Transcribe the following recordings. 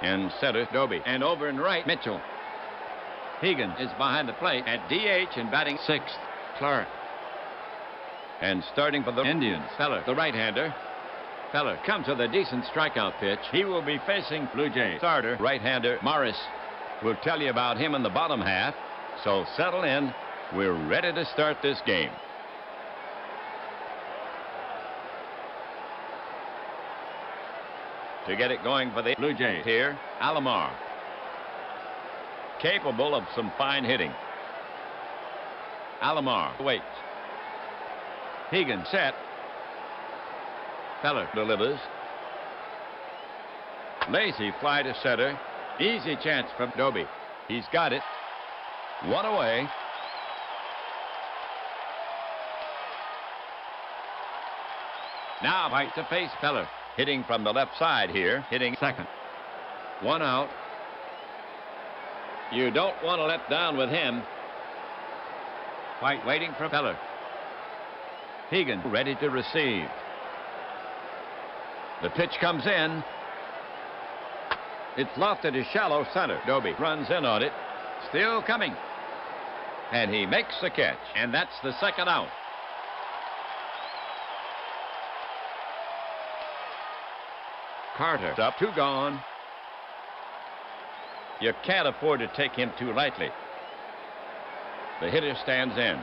In center, Doby. And over in right, Mitchell. Hegan is behind the plate at DH and batting sixth, Clark. And starting for the Indians, Feller, the right-hander. Feller comes with a decent strikeout pitch. He will be facing Blue Jay starter, right-hander Morris. We'll tell you about him in the bottom half. So settle in. We're ready to start this game. To get it going for the Blue Jays here, Alomar. Capable of some fine hitting. Alomar waits. Hegan set. Feller delivers. Lazy fly to center. Easy chance from Doby. He's got it. One away. Now White to face Feller. Hitting from the left side here. Hitting second. One out. You don't want to let down with him. White waiting for Feller. Hegan ready to receive. The pitch comes in. It's lofted to shallow center. Doby runs in on it. Still coming. And he makes the catch. And that's the second out. Carter up, 2 gone. You can't afford to take him too lightly. The hitter stands in.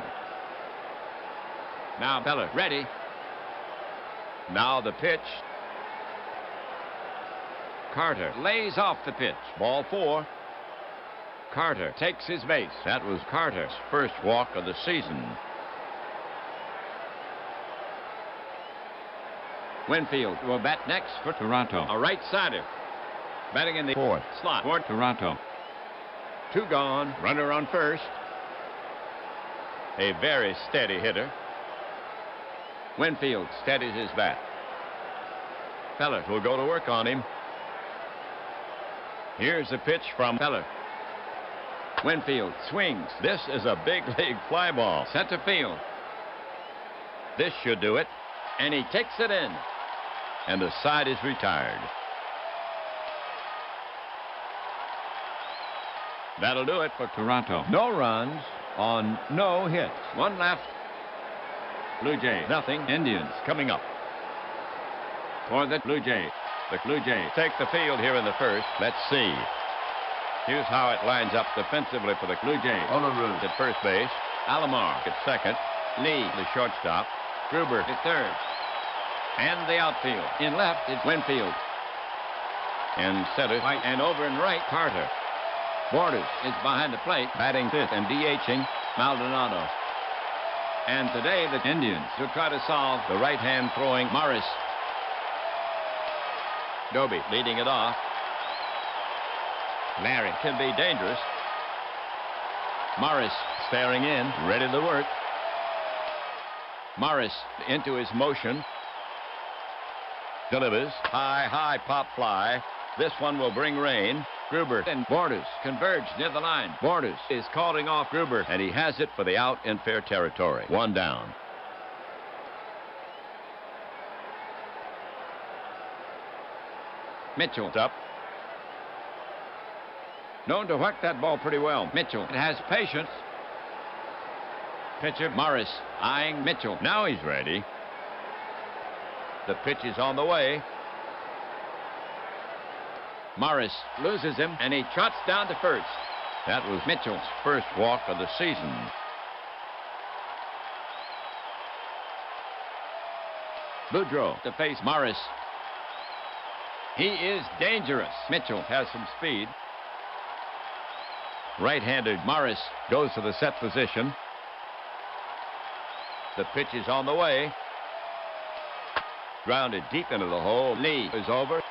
Now Feller ready. Now the pitch. Carter lays off the pitch. Ball 4. Carter takes his base. That was Carter's first walk of the season. Winfield will bat next for Toronto. A right-sider. Batting in the 4th slot for Toronto. 2 gone. Runner on first. A very steady hitter. Winfield steadies his bat. Feller will go to work on him. Here's a pitch from Feller. Winfield swings. This is a big league fly ball. Center field. This should do it. And he takes it in. And the side is retired. That'll do it for Toronto. No runs on no hits. 1 left. Blue Jays, nothing. Indians coming up. For the Blue Jays. The Blue Jays take the field here in the first. Let's see. Here's how it lines up defensively for the Blue Jays. Olerud at first base. Alomar at second. Lee, the shortstop. Gruber at third. And the outfield. In left is Winfield. In center, White, and over in right, Carter. Borders is behind the plate, batting fifth and DHing Maldonado. And today the Indians will try to solve the right-hand throwing Morris. Doby leading it off. Larry can be dangerous. Morris staring in, ready to work. Morris into his motion. Delivers. High pop fly. This one will bring rain. Gruber and Borders converge near the line. Borders is calling off Gruber, and he has it for the out in fair territory. 1 down. Mitchell's up. Known to whack that ball pretty well. Mitchell has patience. Pitcher Morris eyeing Mitchell. Now he's ready. The pitch is on the way. Morris loses him, and he trots down to first. That was Mitchell's first walk of the season. Boudreau to face Morris. He is dangerous. Mitchell has some speed. Right-handed Morris goes to the set position. The pitch is on the way. Grounded deep into the hole. Lee is over.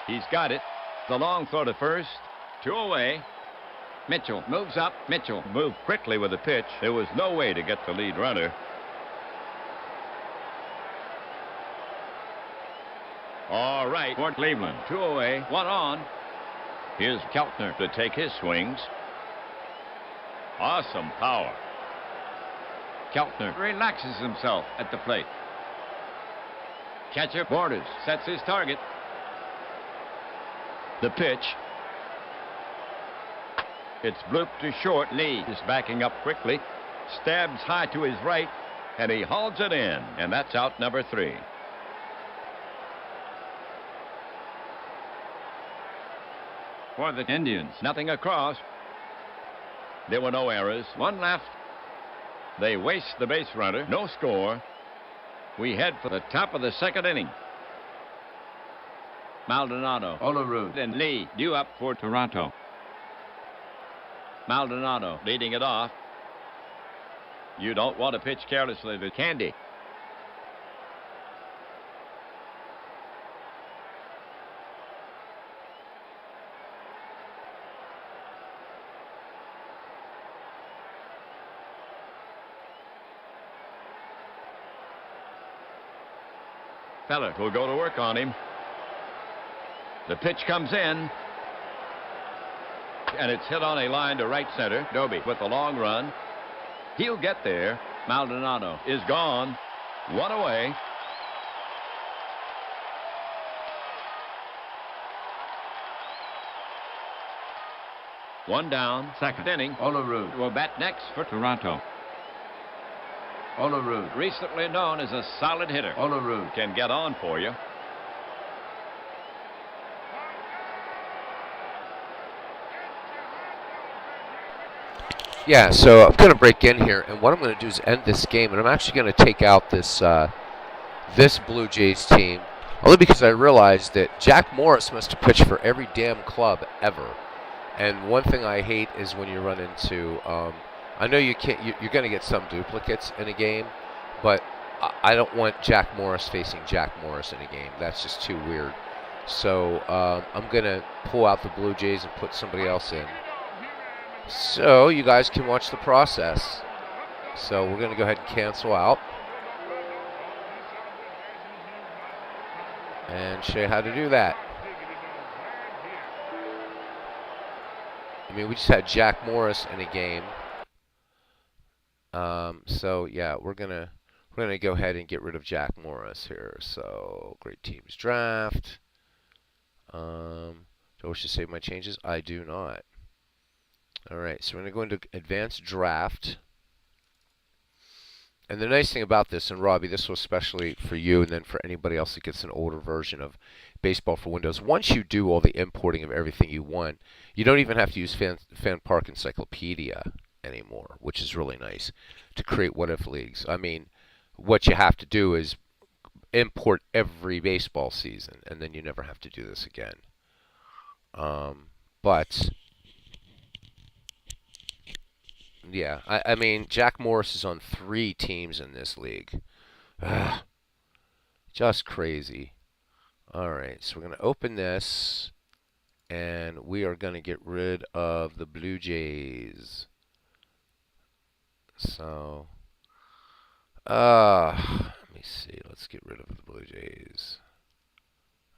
He's got it. The long throw to first. 2 away. Mitchell moves up. Mitchell moved quickly with the pitch. There was no way to get the lead runner. All right, for Cleveland. 2 away. 1 on. Here's Keltner to take his swings. Awesome power. Keltner relaxes himself at the plate. Catcher Borders sets his target. The pitch. It's blooped to short. Lee is backing up quickly. Stabs high to his right, and he hauls it in. And that's out number 3. For the Indians, nothing across. There were no errors. One left. They waste the base runner. No score. We head for the top of the second inning. Maldonado, Olerud, and Lee due up for Toronto. Maldonado leading it off. You don't want to pitch carelessly to Candy. Feller will go to work on him. The pitch comes in, and it's hit on a line to right center. Doby with the long run. He'll get there. Maldonado is gone. One away. One down. Second inning. Olerud will bat next for Toronto. Olerud, recently known as a solid hitter. Olerud can get on for you. Yeah, so I'm going to break in here, and what I'm going to do is end this game, and I'm actually going to take out this this Blue Jays team, only because I realized that Jack Morris must have pitched for every damn club ever. And one thing I hate is when you run into, I know you can't, you're going to get some duplicates in a game, but I don't want Jack Morris facing Jack Morris in a game. That's just too weird. So I'm going to pull out the Blue Jays and put somebody else in, so you guys can watch the process. So we're going to go ahead and cancel out and show you how to do that. I mean, we just had Jack Morris in a game. So yeah, we're gonna go ahead and get rid of Jack Morris here. So great teams draft. Do I wish to save my changes? I do not. All right, so we're gonna go into advanced draft. And the nice thing about this, and Robbie, this was especially for you, and then for anybody else that gets an older version of Baseball for Windows, once you do all the importing of everything you want, you don't even have to use Fan Park Encyclopedia anymore, which is really nice, to create what-if leagues. I mean, what you have to do is import every baseball season, and then you never have to do this again. But yeah, I mean, Jack Morris is on 3 teams in this league. Ugh, just crazy. All right, so we're going to open this, and we are going to get rid of the Blue Jays. So, let me see. Let's get rid of the Blue Jays.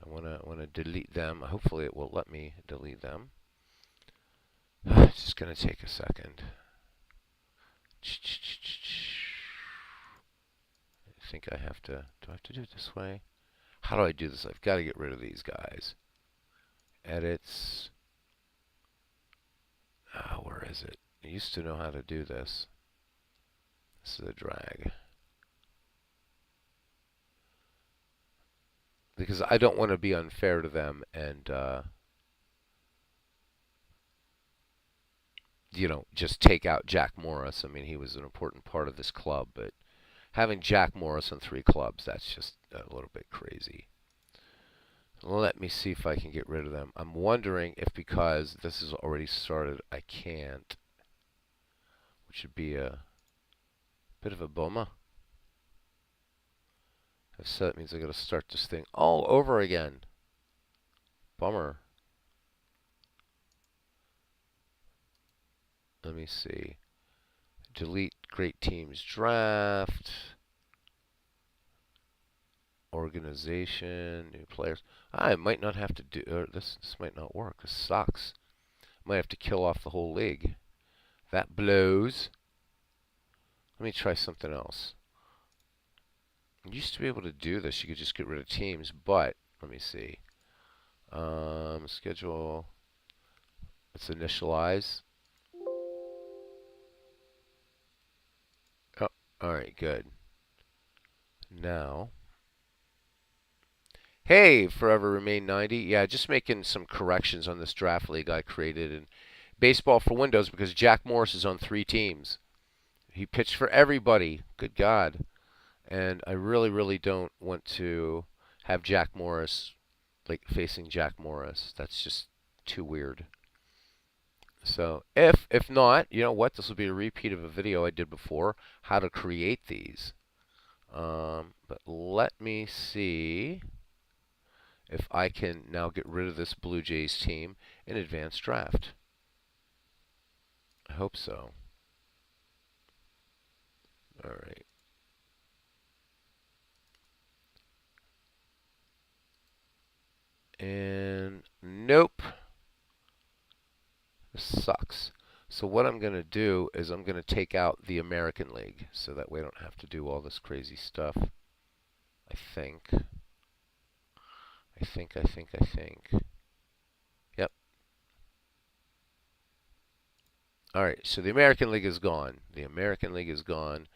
I want to delete them. Hopefully, it will let me delete them. It's just going to take a second. I think I have to. Do I have to do it this way? How do I do this? I've got to get rid of these guys. Edits. Where is it? I used to know how to do this. This is a drag. Because I don't want to be unfair to them and, you know, just take out Jack Morris. I mean, he was an important part of this club, but having Jack Morris on 3 clubs, that's just a little bit crazy. Let me see if I can get rid of them. I'm wondering if, because this is already started, I can't, which would be a bit of a bummer. So that means I got to start this thing all over again. Bummer. Let me see. Delete great teams draft. Organization, new players. I might not have to do, or this might not work. This sucks. Might have to kill off the whole league. That blows. Let me try something else. You used to be able to do this. You could just get rid of teams, but let me see. Schedule. Let's initialize. Oh, all right, good. Now, hey, Forever Remain 90. Yeah, just making some corrections on this draft league I created in Baseball for Windows because Jack Morris is on 3 teams. He pitched for everybody. Good God. And I really, really don't want to have Jack Morris, like facing Jack Morris. That's just too weird. So if not, you know what? This will be a repeat of a video I did before, how to create these. But let me see if I can now get rid of this Blue Jays team in advanced draft. I hope so. All right. And nope. This sucks. So what I'm going to do is I'm going to take out the American League so that way I don't have to do all this crazy stuff. I think. Yep. All right, so the American League is gone. The American League is gone.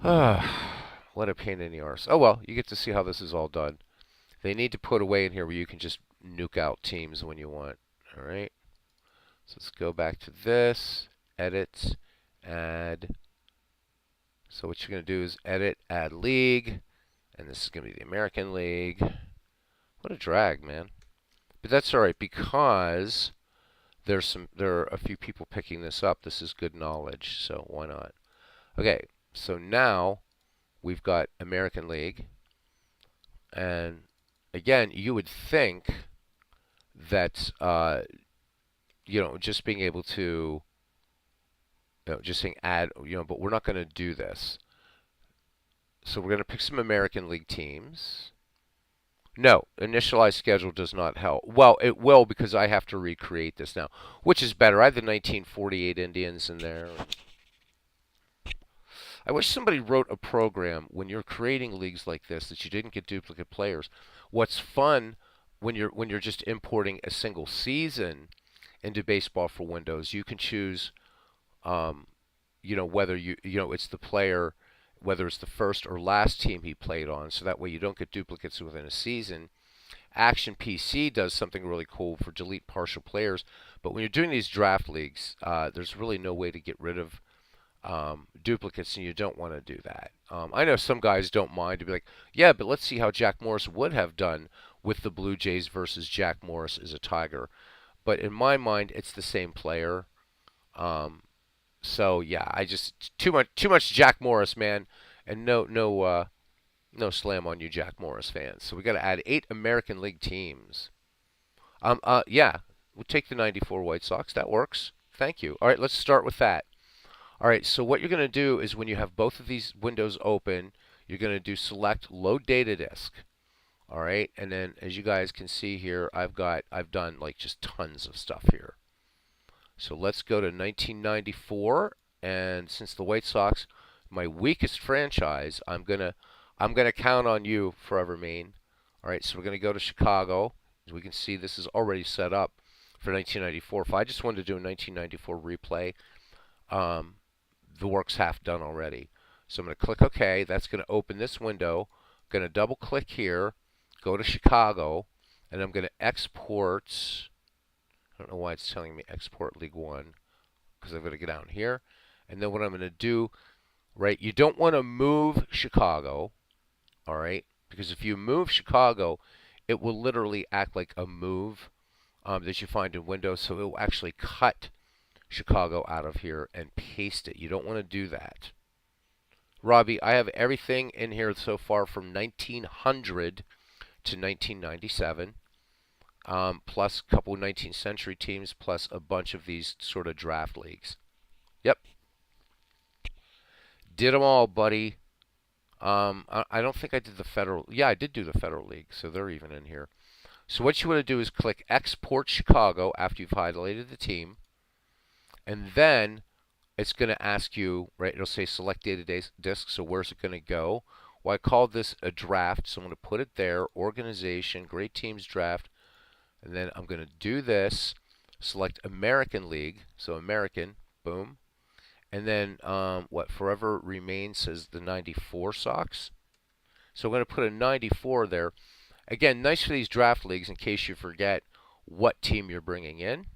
What a pain in the arse. Oh well, you get to see how this is all done. They need to put a way in here where you can just nuke out teams when you want. All right. So let's go back to this. Edit. Add. So what you're going to do is edit, add league. And this is going to be the American League. What a drag, man. But that's all right because there are a few people picking this up. This is good knowledge, so why not? Okay, so now we've got American League. And again, you would think that just being able to just saying add, but we're not going to do this. So we're going to pick some American League teams. No, initialize schedule does not help. Well, it will because I have to recreate this now, which is better. I have the 1948 Indians in there. I wish somebody wrote a program when you're creating leagues like this that you didn't get duplicate players. What's fun when you're just importing a single season into Baseball for Windows, you can choose whether it's the player, whether it's the first or last team he played on, so that way you don't get duplicates within a season. Action PC does something really cool for delete partial players, but when you're doing these draft leagues, there's really no way to get rid of duplicates, and you don't want to do that. I know some guys don't mind to be like, yeah, but let's see how Jack Morris would have done with the Blue Jays versus Jack Morris as a Tiger. But in my mind, it's the same player. So yeah, I just too much Jack Morris, man, and no slam on you Jack Morris fans. So we got to add 8 American League teams. Yeah, we'll take the '94 White Sox. That works. Thank you. All right, let's start with that. All right, so what you're going to do is when you have both of these windows open, you're going to do select load data disk. All right, and then as you guys can see here, I've done like just tons of stuff here. So let's go to 1994, and since the White Sox, my weakest franchise, I'm gonna count on you, Forever Maine. All right, so we're gonna go to Chicago. As we can see, this is already set up for 1994. If I just wanted to do a 1994 replay, the work's half done already. So I'm going to click OK. That's going to open this window. I'm going to double click here, go to Chicago, and I'm going to export. I don't know why it's telling me export League One, because I'm going to get down here. And then what I'm going to do, right, you don't want to move Chicago, all right, because if you move Chicago, it will literally act like a move that you find in Windows, so it will actually cut Chicago out of here and paste it. You don't want to do that. Robbie, I have everything in here so far from 1900 to 1997, plus a couple 19th century teams, plus a bunch of these sort of draft leagues. Yep. Did them all, buddy. I don't think I did the Federal. Yeah, I did do the Federal League, so they're even in here. So what you want to do is click Export Chicago after you've highlighted the team. And then it's going to ask you, right, it'll say select data disk, so where's it going to go? Well, I called this a draft, so I'm going to put it there. Organization, great teams draft. And then I'm going to do this. Select American League. So American, boom. And then what Forever Remains says the 94 Sox. So I'm going to put a 94 there. Again, nice for these draft leagues in case you forget what team you're bringing in.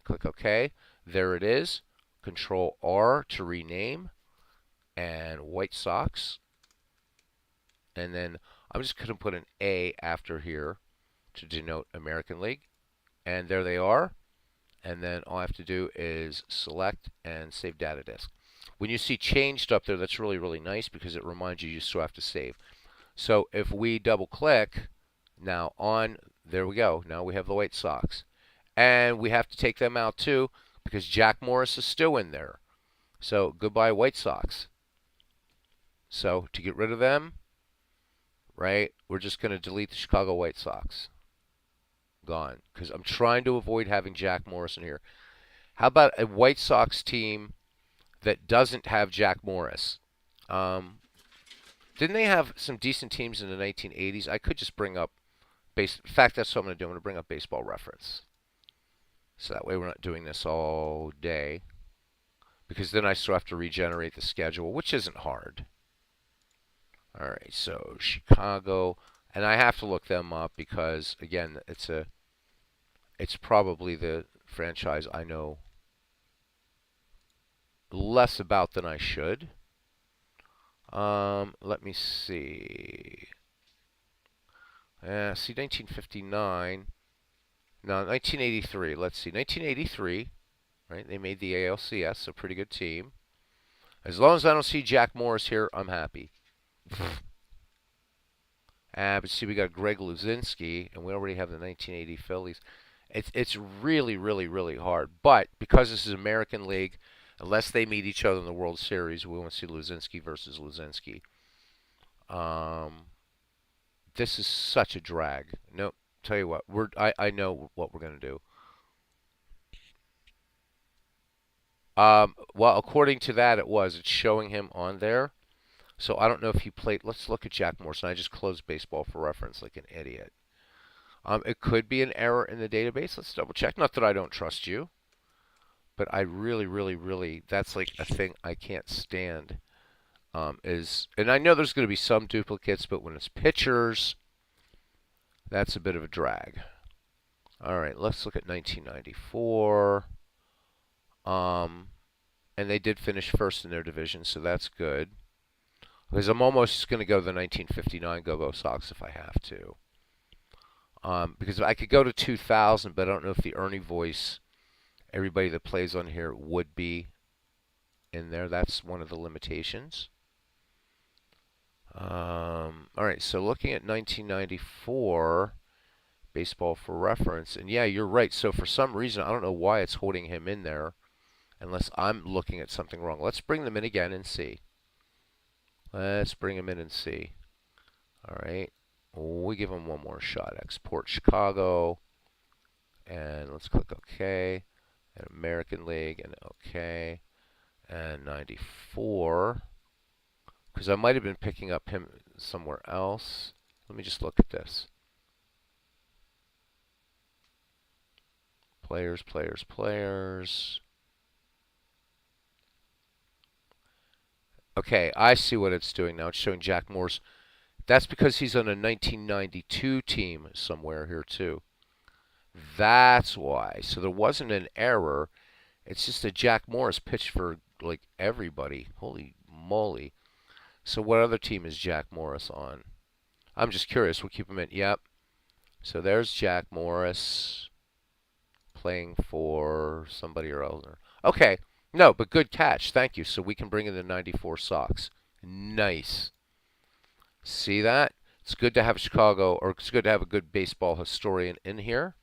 Click OK. There it is. Control R to rename. And White Sox. And then I'm just going to put an A after here to denote American League. And there they are. And then all I have to do is select and save data disk. When you see changed up there, that's really, really nice because it reminds you still have to save. So if we double click now on, there we go. Now we have the White Sox. And we have to take them out too because Jack Morris is still in there. So goodbye White Sox. So to get rid of them, right, we're just going to delete the Chicago White Sox. Gone. Because I'm trying to avoid having Jack Morris in here. How about a White Sox team that doesn't have Jack Morris? Didn't they have some decent teams in the 1980s? I could just bring up in fact, that's what I'm going to do. I'm going to bring up Baseball Reference. So that way we're not doing this all day. Because then I still have to regenerate the schedule, which isn't hard. All right, so Chicago, and I have to look them up because again, it's probably the franchise I know less about than I should. Let me see. See, 1959. No, 1983. Let's see, 1983. Right, they made the ALCS, a pretty good team. As long as I don't see Jack Morris here, I'm happy. But see, we got Greg Luzinski, and we already have the 1980 Phillies. It's really, really, really hard. But because this is American League, unless they meet each other in the World Series, we want to see Luzinski versus Luzinski. This is such a drag. No, tell you what, I know what we're going to do. Well, according to that, it's showing him on there. So I don't know if he played. Let's look at Jack Morrison. I just closed Baseball for Reference like an idiot. It could be an error in the database. Let's double check. Not that I don't trust you, but I really, really, really, that's like a thing I can't stand. And I know there's going to be some duplicates, but when it's pitchers, that's a bit of a drag. All right, let's look at 1994. And they did finish first in their division, so that's good. Because I'm almost going to go to the 1959 Go-Go Sox if I have to. Because I could go to 2000, but I don't know if the Ernie Voice, everybody that plays on here would be in there. That's one of the limitations. All right, so looking at 1994, Baseball for Reference. And yeah, you're right. So for some reason, I don't know why it's holding him in there. Unless I'm looking at something wrong. Let's bring them in again and see. Let's bring them in and see. All right. We give them one more shot. Export Chicago. And let's click OK. And American League. And OK. And 94. Because I might have been picking up him somewhere else. Let me just look at this. Players, players, players. Okay, I see what it's doing now. It's showing Jack Morris. That's because he's on a 1992 team somewhere here, too. That's why. So there wasn't an error. It's just that Jack Morris pitched for, like, everybody. Holy moly. So what other team is Jack Morris on? I'm just curious. We'll keep him in. Yep. So there's Jack Morris playing for somebody or other. Okay. No, but good catch. Thank you. So we can bring in the 94 Sox. Nice. See that? It's good to have Chicago, or it's good to have a good baseball historian in here.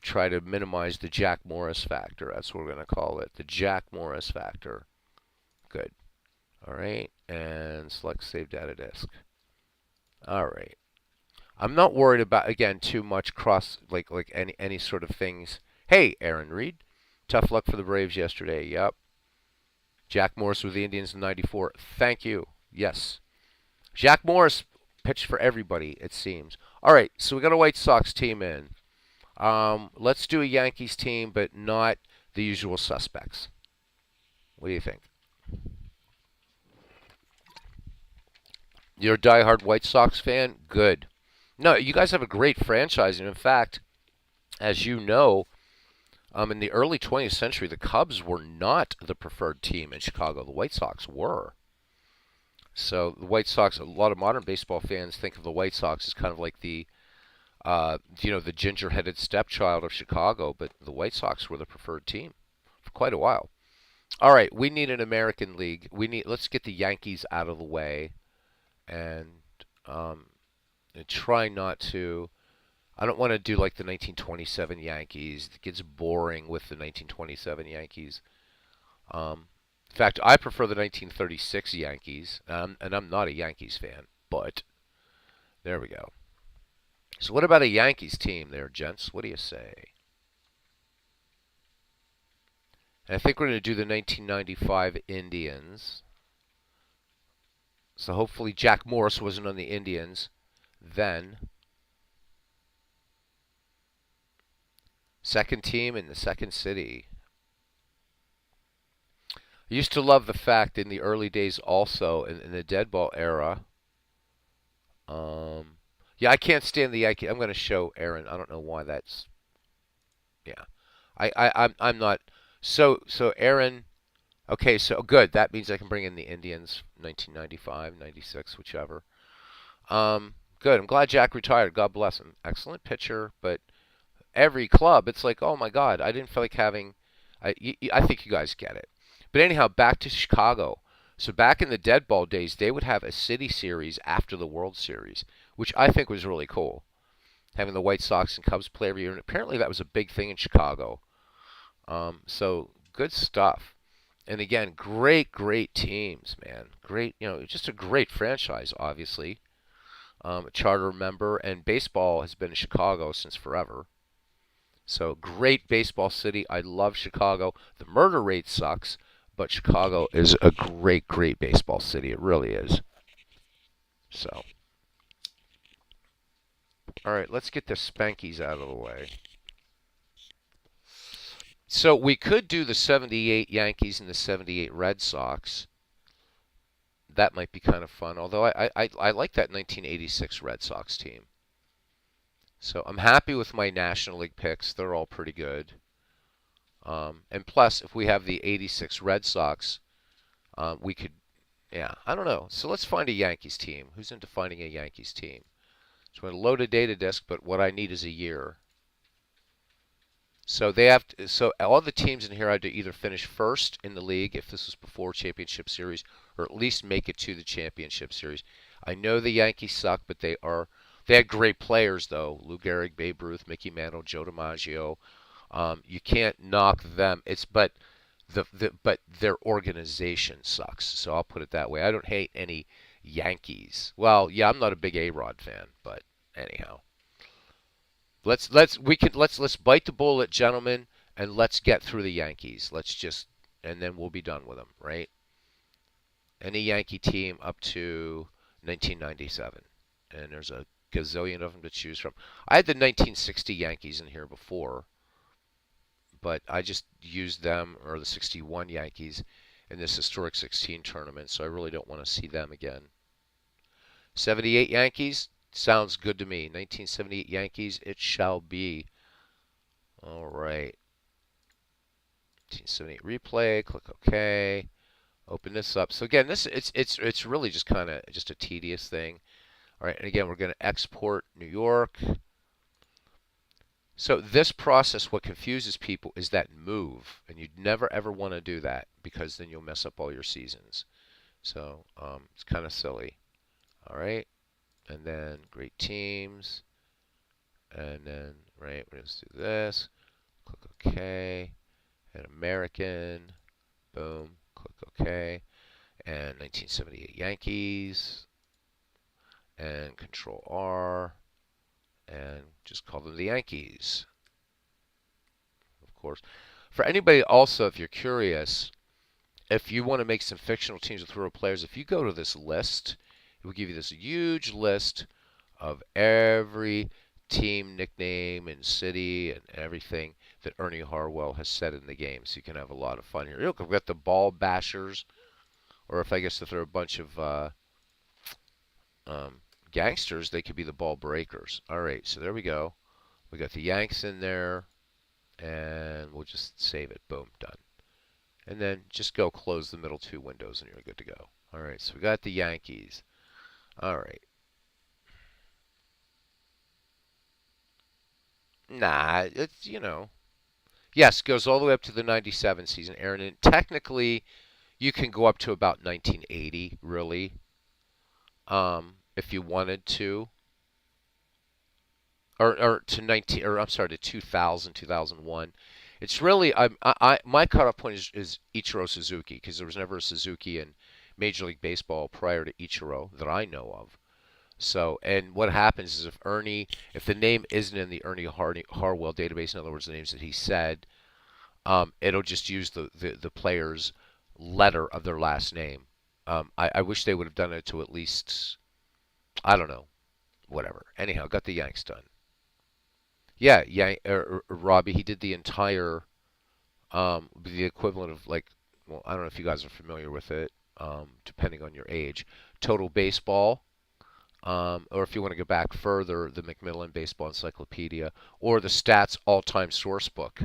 Try to minimize the Jack Morris factor. That's what we're going to call it. The Jack Morris factor. Good. All right. And select Save Data Disk. All right. I'm not worried about, again, too much cross, like any sort of things. Hey, Aaron Reed. Tough luck for the Braves yesterday. Yep. Jack Morris with the Indians in 94. Thank you. Yes. Jack Morris pitched for everybody, it seems. All right, so we got a White Sox team in. Let's do a Yankees team, but not the usual suspects. What do you think? You're a diehard White Sox fan? Good. No, you guys have a great franchise. And in fact, as you know, in the early 20th century, the Cubs were not the preferred team in Chicago. The White Sox were. So the White Sox, a lot of modern baseball fans think of the White Sox as kind of like the the ginger-headed stepchild of Chicago, but the White Sox were the preferred team for quite a while. All right, we need an American League. Let's get the Yankees out of the way, and try not to. I don't want to do like the 1927 Yankees. It gets boring with the 1927 Yankees. In fact, I prefer the 1936 Yankees, and I'm not a Yankees fan, but there we go. So what about a Yankees team there, gents? What do you say? And I think we're going to do the 1995 Indians. So hopefully Jack Morris wasn't on the Indians then. Second team in the second city. I used to love the fact in the early days also, in the dead ball era. Yeah, I can't stand the Yankees. I'm going to show Aaron. I don't know why that's. Yeah, I'm not. So Aaron. Okay, so good. That means I can bring in the Indians, 1995, 96, whichever. Good. I'm glad Jack retired. God bless him. Excellent pitcher, but every club, it's like, oh my God, I didn't feel like having. I think you guys get it. But anyhow, back to Chicago. So back in the dead ball days, they would have a city series after the World Series, which I think was really cool. Having the White Sox and Cubs play every year, and apparently that was a big thing in Chicago. So good stuff. And again, great teams, man. Great, just a great franchise, obviously. A charter member, and baseball has been in Chicago since forever. So great baseball city. I love Chicago. The murder rate sucks, but Chicago is a great baseball city. It really is. So, all right, let's get the Spankies out of the way. So we could do the 78 Yankees and the 78 Red Sox. That might be kind of fun, although I like that 1986 Red Sox team. So I'm happy with my National League picks. They're all pretty good. And plus, if we have the 86 Red Sox, we could, yeah, I don't know. So let's find a Yankees team. Who's into finding a Yankees team? So I'm going to load a data disk, but what I need is a year. So they have to, so all the teams in here had to either finish first in the league if this was before championship series, or at least make it to the championship series. I know the Yankees suck, but they had great players though. Lou Gehrig, Babe Ruth, Mickey Mantle, Joe DiMaggio. You can't knock them. But their organization sucks. So I'll put it that way. I don't hate any Yankees. Well, yeah, I'm not a big A-Rod fan, but anyhow. Let's bite the bullet, gentlemen, and let's get through the Yankees. And then we'll be done with them, right? Any Yankee team up to 1997, and there's a gazillion of them to choose from. I had the 1960 Yankees in here before, but I just used them, or the 61 Yankees, in this historic 16 tournament, so I really don't want to see them again. 78 Yankees. Sounds good to me. 1978 Yankees, it shall be. All right. 1978 replay. Click OK. Open this up. So again, it's really just kind of just a tedious thing. All right, and again, we're going to export New York. So this process, what confuses people is that move, and you'd never ever want to do that because then you'll mess up all your seasons. So it's kind of silly. All right. And then great teams, and then, right, we're going to do this, click OK, and American, boom, click OK, and 1978 Yankees, and Control R, and just call them the Yankees, of course. For anybody also, if you're curious, if you want to make some fictional teams with real players, if you go to this list, It will give you this huge list of every team nickname and city and everything that Ernie Harwell has said in the game. So you can have a lot of fun here. Look, we've got the ball bashers, or if I guess if they're a bunch of um, gangsters, they could be the ball breakers. All right, so there we go. We got the Yanks in there, and we'll just save it. Boom, done. And then just go close the middle two windows, and you're good to go. All right, so we got the Yankees. All right. Nah, it's, yes, goes all the way up to the 97 season, Aaron. And technically, you can go up to about 1980, really, if you wanted to. Or to 19, or I'm sorry, to 2000, 2001. It's really, my cutoff point is Ichiro Suzuki, because there was never a Suzuki in Major League Baseball prior to Ichiro that I know of. So, and what happens is if the name isn't in the Ernie Harwell database, in other words, the names that he said, it'll just use the player's letter of their last name. I wish they would have done it to at least, I don't know, whatever. Anyhow, got the Yanks done. Yeah, Robbie, he did the entire, the equivalent of like, well, I don't know if you guys are familiar with it, depending on your age. Total Baseball, or if you want to go back further, the Macmillan Baseball Encyclopedia, or the Stats All-Time Source Book,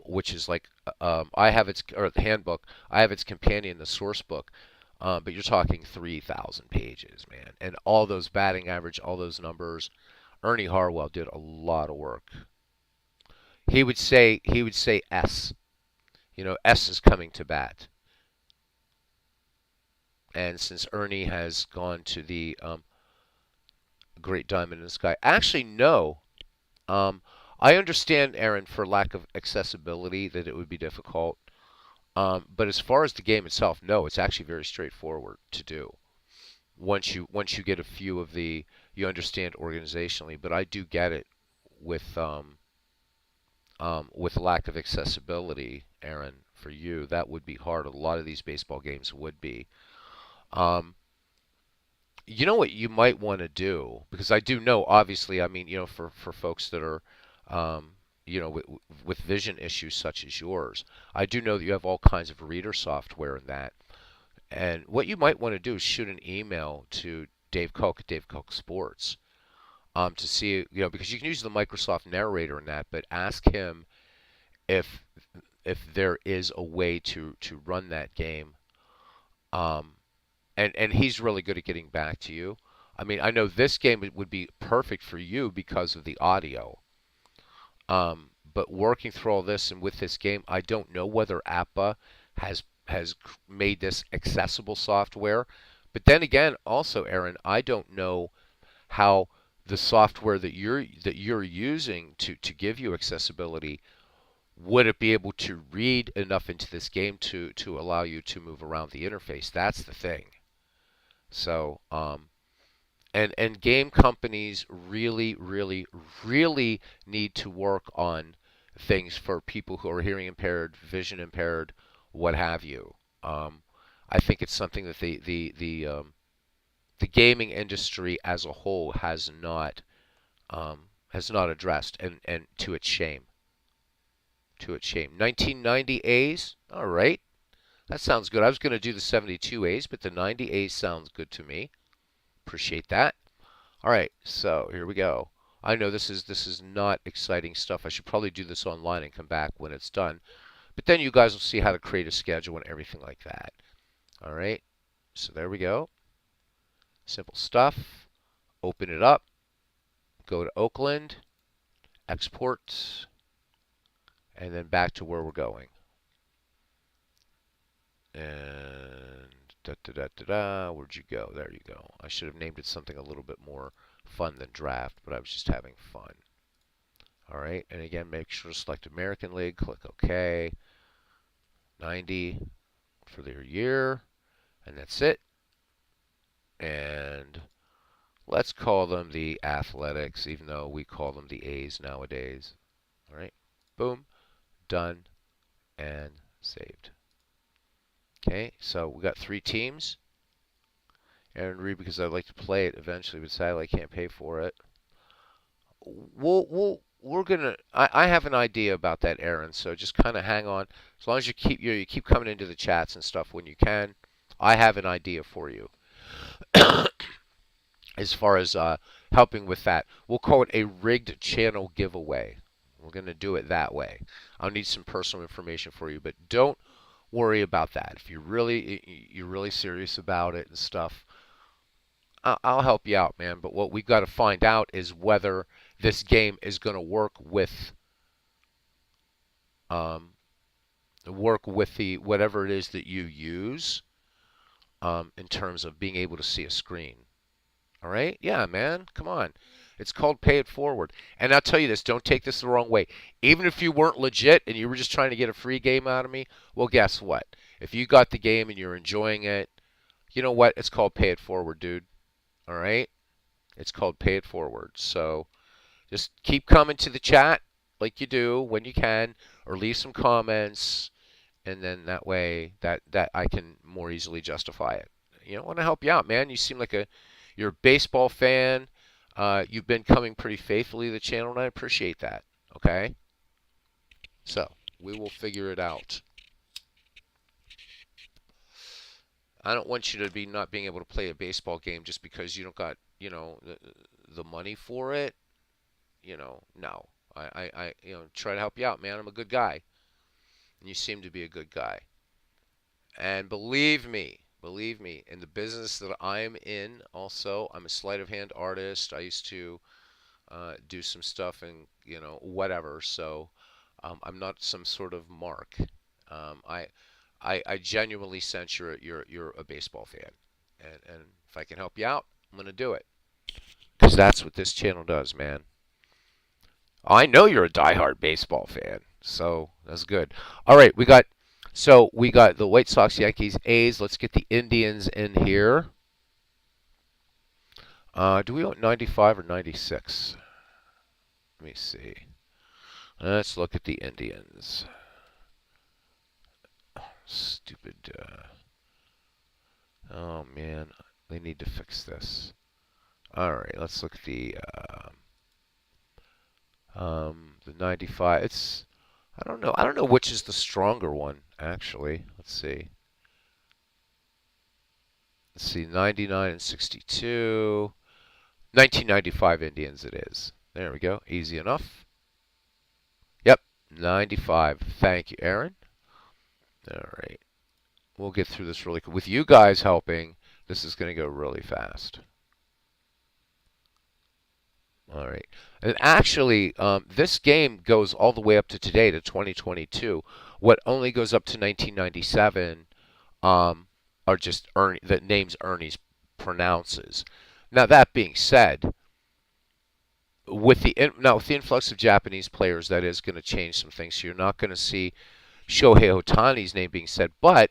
which is like, I have its, or the handbook, I have its companion, the source book, but you're talking 3,000 pages, man. And all those batting average, all those numbers, Ernie Harwell did a lot of work. He would say S. S is coming to bat. And since Ernie has gone to the Great Diamond in the Sky, actually no. I understand, Aaron, for lack of accessibility that it would be difficult. But as far as the game itself, no, it's actually very straightforward to do. Once you get a few of you understand organizationally. But I do get it with lack of accessibility, Aaron. For you, that would be hard. A lot of these baseball games would be. Um, you know what you might want to do, because I do know, obviously, I mean, for folks that are, um, with vision issues such as yours, I do know that you have all kinds of reader software in that. And what you might want to do is shoot an email to Dave Koch at Dave Koch Sports, to see, because you can use the Microsoft Narrator in that, but ask him if there is a way to run that game. Um, and he's really good at getting back to you. I mean, I know this game would be perfect for you because of the audio. But working through all this and with this game, I don't know whether APBA has made this accessible software. But then again, also, Aaron, I don't know how the software that you're using to give you accessibility, would it be able to read enough into this game to allow you to move around the interface? That's the thing. So, and game companies really, really, really need to work on things for people who are hearing impaired, vision impaired, what have you. I think it's something that the gaming industry as a whole has not addressed, and to its shame. To its shame. 1990 A's. All right. That sounds good. I was going to do the 72 A's, but the 90 A's sounds good to me. Appreciate that. All right, so here we go. I know this is not exciting stuff. I should probably do this online and come back when it's done. But then you guys will see how to create a schedule and everything like that. All right, so there we go. Simple stuff. Open it up. Go to Oakland. Export. And then back to where we're going. And where'd you go? There you go. I should have named it something a little bit more fun than draft, but I was just having fun. All right, and again, make sure to select American League. Click OK. 90 for their year, and that's it. And let's call them the Athletics, even though we call them the A's nowadays. All right, boom, done, and saved. Okay, so we got 3 teams. Aaron Reed, because I'd like to play it eventually, but sadly I can't pay for it. We're gonna. I have an idea about that, Aaron. So just kind of hang on. As long as you keep coming into the chats and stuff when you can, I have an idea for you. As far as helping with that, we'll call it a rigged channel giveaway. We're gonna do it that way. I'll need some personal information for you, but don't worry about that. If you're really serious about it and stuff, I'll help you out, man. But what we've got to find out is whether this game is going to um, work with the whatever it is that you use in terms of being able to see a screen. All right? Yeah, man. Come on. It's called Pay It Forward. And I'll tell you this, don't take this the wrong way. Even if you weren't legit and you were just trying to get a free game out of me, well, guess what? If you got the game and you're enjoying it, you know what? It's called Pay It Forward, dude. All right? It's called Pay It Forward. So just keep coming to the chat like you do when you can, or leave some comments, and then that way that I can more easily justify it. You know, I want to help you out, man. You seem like you're a baseball fan. You've been coming pretty faithfully to the channel, and I appreciate that. Okay? So we will figure it out. I don't want you to be not being able to play a baseball game just because you don't got, the money for it. No. I try to help you out, man. I'm a good guy. And you seem to be a good guy. And believe me, in the business that I'm in, also, I'm a sleight of hand artist. I used to do some stuff and, whatever. So I'm not some sort of mark. I genuinely sense you're a baseball fan, and if I can help you out, I'm gonna do it, because that's what this channel does, man. I know you're a diehard baseball fan, so that's good. All right, we got the White Sox, Yankees, A's. Let's get the Indians in here. Do we want 95 or 96? Let me see. Let's look at the Indians. Stupid. Oh man, they need to fix this. All right, let's look at the 95. I don't know. I don't know which is the stronger one actually. Let's see. 99 and 62. 1995 Indians it is. There we go. Easy enough. Yep, 95. Thank you, Aaron. All right. We'll get through this really quick. With you guys helping, this is going to go really fast. All right. And actually, this game goes all the way up to today, to 2022. What only goes up to 1997 are just the names Ernie's pronounces. Now, that being said, with the influx of Japanese players, that is going to change some things. So you're not going to see Shohei Ohtani's name being said. But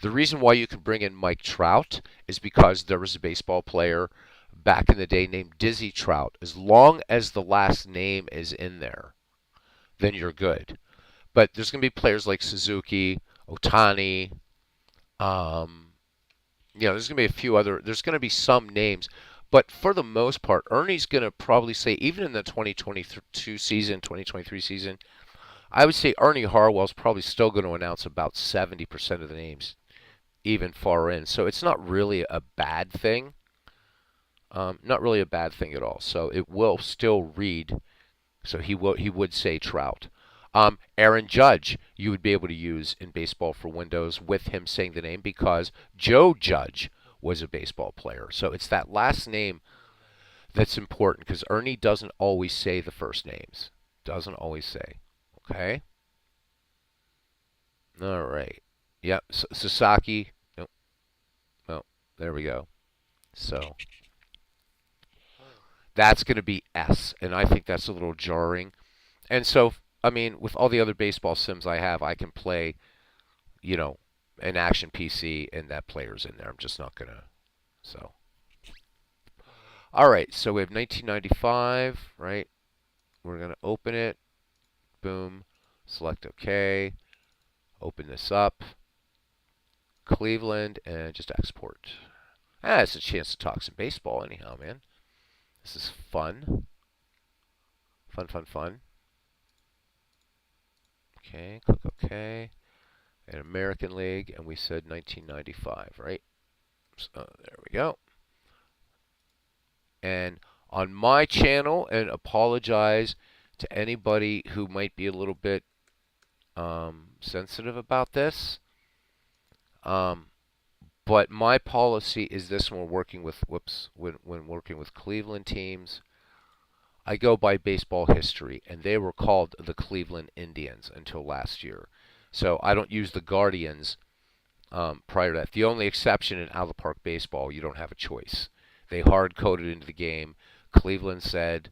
the reason why you can bring in Mike Trout is because there was a baseball player back in the day named Dizzy Trout. As long as the last name is in there, then you're good. But there's going to be players like Suzuki, Ohtani. There's going to be a few other. There's going to be some names. But for the most part, Ernie's going to probably say, even in the 2022 season, 2023 season, I would say Ernie Harwell's probably still going to announce about 70% of the names, even far in. So it's not really a bad thing. Not really a bad thing at all. So it will still read. So he would say Trout. Aaron Judge, you would be able to use in Baseball for Windows with him saying the name, because Joe Judge was a baseball player. So it's that last name that's important, because Ernie doesn't always say the first names. Doesn't always say. Okay? All right. Yep. Sasaki. Nope. Well, there we go. So that's going to be S, and I think that's a little jarring. And so, I mean, with all the other baseball sims I have, I can play, an action PC, and that player's in there. I'm just not going to. So. All right, so we have 1995, right? We're going to open it. Boom. Select OK. Open this up. Cleveland, and just export. It's a chance to talk some baseball anyhow, man. This is fun. Fun, fun, fun. Okay, click OK. An American League, and we said 1995, right? So there we go. And on my channel, and apologize to anybody who might be a little bit sensitive about this, but my policy is this when we're working with when working with Cleveland teams. I go by baseball history, and they were called the Cleveland Indians until last year. So I don't use the Guardians prior to that. The only exception in out of the park baseball, you don't have a choice. They hard coded into the game. Cleveland said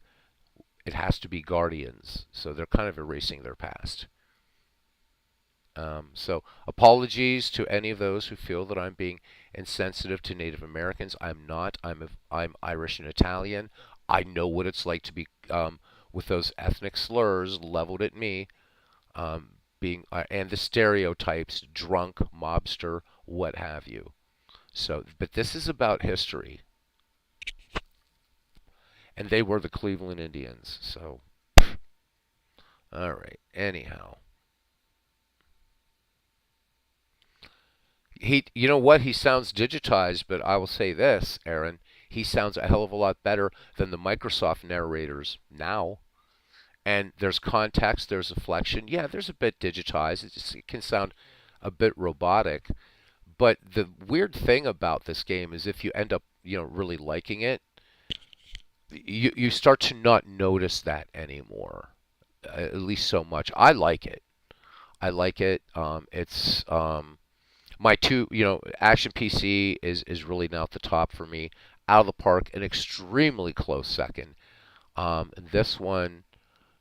it has to be Guardians, so they're kind of erasing their past. So apologies to any of those who feel that I'm being insensitive to Native Americans. I'm not. I'm Irish and Italian. I know what it's like to be with those ethnic slurs leveled at me, being and the stereotypes, drunk, mobster, what have you. So, but this is about history, and they were the Cleveland Indians. So, all right. Anyhow. You know what? He sounds digitized, but I will say this, Aaron. He sounds a hell of a lot better than the Microsoft narrators now. And there's context, there's inflection. Yeah, there's a bit digitized. It can sound a bit robotic. But the weird thing about this game is if you end up, really liking it, you start to not notice that anymore. At least so much. I like it. I like it. It's my two, Action PC is really now at the top for me. Out of the park, an extremely close second. This one's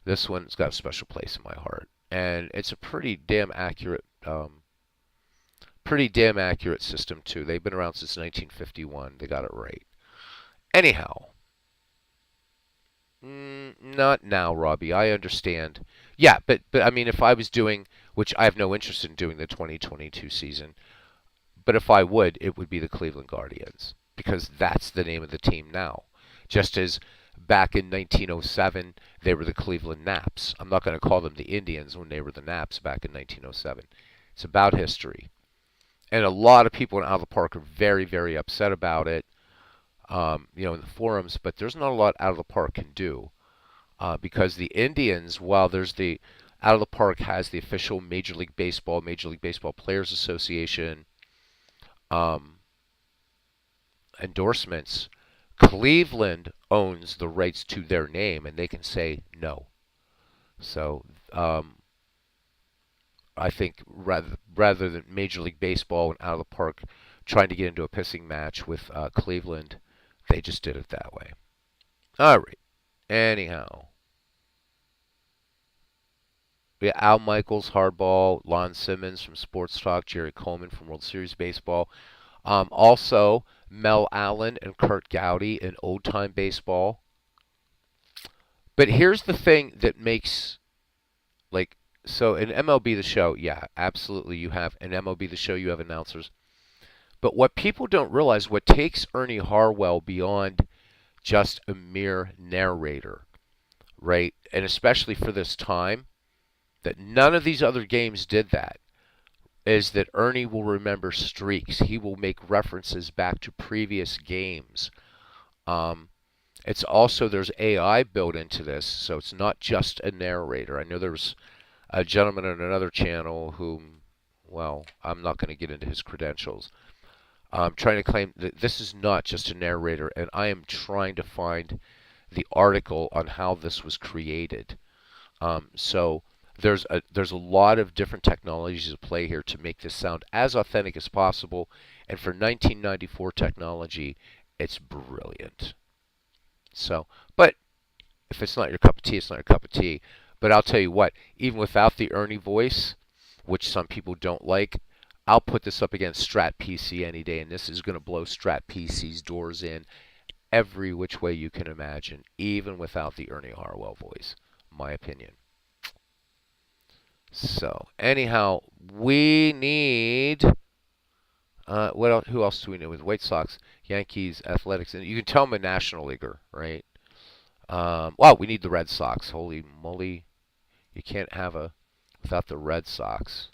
got a special place in my heart, and it's a pretty damn accurate system too. They've been around since 1951. They got it right. Anyhow, not now, Robbie. I understand. Yeah, but I mean, if I was doing, which I have no interest in doing the 2022 season. But if I would, it would be the Cleveland Guardians because that's the name of the team now. Just as back in 1907, they were the Cleveland Naps. I'm not going to call them the Indians when they were the Naps back in 1907. It's about history. And a lot of people in out of the park are very, very upset about it, in the forums, but there's not a lot out of the park can do because the Indians, while there's the out of the park has the official Major League Baseball Players Association endorsements, Cleveland owns the rights to their name, and they can say no. So I think rather than Major League Baseball and out of the park trying to get into a pissing match with Cleveland, they just did it that way. All right. Anyhow. Yeah, Al Michaels, Hardball, Lon Simmons from Sports Talk, Jerry Coleman from World Series Baseball. Also, Mel Allen and Kurt Gowdy in Old Time Baseball. But here's the thing that makes, so in MLB The Show, yeah, absolutely, you have, in MLB The Show, you have announcers. But what people don't realize, what takes Ernie Harwell beyond just a mere narrator, right, and especially for this time, that none of these other games did that, is that Ernie will remember streaks. He will make references back to previous games. It's also, there's AI built into this, so it's not just a narrator. I know there's a gentleman on another channel whom, well, I'm not going to get into his credentials. I'm trying to claim that this is not just a narrator, and I am trying to find the article on how this was created. So there's a lot of different technologies at play here to make this sound as authentic as possible. And for 1994 technology, it's brilliant. So, but if it's not your cup of tea, it's not your cup of tea. But I'll tell you what, even without the Ernie voice, which some people don't like, I'll put this up against Strat PC any day, and this is going to blow Strat PC's doors in every which way you can imagine, even without the Ernie Harwell voice, my opinion. So, anyhow, we need What else? Who else do we know with White Sox, Yankees, Athletics, and you can tell I'm a National Leaguer, right? Wow, we need the Red Sox. Holy moly, you can't have a without the Red Sox.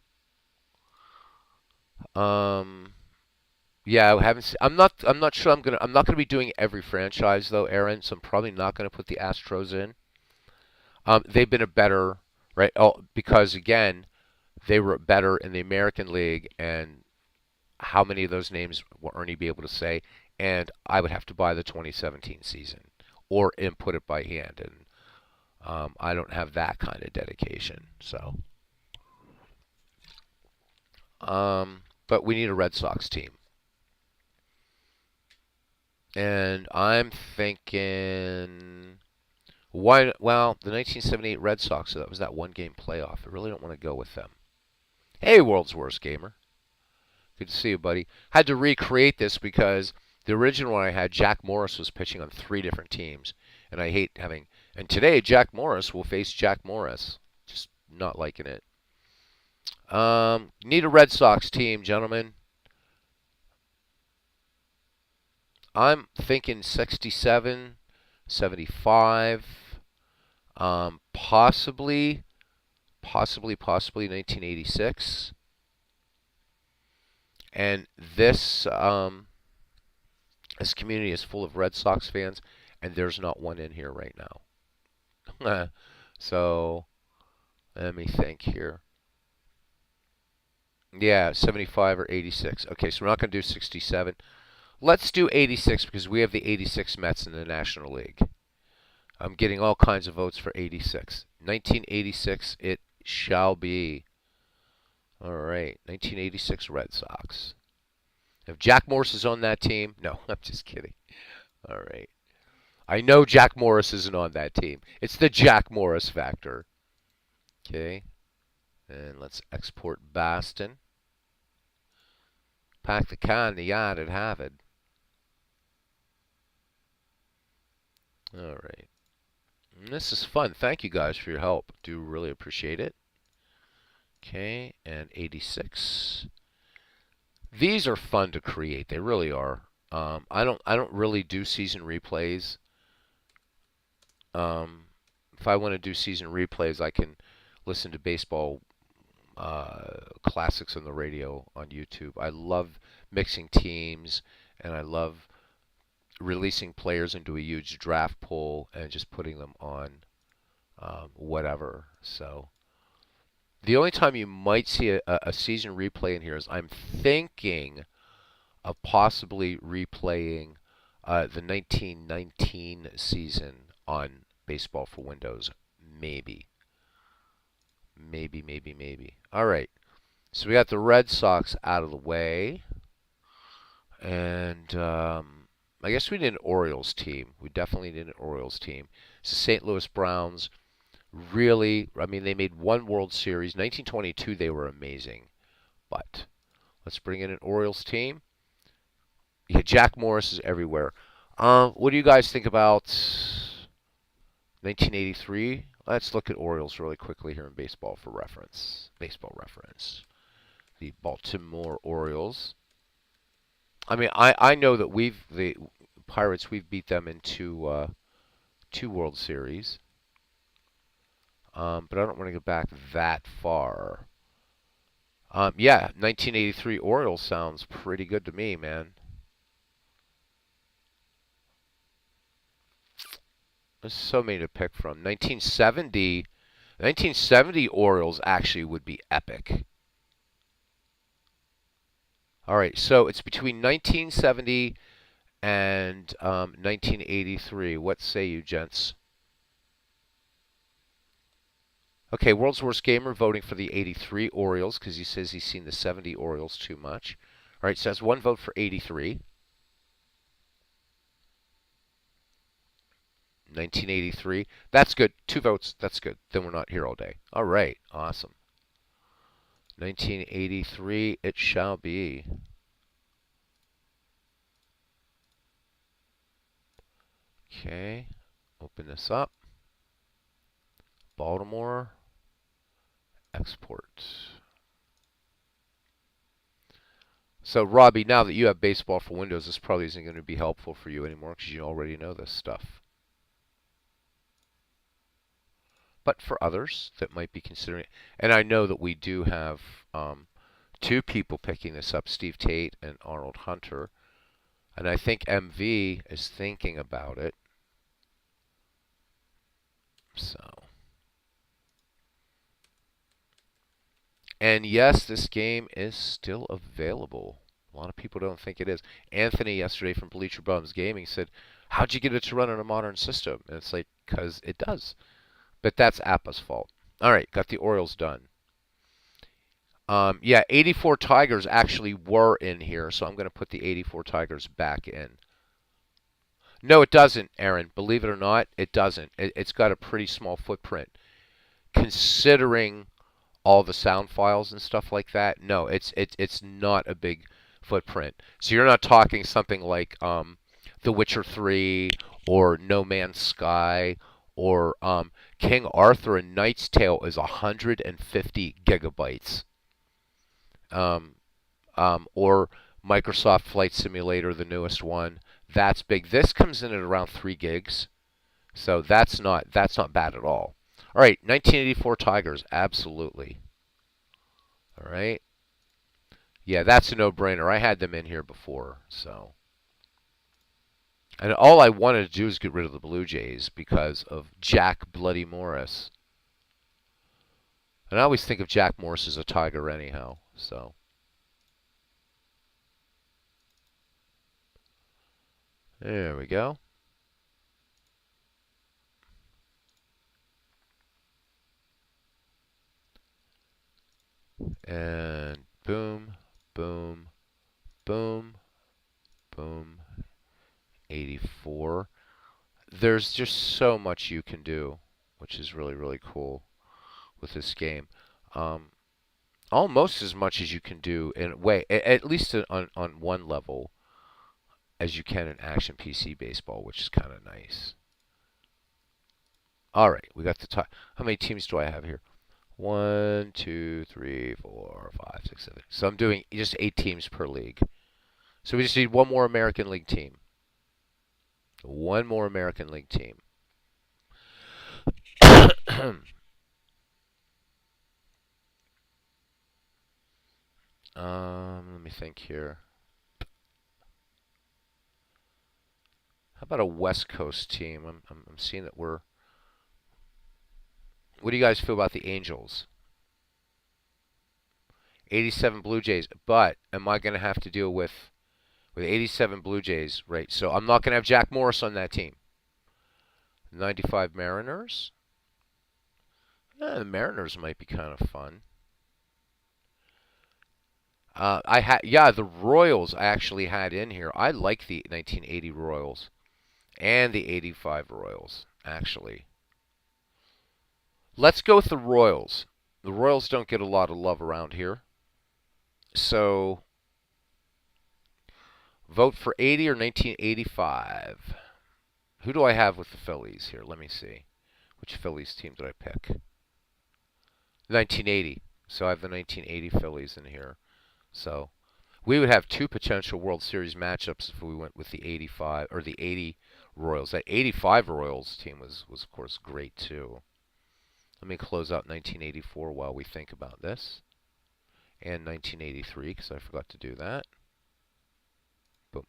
Yeah, I haven't. I'm not. I'm not sure. I'm not gonna be doing every franchise though, Aaron. So I'm probably not gonna put the Astros in. They've been a better right. Oh, because again, they were better in the American League, and how many of those names will Ernie be able to say? And I would have to buy the 2017 season or input it by hand, and I don't have that kind of dedication. So, but we need a Red Sox team. And I'm thinking, why? Well, the 1978 Red Sox. So that was that one-game playoff. I really don't want to go with them. Hey, world's worst gamer. Good to see you, buddy. Had to recreate this because the original one I had, Jack Morris was pitching on 3 different teams, and I hate having. And today, Jack Morris will face Jack Morris. Just not liking it. Need a Red Sox team, gentlemen. I'm thinking 67, 75, possibly 1986. And this community is full of Red Sox fans, and there's not one in here right now. So let me think here. Yeah, 75 or 86. Okay, so we're not going to do 67. Let's do 86 because we have the 86 Mets in the National League. I'm getting all kinds of votes for 86. 1986 it shall be. All right, 1986 Red Sox. If Jack Morris is on that team, no, I'm just kidding. All right. I know Jack Morris isn't on that team. It's the Jack Morris factor. Okay. And let's export Boston. Pack the car in the yard at Harvard. All right. And this is fun. Thank you guys for your help. Do really appreciate it. Okay, and 86. These are fun to create. They really are. I don't really do season replays. If I want to do season replays, I can listen to baseball classics on the radio on YouTube. I love mixing teams, and I love releasing players into a huge draft pool and just putting them on whatever. So the only time you might see a season replay in here is I'm thinking of possibly replaying the 1919 season on Baseball for Windows. Maybe. Maybe. All right. So we got the Red Sox out of the way. And I guess we need an Orioles team. We definitely need an Orioles team. It's the St. Louis Browns. Really, I mean, they made one World Series. 1922, they were amazing. But let's bring in an Orioles team. Yeah, Jack Morris is everywhere. What do you guys think about 1983? Let's look at Orioles really quickly here in Baseball for reference. Baseball reference. The Baltimore Orioles. I mean, I know that the Pirates, we've beat them in two World Series. But I don't want to go back that far. Yeah, 1983 Orioles sounds pretty good to me, man. There's so many to pick from. 1970 Orioles actually would be epic. All right, so it's between 1970 and 1983. What say you, gents? Okay, World's Worst Gamer voting for the 83 Orioles because he says he's seen the 70 Orioles too much. All right, so that's one vote for 83. 1983. That's good. 2 votes. That's good. Then we're not here all day. All right. Awesome. 1983 it shall be. Okay. Open this up. Baltimore. Export. So, Robbie, now that you have baseball for Windows, this probably isn't going to be helpful for you anymore because you already know this stuff. But for others that might be considering it, and I know that we do have two people picking this up, Steve Tate and Arnold Hunter, and I think MV is thinking about it. So, and yes, this game is still available. A lot of people don't think it is. Anthony yesterday from Bleacher Bums Gaming said, "How'd you get it to run on a modern system?" And it's like, because it does. But that's APBA's fault. All right, got the Orioles done. Yeah, 84 Tigers actually were in here, so I'm going to put the 84 Tigers back in. No, it doesn't, Aaron. Believe it or not, it doesn't. It's got a pretty small footprint. Considering all the sound files and stuff like that, no, it's not a big footprint. So you're not talking something like The Witcher 3 or No Man's Sky or King Arthur and Knight's Tale is 150 gigabytes. Or Microsoft Flight Simulator, the newest one, that's big. This comes in at around 3 gigs, so that's not bad at all. All right, 1984 Tigers, absolutely. All right, yeah, that's a no-brainer. I had them in here before, so. And all I wanted to do is get rid of the Blue Jays because of Jack Bloody Morris. And I always think of Jack Morris as a Tiger anyhow, so. There we go. And boom, boom, boom, boom. 84. There's just so much you can do, which is really, really cool with this game. Almost as much as you can do in a way, at least on one level, as you can in Action PC Baseball, which is kind of nice. All right, we got the top. How many teams do I have here? 1, 2, 3, 4, 5, 6, 7. So I'm doing just 8 teams per league. So we just need one more American League team. One more American League team. Let me think here. How about a West Coast team? I'm seeing that we're. What do you guys feel about the Angels? 87 Blue Jays, but am I going to have to deal with 87 Blue Jays, right? So I'm not going to have Jack Morris on that team. 95 Mariners. The Mariners might be kind of fun. The Royals I actually had in here. I like the 1980 Royals and the 85 Royals, actually. Let's go with the Royals. The Royals don't get a lot of love around here. So, vote for 80 or 1985. Who do I have with the Phillies here? Let me see. Which Phillies team did I pick? 1980. So I have the 1980 Phillies in here. So we would have two potential World Series matchups if we went with the 85 or the 80 Royals. That 85 Royals team was of course great too. Let me close out 1984 while we think about this. And 1983 because I forgot to do that. Boom.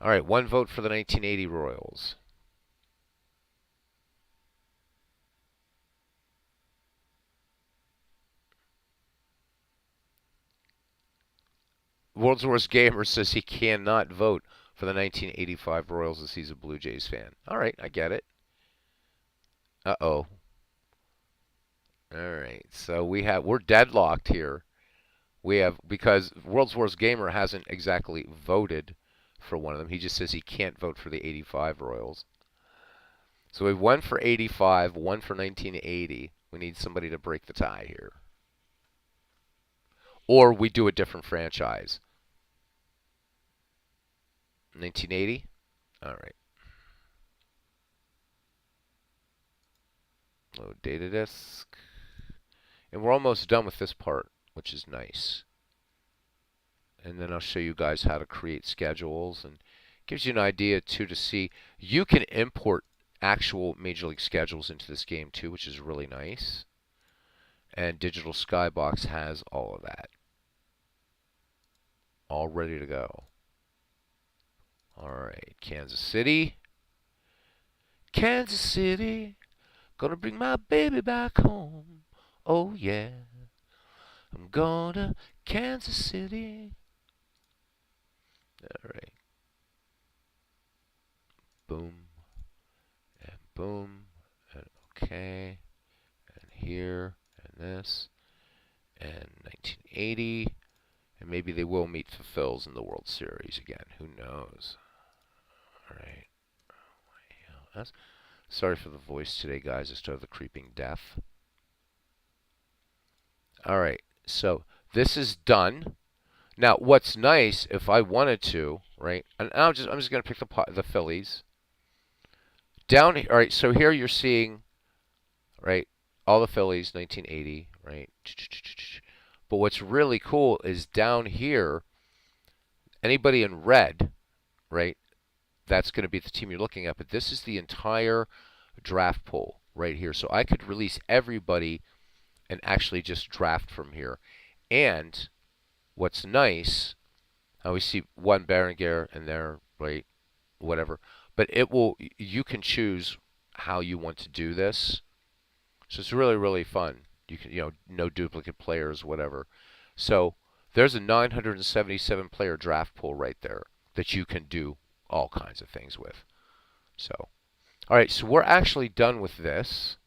All right, one vote for the 1980 Royals. World's Worst Gamer says he cannot vote for the 1985 Royals as he's a Blue Jays fan. All right, I get it. Uh-oh. All right, so we're deadlocked here. We have because World's Worst Gamer hasn't exactly voted for one of them. He just says he can't vote for the 85 Royals. So we have one for 85, one for 1980. We need somebody to break the tie here. Or we do a different franchise. 1980? All right. Load data disk. And we're almost done with this part, which is nice. and then I'll show you guys how to create schedules, and gives you an idea too to see. You can import actual Major League schedules into this game too, which is really nice. And Digital Skybox has all of that, all ready to go. All right, Kansas City. Kansas City, gonna bring my baby back home. Oh yeah, I'm going to Kansas City. All right. Boom, and boom, and okay, and here, and this, and 1980, and maybe they will meet the Phils in the World Series again. Who knows? All right. Sorry for the voice today, guys. I still have the creeping death. All right. So this is done. Now, what's nice, if I wanted to, right? And I'm just going to pick the Phillies. Down here, all right. So here you're seeing, right, all the Phillies, 1980, right? But what's really cool is down here, anybody in red, right? That's going to be the team you're looking at. But this is the entire draft pool right here. So I could release everybody and actually just draft from here. And what's nice, I always see one Berenguer in there, right? Whatever. But you can choose how you want to do this. So it's really, really fun. You can, no duplicate players, whatever. So there's a 977 player draft pool right there that you can do all kinds of things with. So, all right, so we're actually done with this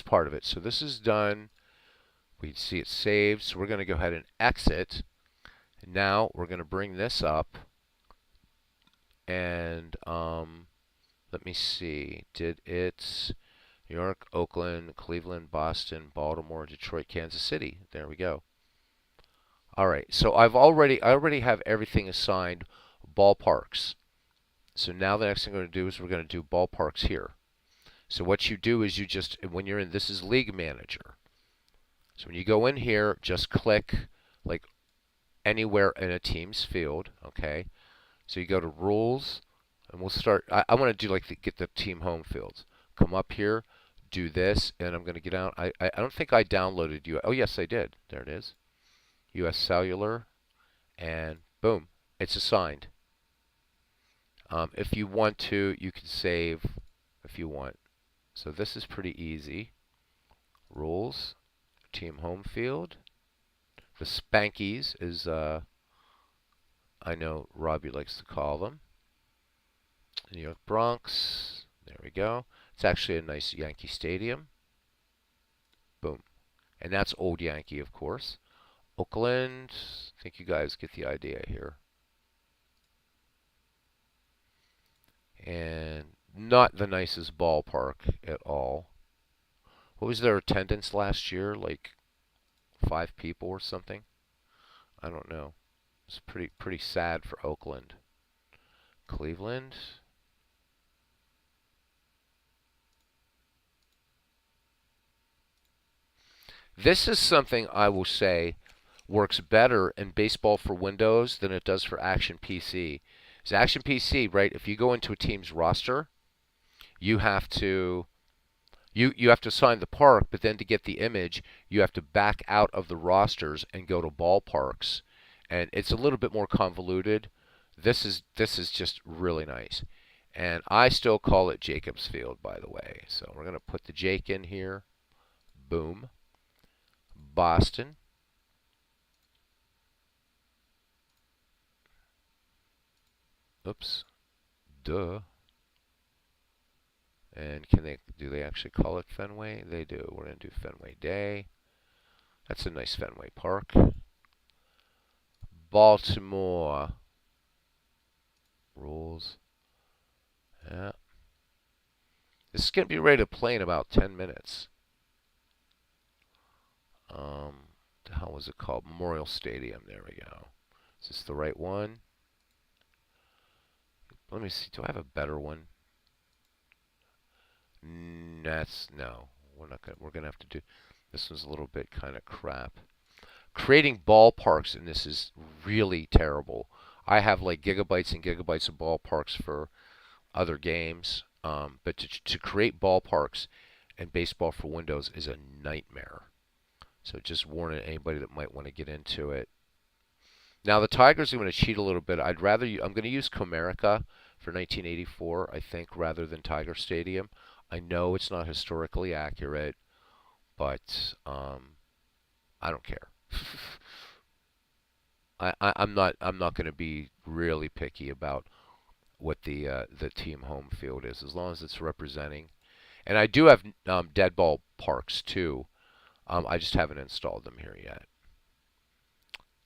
part of it. So this is done. We see it saved. So we're going to go ahead and exit. And now we're going to bring this up. And let me see. Did it New York, Oakland, Cleveland, Boston, Baltimore, Detroit, Kansas City? There we go. All right. So I already have everything assigned ballparks. So now the next thing we're going to do is we're going to do ballparks here. So what you do is you just, when you're in, this is League Manager. So when you go in here, just click like anywhere in a team's field, okay? So you go to Rules, and we'll start. I want to do like get the team home fields. Come up here, do this, and I'm going to get out. I don't think I downloaded you. Oh yes, I did. There it is. U.S. Cellular, and boom, it's assigned. If you want to, you can save if you want. So this is pretty easy. Rules, team home field. The Spankies is, I know Robbie likes to call them. New York Bronx. There we go. It's actually a nice Yankee Stadium. Boom. And that's Old Yankee, of course. Oakland. I think you guys get the idea here. And not the nicest ballpark at all. What was their attendance last year? Like 5 people or something? I don't know. It's pretty sad for Oakland. Cleveland. This is something I will say works better in Baseball for Windows than it does for Action PC. So Action PC, right, if you go into a team's roster, you have to assign the park, but then to get the image, you have to back out of the rosters and go to ballparks. And it's a little bit more convoluted. This is just really nice. And I still call it Jacobs Field, by the way. So we're going to put the Jake in here. Boom. Boston. Oops. Duh. And do they actually call it Fenway? They do. We're going to do Fenway Day. That's a nice Fenway Park. Baltimore. Rules. Yeah. This is going to be ready to play in about 10 minutes. The hell was it called? Memorial Stadium. There we go. Is this the right one? Let me see. Do I have a better one? No. We're not gonna. We're gonna have to do. This one's a little bit kind of crap. creating ballparks, and this is really terrible. I have like gigabytes and gigabytes of ballparks for other games, but to create ballparks and baseball for Windows is a nightmare. So just warning anybody that might want to get into it. Now the Tigers are going to cheat a little bit. I'm going to use Comerica for 1984, I think, rather than Tiger Stadium. I know it's not historically accurate, but I don't care. I'm not going to be really picky about what the team home field is, as long as it's representing. And I do have dead ball parks too. I just haven't installed them here yet.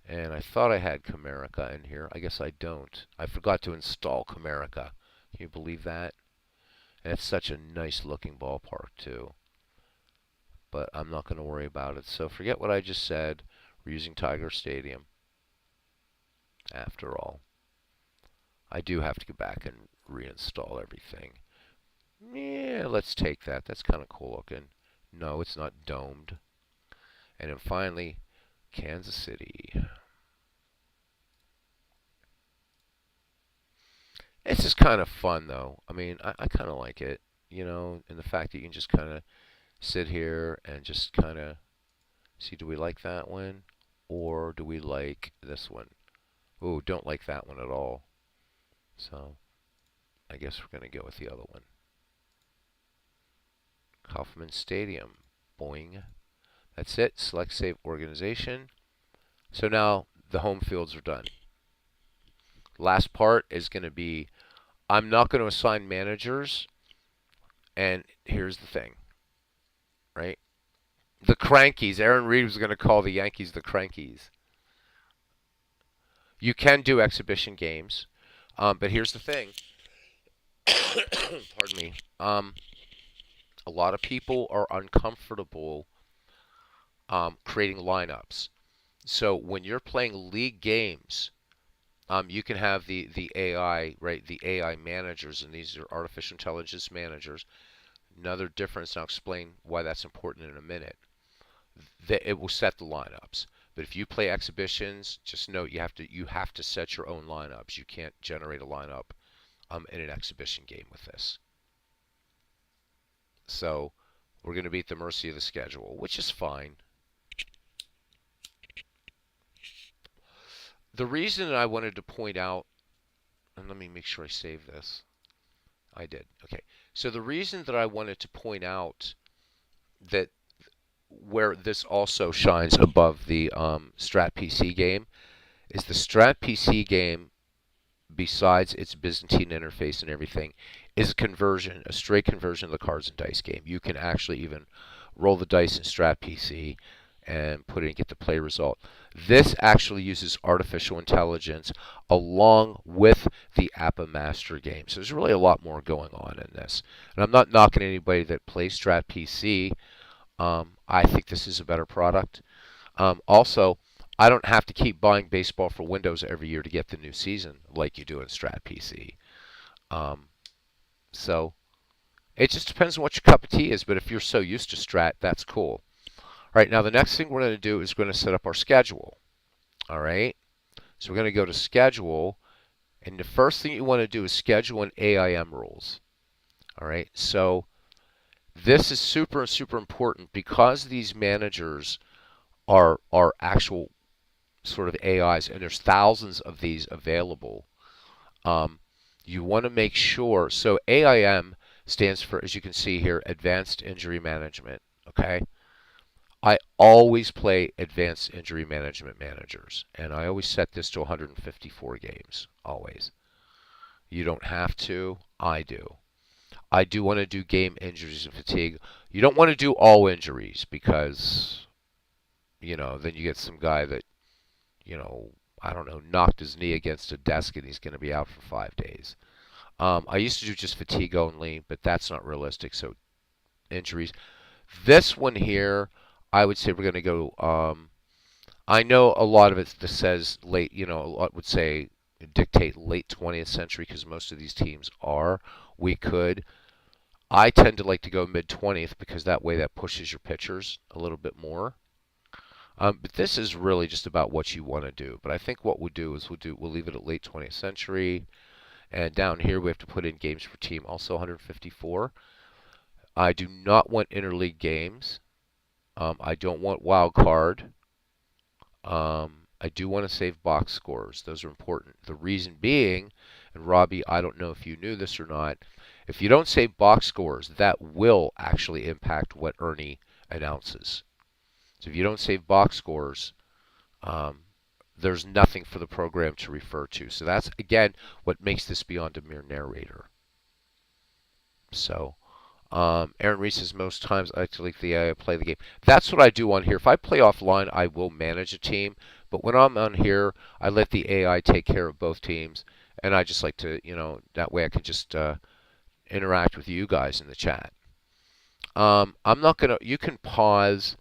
And I thought I had Comerica in here. I guess I don't. I forgot to install Comerica. Can you believe that? And it's such a nice looking ballpark too. But I'm not going to worry about it. So forget what I just said. We're using Tiger Stadium. After all, I do have to go back and reinstall everything. Yeah, let's take that. That's kind of cool looking. No, it's not domed. And then finally, Kansas City. It's just kind of fun, though. I mean, I kind of like it, and the fact that you can just kind of sit here and just kind of see, do we like that one? Or do we like this one? Ooh, don't like that one at all. So, I guess we're going to go with the other one. Kauffman Stadium. Boing. That's it. Select Save Organization. So now the home fields are done. Last part is going to be, I'm not going to assign managers. And here's the thing, right? The Crankies. Aaron Reed was going to call the Yankees the Crankies. You can do exhibition games, but here's the thing. Pardon me. A lot of people are uncomfortable creating lineups. So when you're playing league games, you can have the AI, right? The AI managers, and these are artificial intelligence managers. Another difference, and I'll explain why that's important in a minute. It will set the lineups. But if you play exhibitions, just note you have to set your own lineups. You can't generate a lineup in an exhibition game with this. So we're going to be at the mercy of the schedule, which is fine. The reason that I wanted to point out, and let me make sure I save this. I did. Okay. So the reason that I wanted to point out that where this also shines above the Strat PC game is the Strat PC game, besides its Byzantine interface and everything, is a straight conversion of the cards and dice game. You can actually even roll the dice in Strat PC and put it and get the play result. This actually uses artificial intelligence along with the APBA Master game. So there's really a lot more going on in this. And I'm not knocking anybody that plays Strat PC. I think this is a better product. Also, I don't have to keep buying baseball for Windows every year to get the new season like you do in Strat PC. So it just depends on what your cup of tea is. But if you're so used to Strat, that's cool. All right, now the next thing we're going to do is we're going to set up our schedule. All right, so we're going to go to schedule, and the first thing you want to do is schedule in AIM rules. All right, so this is super, super important because these managers are actual sort of AIs, and there's thousands of these available. You want to make sure, so AIM stands for, as you can see here, Advanced Injury Management. Okay. I always play Advanced Injury Management managers, and I always set this to 154 games, always. You don't have to, I do. I do want to do game injuries and fatigue. You don't want to do all injuries because, then you get some guy that, I don't know, knocked his knee against a desk and he's going to be out for 5 days. I used to do just fatigue only, but that's not realistic, so injuries. This one here, I would say we're going to go, I know a lot of it that says late, a lot would say dictate late 20th century because most of these teams are. We could. I tend to like to go mid 20th because that way that pushes your pitchers a little bit more. But this is really just about what you want to do. But I think what we'll do is we'll leave it at late 20th century. And down here we have to put in games per team, also 154. I do not want interleague games. I don't want wild card. I do want to save box scores. Those are important. The reason being, and Robbie, I don't know if you knew this or not, if you don't save box scores, that will actually impact what Ernie announces. So if you don't save box scores, there's nothing for the program to refer to. So that's, again, what makes this beyond a mere narrator. So Aaron Reese says most times I actually play the game. That's what I do on here. If I play offline, I will manage a team. But when I'm on here, I let the AI take care of both teams. And I just like to, that way I can just interact with you guys in the chat. I'm not going to, you can pause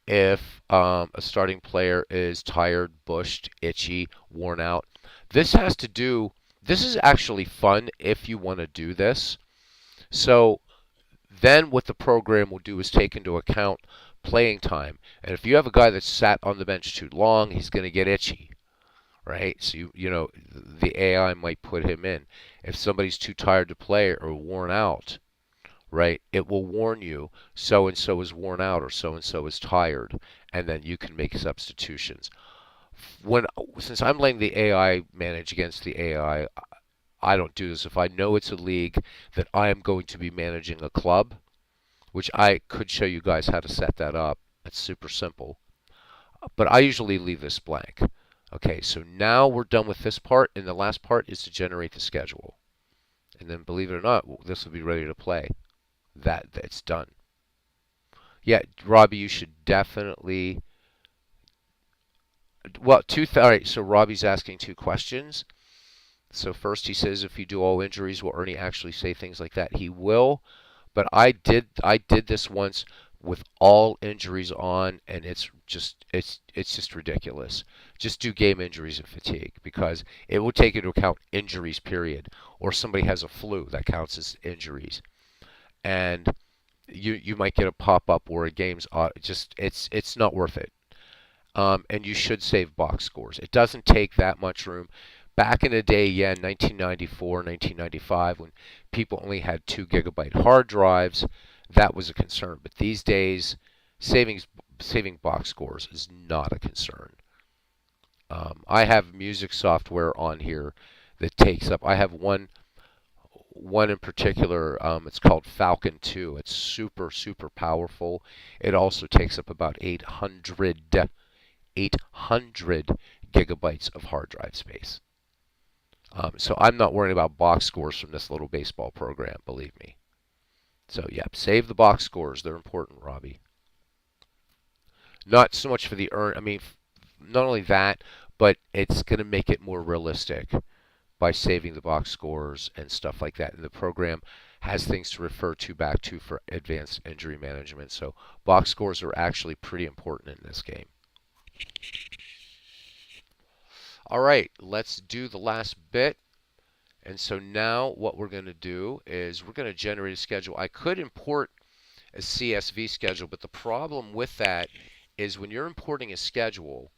if a starting player is tired, bushed, itchy, worn out. This is actually fun if you want to do this. So then what the program will do is take into account playing time. And if you have a guy that's sat on the bench too long, he's going to get itchy, right? So, the AI might put him in. If somebody's too tired to play or worn out, right, it will warn you so-and-so is worn out or so-and-so is tired, and then you can make substitutions. Since I'm letting the AI manage against the AI, I don't do this. If I know it's a league that I am going to be managing a club, which I could show you guys how to set that up. It's super simple. But I usually leave this blank. Okay, so now we're done with this part, and the last part is to generate the schedule. And then, believe it or not, this will be ready to play. That's done. Yeah, Robbie, you should definitely... Well, all right, so Robbie's asking 2 questions. So first he says, if you do all injuries, will Ernie actually say things like that? He will, but I did this once with all injuries on, and it's just ridiculous. Just do game injuries and fatigue, because it will take into account injuries, period. Or somebody has a flu, that counts as injuries. And you might get a pop-up where a game's it's not worth it. And you should save box scores. It doesn't take that much room. Back in the day, yeah, 1994, 1995, when people only had 2 gigabyte hard drives, that was a concern. But these days, saving box scores is not a concern. I have music software on here that takes up. I have one in particular. It's called Falcon 2. It's super powerful. It also takes up about 800 gigabytes of hard drive space. So I'm not worrying about box scores from this little baseball program, believe me. So yeah, save the box scores. They're important, Robbie. Not so much for the not only that, but it's going to make it more realistic by saving the box scores and stuff like that. And the program has things to refer back to for advanced injury management. So box scores are actually pretty important in this game. All right, let's do the last bit. And so now what we're going to do is we're going to generate a schedule. I could import a CSV schedule, but the problem with that is when you're importing a schedule,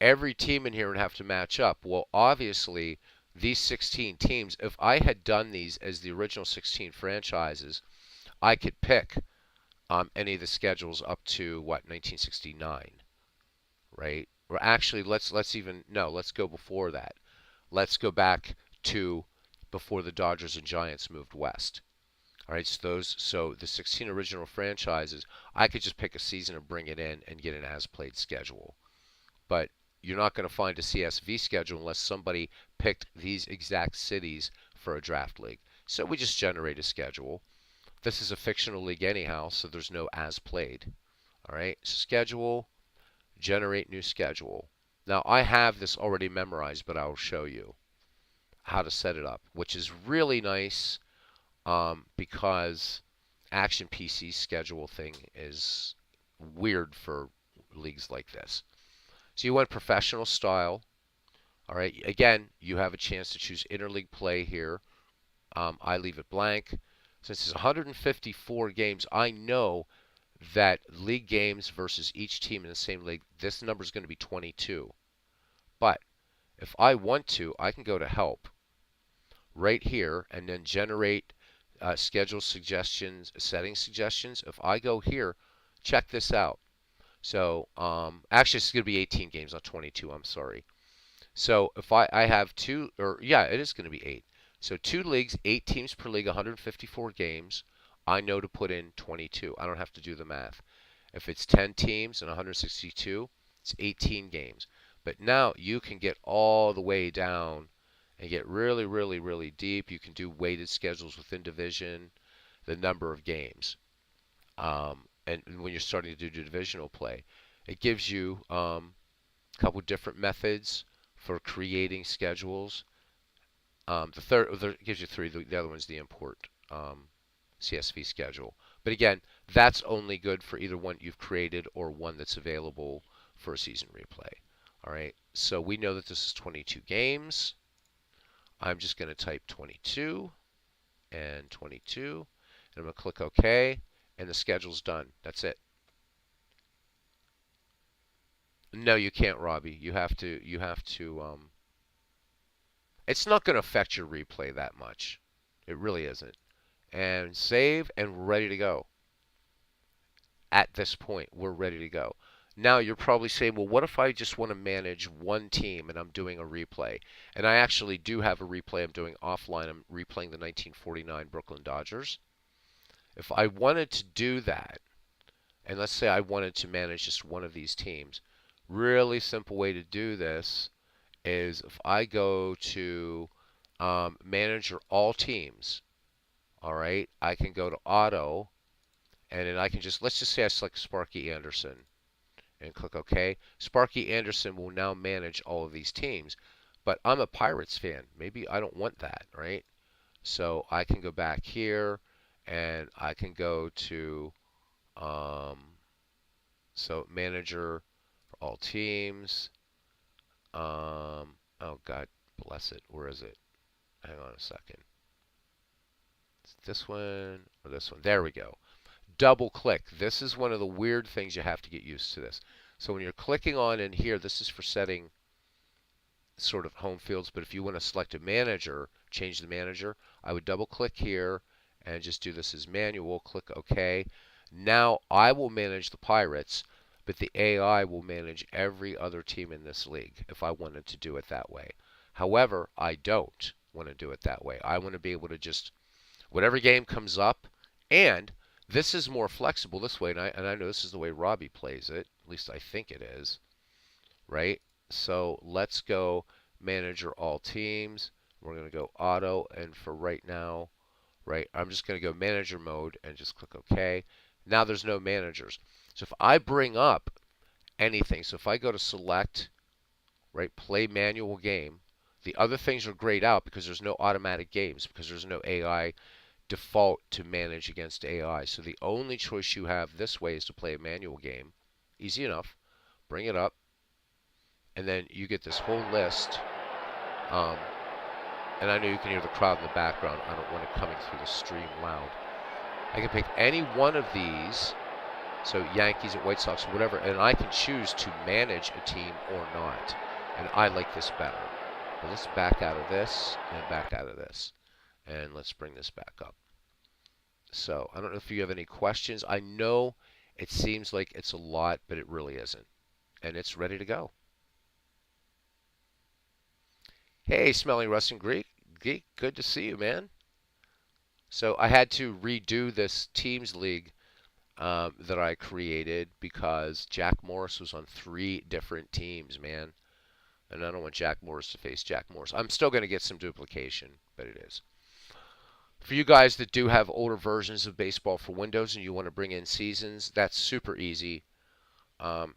every team in here would have to match up. Well, obviously, these 16 teams, if I had done these as the original 16 franchises, I could pick any of the schedules up to, 1969, right? Or actually, let's go before that. Let's go back to before the Dodgers and Giants moved west. All right, so the 16 original franchises, I could just pick a season and bring it in and get an as-played schedule. But you're not going to find a CSV schedule unless somebody picked these exact cities for a draft league. So we just generate a schedule. This is a fictional league anyhow, so there's no as-played. All right, so schedule, generate new schedule. Now, I have this already memorized, but I'll show you how to set it up, which is really nice because Action PC's schedule thing is weird for leagues like this. So you want professional style. All right, again, you have a chance to choose interleague play here. I leave it blank. Since it's 154 games, I know that league games versus each team in the same league, this number is going to be 22. But if I want to, I can go to help right here and then generate schedule suggestions, setting suggestions. If I go here, check this out. So actually, it's going to be 18 games, not 22. I'm sorry. So if I have two, or yeah, it is going to be 8. So 2 leagues, 8 teams per league, 154 games. I know to put in 22. I don't have to do the math. If it's 10 teams and 162, it's 18 games. But now you can get all the way down and get really, really, really deep. You can do weighted schedules within division, the number of games. And when you're starting to do divisional play, it gives you a couple different methods for creating schedules. The third it gives you 3. The other one's the import CSV schedule. But again, that's only good for either one you've created or one that's available for a season replay. All right. So we know that this is 22 games. I'm just going to type 22 and 22, and I'm going to click OK, and the schedule's done. That's it. No, you can't, Robbie. You have to. It's not going to affect your replay that much. It really isn't. And save, and we're ready to go. At this point, we're ready to go. Now you're probably saying, well, what if I just want to manage one team and I'm doing a replay? And I actually do have a replay I'm doing offline. I'm replaying the 1949 Brooklyn Dodgers. If I wanted to do that, and let's say I wanted to manage just one of these teams, really simple way to do this is if I go to manager all teams, all right, I can go to auto, and then I can just, let's just say I select Sparky Anderson and click OK. Sparky Anderson will now manage all of these teams, but I'm a Pirates fan. Maybe I don't want that, right? So I can go back here, and I can go to so manager for all teams. Oh God bless it. Where is it? Hang on a second. It's this one or this one. There we go. Double click. This is one of the weird things you have to get used to this. So when you're clicking on in here, this is for setting sort of home fields, but if you want to select a manager, change the manager, I would double click here and just do this as manual, click OK. Now I will manage the Pirates, but the AI will manage every other team in this league if I wanted to do it that way. However, I don't want to do it that way. I want to be able to just, whatever game comes up, and this is more flexible this way, and I know this is the way Robbie plays it, at least I think it is, right? So let's go manager all teams. We're going to go auto, and for right now, right, I'm just going to go manager mode and just click OK. Now there's no managers. So if I bring up anything, so if I go to select, right, play manual game, the other things are grayed out because there's no automatic games, because there's no AI default to manage against AI. So the only choice you have this way is to play a manual game. Easy enough. Bring it up. And then you get this whole list. And I know you can hear the crowd in the background. I don't want it coming through the stream loud. I can pick any one of these. So Yankees and White Sox or whatever. And I can choose to manage a team or not. And I like this better. But let's back out of this and back out of this. And let's bring this back up. So I don't know if you have any questions. I know it seems like it's a lot, but it really isn't. And it's ready to go. Hey, Smelling Russ and Greek. Good to see you, man. So I had to redo this Teams League that I created because Jack Morris was on 3 different teams, man. And I don't want Jack Morris to face Jack Morris. I'm still going to get some duplication, but it is. For you guys that do have older versions of baseball for Windows and you want to bring in seasons, that's super easy.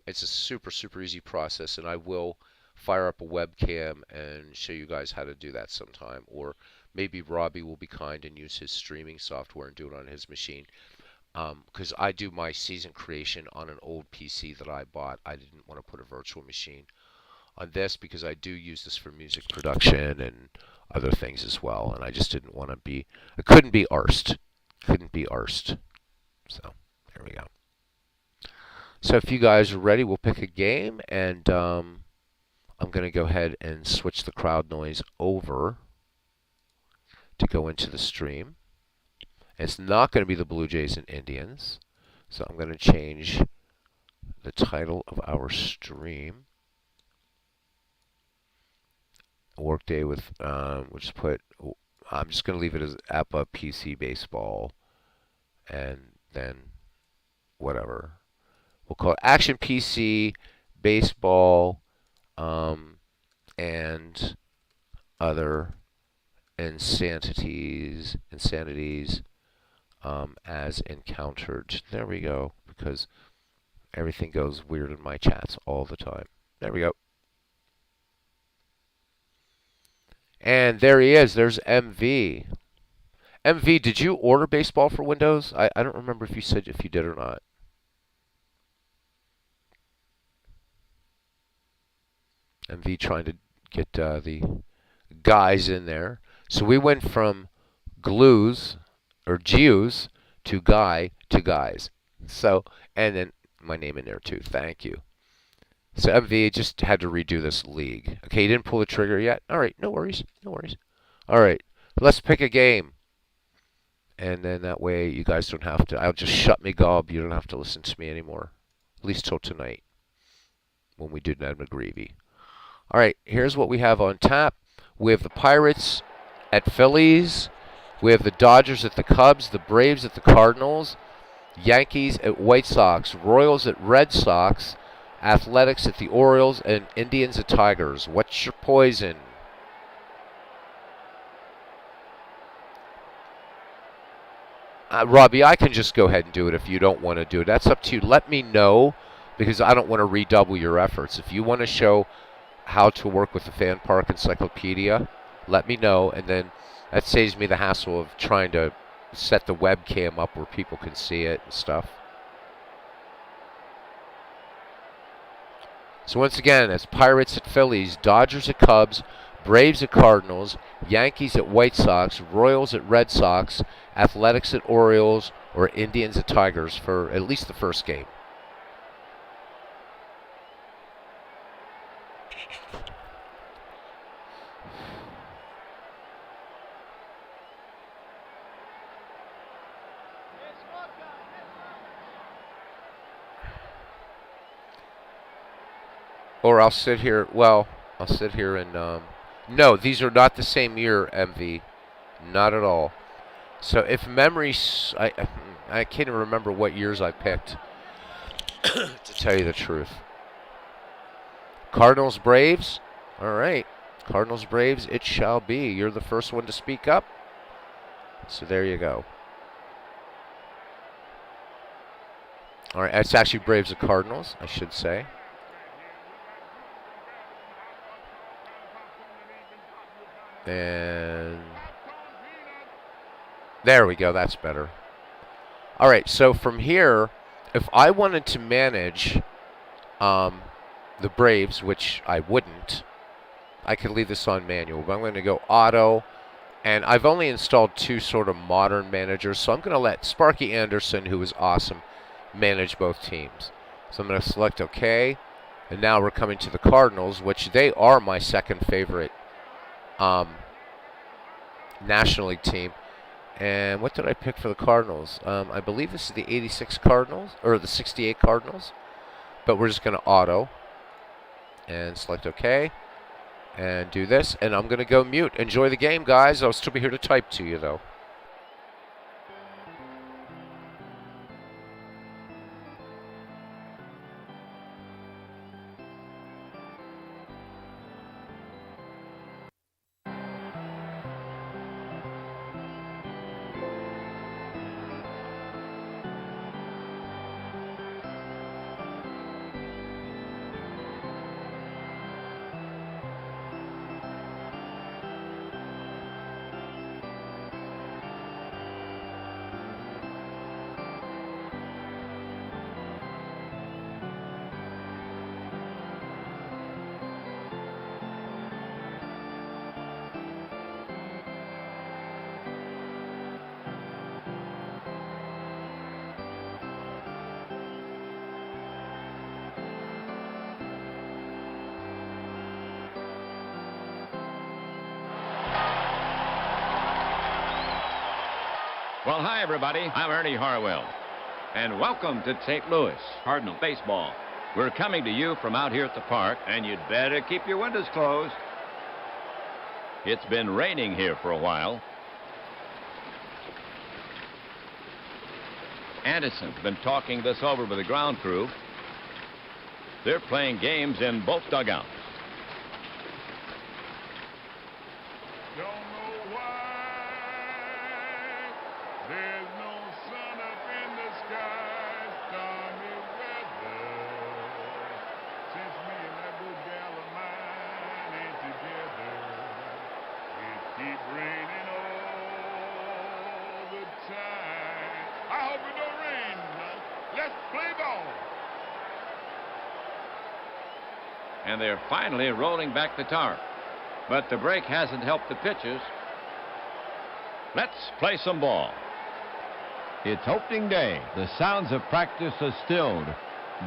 It's a super easy process, and I will fire up a webcam and show you guys how to do that sometime. Or maybe Robbie will be kind and use his streaming software and do it on his machine. Because I do my season creation on an old PC that I bought. I didn't want to put a virtual machine on this because I do use this for music production and other things as well. And I just didn't want to be, I couldn't be arsed. So, there we go. So if you guys are ready, we'll pick a game, and I'm going to go ahead and switch the crowd noise over to go into the stream. It's not going to be the Blue Jays and Indians, so I'm going to change the title of our stream. Workday with, we'll just put, I'm just going to leave it as APBA PC Baseball, and then whatever. We'll call it Action PC Baseball, and other insanities as encountered. There we go, because everything goes weird in my chats all the time. There we go. And there he is. There's MV. MV, did you order baseball for Windows? I don't remember if you said if you did or not. MV trying to get the guys in there. So we went from glues or geos to guy to guys. So, and then my name in there too. Thank you. So MV just had to redo this league. Okay, you didn't pull the trigger yet? All right, no worries. No worries. All right, let's pick a game. And then that way you guys don't have to. I'll just shut me gob. You don't have to listen to me anymore. At least till tonight when we do Ned McGreevy. All right, here's what we have on tap. We have the Pirates at Phillies. We have the Dodgers at the Cubs, the Braves at the Cardinals, Yankees at White Sox, Royals at Red Sox, Athletics at the Orioles, and Indians at Tigers. What's your poison? Robbie, I can just go ahead and do it if you don't want to do it. That's up to you. Let me know, because I don't want to redouble your efforts. If you want to show how to work with the Fan Park Encyclopedia, let me know, and then that saves me the hassle of trying to set the webcam up where people can see it and stuff. So once again, it's Pirates at Phillies, Dodgers at Cubs, Braves at Cardinals, Yankees at White Sox, Royals at Red Sox, Athletics at Orioles, or Indians at Tigers for at least the first game. Or I'll sit here, well, I'll sit here and, no, these are not the same year, MV. Not at all. So if memory, I can't even remember what years I picked, to tell you the truth. Cardinals, Braves. All right. Cardinals, Braves, it shall be. You're the first one to speak up. So there you go. All right, it's actually Braves and Cardinals, I should say. And there we go. That's better. All right, so from here, if I wanted to manage the Braves, which I wouldn't, I could leave this on manual, but I'm going to go auto. And I've only installed 2 sort of modern managers, so I'm going to let Sparky Anderson, who is awesome, manage both teams. So I'm going to select OK. And now we're coming to the Cardinals, which they are my second favorite National League team. And what did I pick for the Cardinals? I believe this is the 86 Cardinals, or the 68 Cardinals. But we're just going to auto and select OK. And do this. And I'm going to go mute. Enjoy the game, guys. I'll still be here to type to you, though. Well, hi, everybody. I'm Ernie Harwell, and welcome to St. Louis Cardinal Baseball. We're coming to you from out here at the park, and you'd better keep your windows closed. It's been raining here for a while. Anderson's been talking this over with the ground crew. They're playing games in both dugouts. Don't know why there's no sun up in the sky, stormy weather. Since me and that good gal of mine ain't together, it keep raining all the time. I hope it don't rain. Let's play ball. And they're finally rolling back the tarp. But the break hasn't helped the pitchers. Let's play some ball. It's opening day. The sounds of practice are stilled.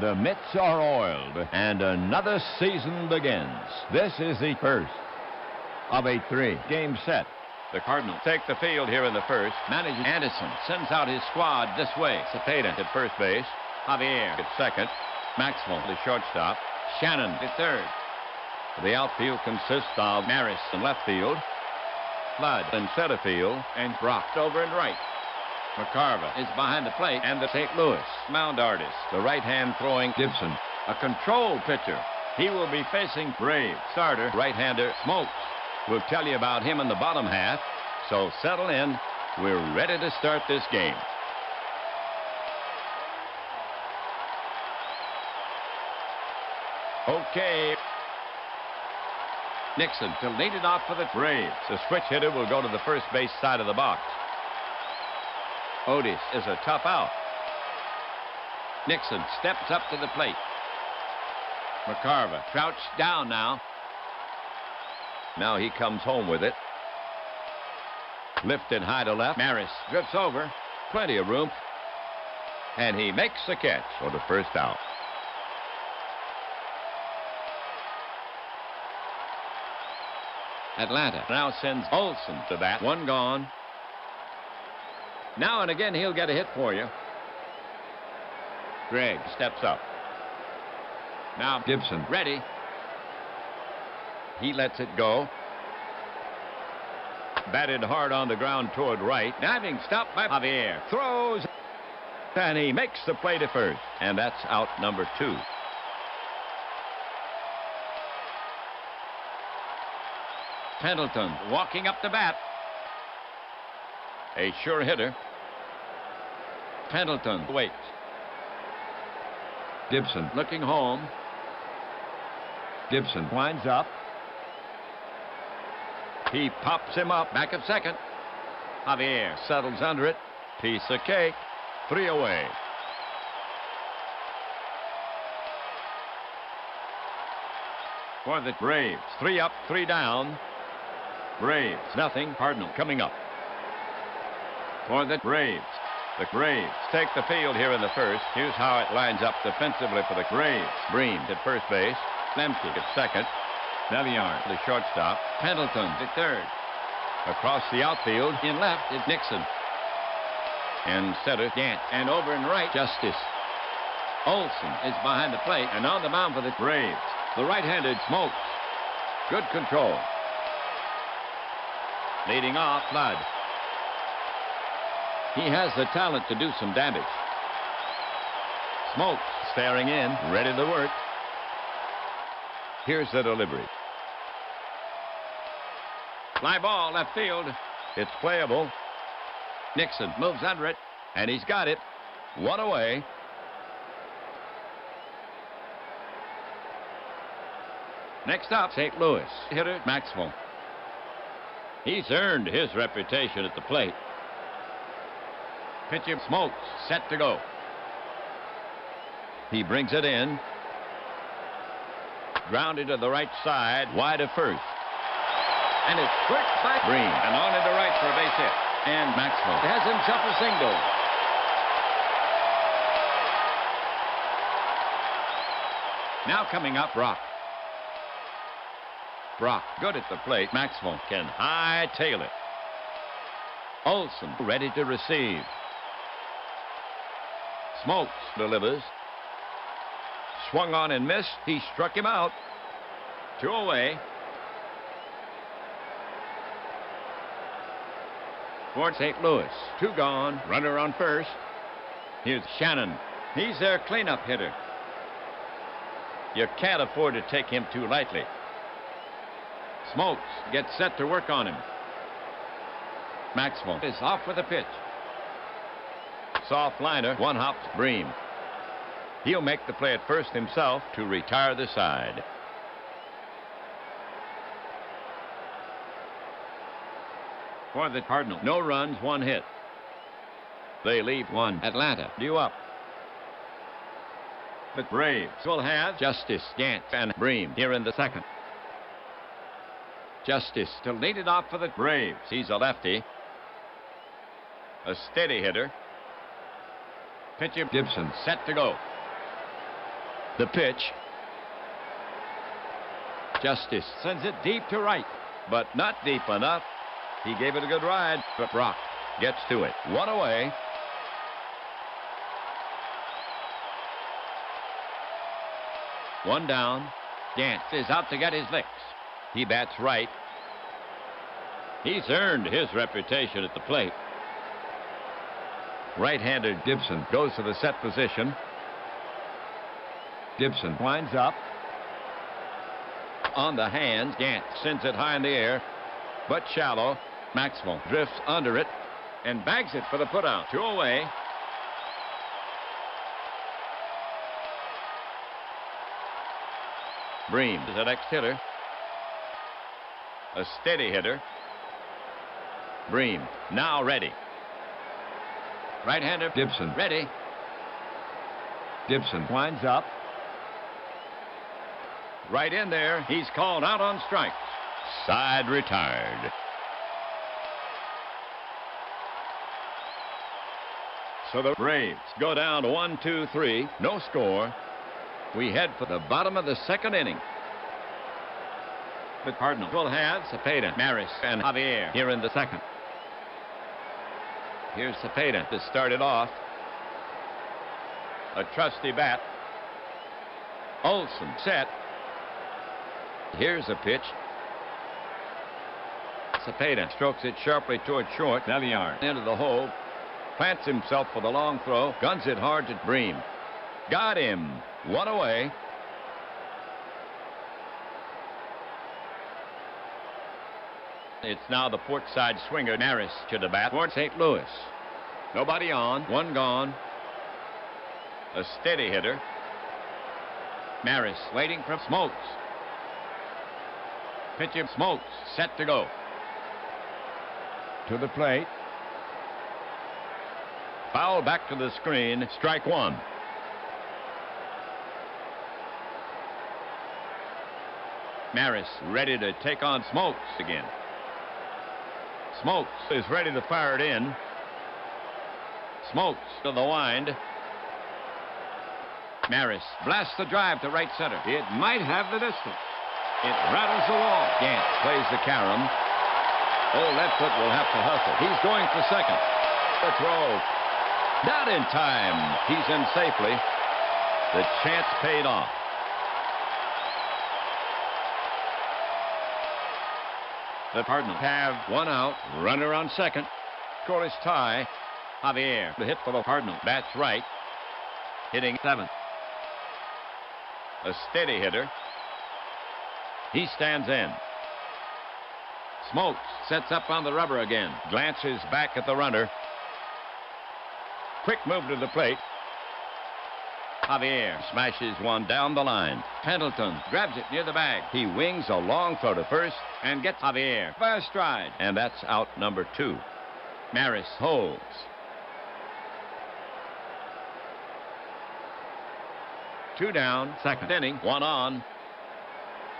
The mitts are oiled. And another season begins. This is the first of a 3-game set. The Cardinals take the field here in the first. Manager Anderson sends out his squad this way. Cepeda at first base. Javier at second. Maxwell the shortstop. Shannon at third. The outfield consists of Maris in left field, Flood in center field, and Brock over in right. McCarver is behind the plate, and the St. Louis mound artist, the right-hand throwing Gibson, a control pitcher. He will be facing Brave starter, right-hander Smokes. We'll tell you about him in the bottom half, so settle in. We're ready to start this game. Okay. Nixon to lead it off for the Braves. The switch hitter will go to the first base side of the box. Otis is a tough out. Nixon steps up to the plate. McCarver crouched down now. Now he comes home with it. Lifted high to left. Maris drifts over. Plenty of room. And he makes the catch for the first out. Atlanta now sends Olson to bat. One gone. Now and again he'll get a hit for you. Gregg steps up. Now Gibson ready. He lets it go. Batted hard on the ground toward right. Diving stop by Javier. Throws. And he makes the play to first. And that's out number 2. Pendleton walking up the bat. A sure hitter. Pendleton waits. Gibson looking home. Gibson winds up. He pops him up back at second. Javier settles under it. Piece of cake. 3 away. For the Braves, 3 up, 3 down. Braves, nothing. Cardinal coming up. For the Braves. The Braves take the field here in the first. Here's how it lines up defensively for the Braves. Breen at first base. Lemke at second. Belliard, the shortstop. Pendleton at third. Across the outfield, in left is Nixon. In center, Gant. And over in right, Justice. Olson is behind the plate and on the mound for the Braves. The right-handed Smokes. Good control. Leading off, Flood. He has the talent to do some damage. Smokes staring in, ready to work. Here's the delivery. Fly ball, left field. It's playable. Nixon moves under it, and he's got it. 1 away. Next up, St. Louis hitter Maxwell. He's earned his reputation at the plate. Pitcher Smokes, set to go. He brings it in. Grounded to the right side, wide of first. And it's worked by Breen. And on into right for a base hit. And Maxwell has himself a single. Now coming up, Brock. Brock, good at the plate. Maxwell can hightail it. Olson ready to receive. Smokes delivers. Swung on and missed. He struck him out. 2 away. For St. Louis. 2 gone. Runner on first. Here's Shannon. He's their cleanup hitter. You can't afford to take him too lightly. Smokes gets set to work on him. Maxwell is off with a pitch. Soft liner, 1 hops Bream. He'll make the play at first himself to retire the side. For the Cardinals, no runs, 1 hit. They leave 1. Atlanta due up. The Braves will have Justice, Gant, and Bream here in the second. Justice to lead it off for the Braves. He's a lefty. A steady hitter. Pitcher Gibson set to go. The pitch. Justice sends it deep to right, but not deep enough. He gave it a good ride, but Brock gets to it. 1 away. One down. Gant is out to get his licks. He bats right. He's earned his reputation at the plate. Right-hander Gibson goes to the set position. Gibson winds up. On the hands, Gant sends it high in the air, but shallow. Maxwell drifts under it and bags it for the putout. 2 away. Bream is the next hitter. A steady hitter. Bream now ready. Right-hander Gibson ready. Gibson winds up. Right in there. He's called out on strikes. Side retired. So the Braves go down 1-2-3. No score. We head for the bottom of the second inning. The Cardinals will have Cepeda, Maris, and Javier here in the second. Here's Cepeda to start it off. A trusty bat. Olson set. Here's a pitch. Cepeda strokes it sharply toward short. Belliard into the hole. Plants himself for the long throw. Guns it hard to Bream. Got him. 1 away. It's now the port side swinger, Maris, to the bat for St. Louis. Nobody on. 1 gone. A steady hitter. Maris waiting for Smokes. Pitcher Smokes set to go. To the plate. Foul back to the screen. Strike 1. Maris ready to take on Smokes again. Smokes is ready to fire it in. Smokes to the wind. Maris blasts the drive to right center. It might have the distance. It rattles the wall. Gant plays the carom. Old Leadfoot will have to hustle. He's going for second. The throw. Not in time. He's in safely. The chance paid off. The Cardinals have 1 out. Runner on second. Scoreless tie. Javier, the hit for the Cardinals. Bats right. Hitting 7th. A steady hitter. He stands in. Smokes sets up on the rubber again. Glances back at the runner. Quick move to the plate. Javier smashes one down the line. Pendleton grabs it near the bag. He wings a long throw to first and gets Javier by a stride. And that's out number 2. Maris holds. Two down, second inning, 1 on.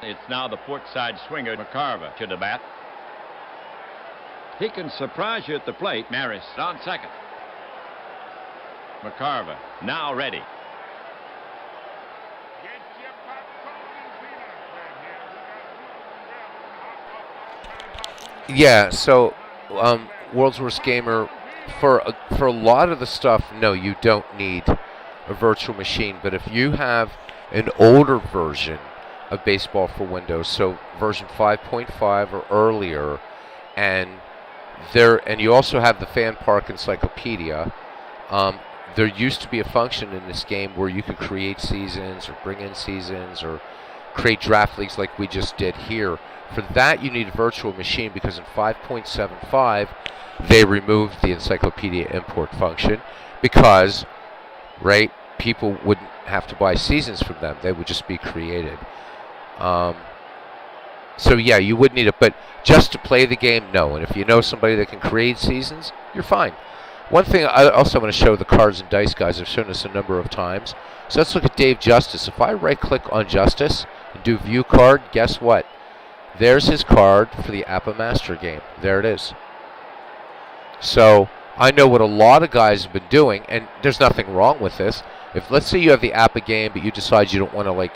It's now the port side swinger, McCarver, to the bat. He can surprise you at the plate. Maris on second. McCarver now ready. Get your popcorn and peanuts right here. We got Yeah, so World's Worst Gamer, for a lot of the stuff, no, you don't need a virtual machine. But if you have an older version of Baseball for Windows, so version 5.5 or earlier, and you also have the Fan Park Encyclopedia, there used to be a function in this game where you could create seasons or bring in seasons or create draft leagues like we just did here. For that, you need a virtual machine because in 5.75, they removed the encyclopedia import function because, right, people wouldn't have to buy seasons from them. They would just be created. So, yeah, you would need it. But just to play the game, no. And if you know somebody that can create seasons, you're fine. One thing I also want to show the cards and dice guys. I've shown this a number of times. So let's look at Dave Justice. If I right-click on Justice and do View Card, guess what? There's his card for the APBA Master game. There it is. So I know what a lot of guys have been doing, and there's nothing wrong with this. If let's say you have the APBA game, but you decide you don't want to like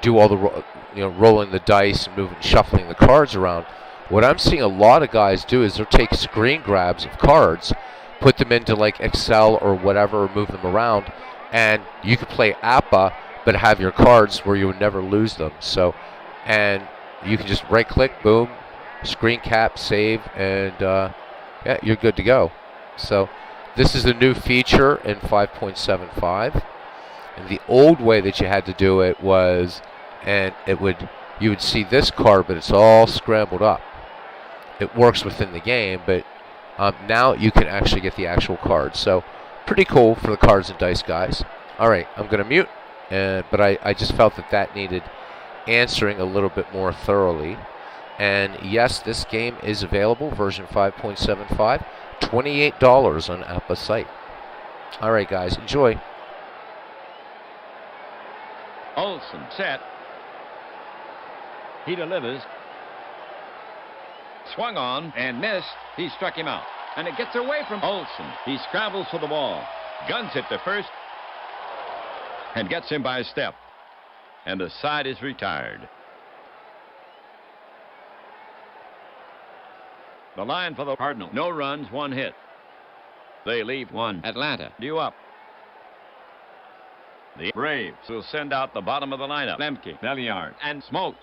do all the rolling the dice and moving, shuffling the cards around. What I'm seeing a lot of guys do is they'll take screen grabs of cards, put them into like Excel or whatever, or move them around, and you could play APBA, but have your cards where you would never lose them. So, and you can just right-click, boom, screen cap, save, and yeah, you're good to go. So this is a new feature in 5.75. And the old way that you had to do it was, and you would see this card, but it's all scrambled up. It works within the game, but now you can actually get the actual cards. So pretty cool for the cards and dice guys. All right, I'm going to mute, but I just felt that needed answering a little bit more thoroughly. And yes, this game is available, version 5.75, $28 on APBA site. All right, guys, enjoy. Olson set. He delivers. Swung on and missed. He struck him out. And it gets away from Olson. He scrambles for the ball. Guns it to first. And gets him by a step. And the side is retired. The line for the Cardinals. No runs, one hit. They leave one. Atlanta due up. The Braves will send out the bottom of the lineup. Lemke, Belliard, and Smokes.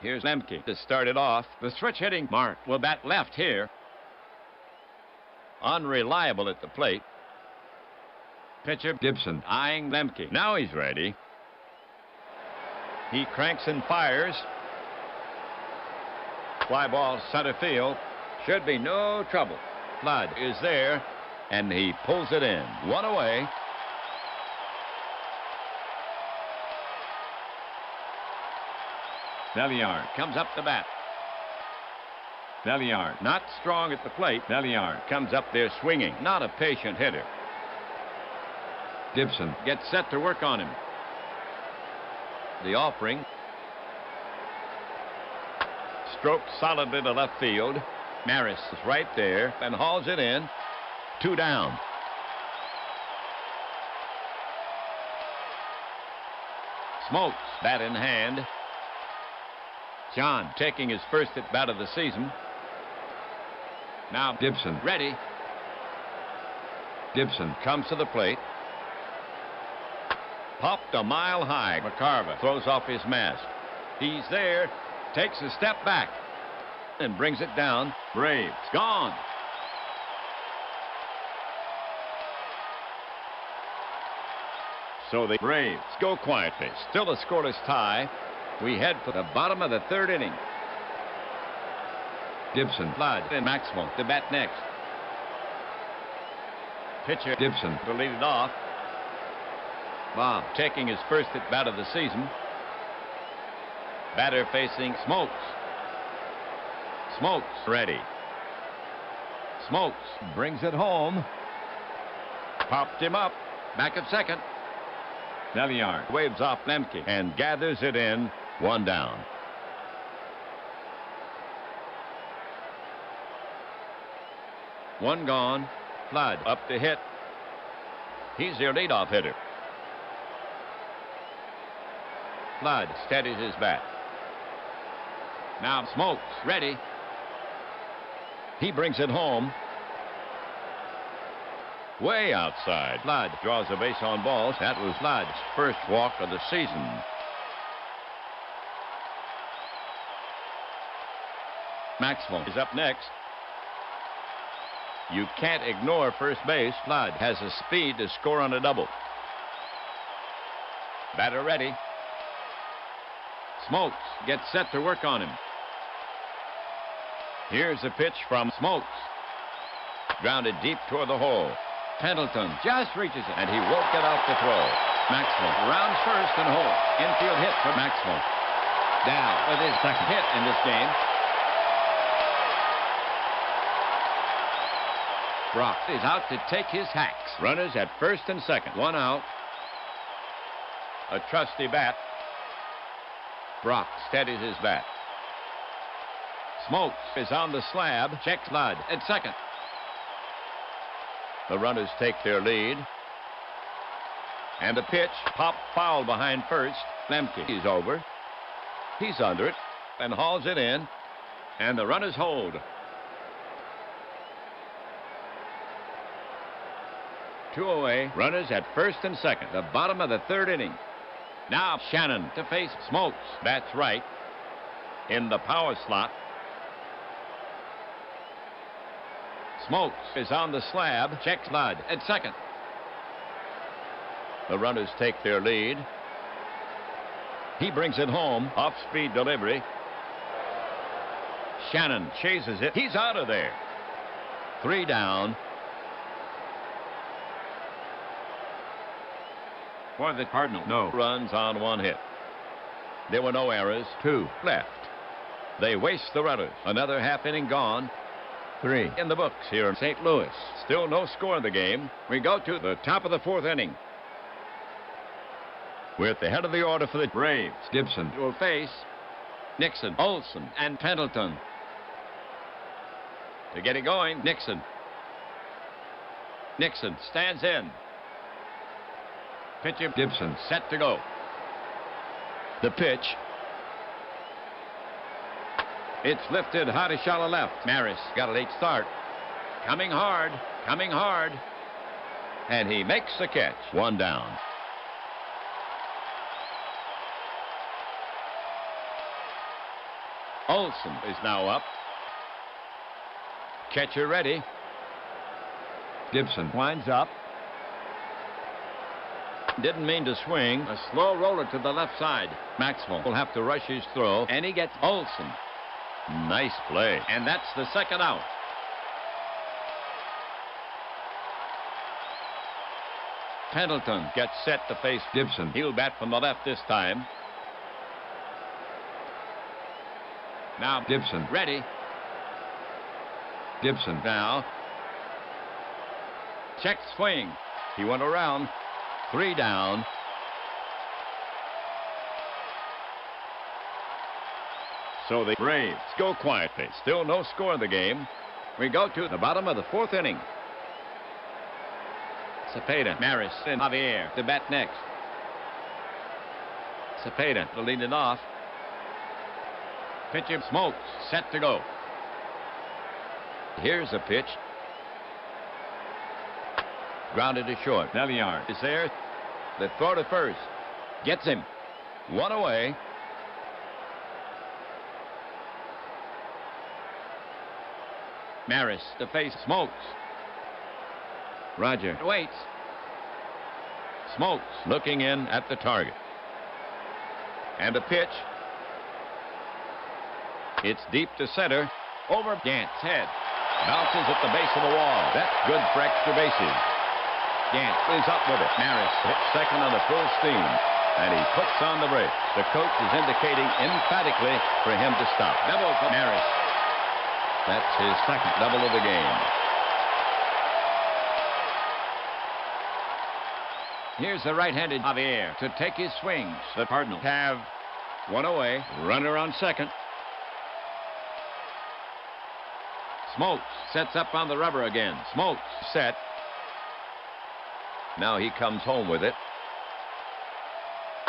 Here's Lemke to start it off. The switch hitting Mark will bat left here. Unreliable at the plate. Pitcher Gibson eyeing Lemke. Now he's ready. He cranks and fires. Fly ball center field. Should be no trouble. Flood is there, and he pulls it in. One away. Belliard comes up the bat. Belliard not strong at the plate. Belliard comes up there swinging. Not a patient hitter. Gibson gets set to work on him. The offering. Stroked solidly to left field. Maris is right there and hauls it in. 2 down. Smokes, bat in hand. John taking his first at bat of the season. Now Gibson ready. Gibson comes to the plate. Popped a mile high. McCarver throws off his mask. He's there. Takes a step back and brings it down. Braves gone. So the Braves go quietly. Still a scoreless tie. We head for the bottom of the 3rd inning. Gibson, Flood, and Maxwell to bat next. Pitcher Gibson to lead it off. Bob taking his first at bat of the season. Batter facing Smokes. Smokes ready. Smokes brings it home. Popped him up. Back at second. Belliard waves off Lemke and gathers it in. 1 down. One gone. Flood up to hit. He's their leadoff hitter. Flood steadies his bat. Now Smokes ready. He brings it home. Way outside. Flood draws a base on balls. That was Flood's first walk of the season. Maxwell is up next. You can't ignore first base. Flood has the speed to score on a double. Batter ready. Smokes gets set to work on him. Here's a pitch from Smokes. Grounded deep toward the hole. Pendleton just reaches it, and he won't get out to throw. Maxwell rounds first and home. Infield hit for Maxwell. Down with his second hit in this game. Brock is out to take his hacks. Runners at first and second. One out. A trusty bat. Brock steadies his bat. Smokes is on the slab. Checks Flood at second. The runners take their lead. And a pitch. Pop foul behind first. Lemke is over. He's under it and hauls it in. And the runners hold. 2 away. Runners at first and second. The bottom of the third inning. Now Shannon to face Smokes. That's right. In the power slot. Smokes is on the slab. Checks Flood at second. The runners take their lead. He brings it home. Off-speed delivery. Shannon chases it. He's out of there. 3 down. For the Cardinal, no runs on 1 hit. There were no errors. 2 left. They waste the runners. Another half inning gone. 3 in the books here in St. Louis. Still no score in the game. We go to the top of the 4th inning. We're at the head of the order for the Braves. Gibson will face Nixon, Olson, and Pendleton. To get it going, Nixon. Nixon stands in. Pitcher Gibson set to go. The pitch. It's lifted high to shallow left. Maris got a late start. Coming hard. Coming hard. And he makes the catch. 1 down. Olson is now up. Catcher ready. Gibson winds up. Didn't mean to swing. A slow roller to the left side. Maxwell will have to rush his throw, and he gets Olson. Nice play. And that's the second out. Pendleton gets set to face Gibson. He'll bat from the left this time. Now Gibson ready. Gibson now. Check swing. He went around. 3 down. So the Braves go quietly. Still no score in the game. We go to the bottom of the 4th inning. Cepeda, Maris, and Javier to bat next. Cepeda to lead it off. Pitcher Smokes set to go. Here's a pitch. Grounded to short. Belliard is there. The throw to first. Gets him. 1 away. Maris to face Smokes. Roger waits. Smokes looking in at the target. And a pitch. It's deep to center. Over Gant's head. Bounces at the base of the wall. That's good for extra bases. Gant is up with it. Maris hits second on the full steam. And he puts on the brakes. The coach is indicating emphatically for him to stop. Double for Maris. That's his second double of the game. Here's the right-handed Javier to take his swings. The Cardinals have 1 away. Runner on second. Smokes sets up on the rubber again. Smokes set. Now he comes home with it.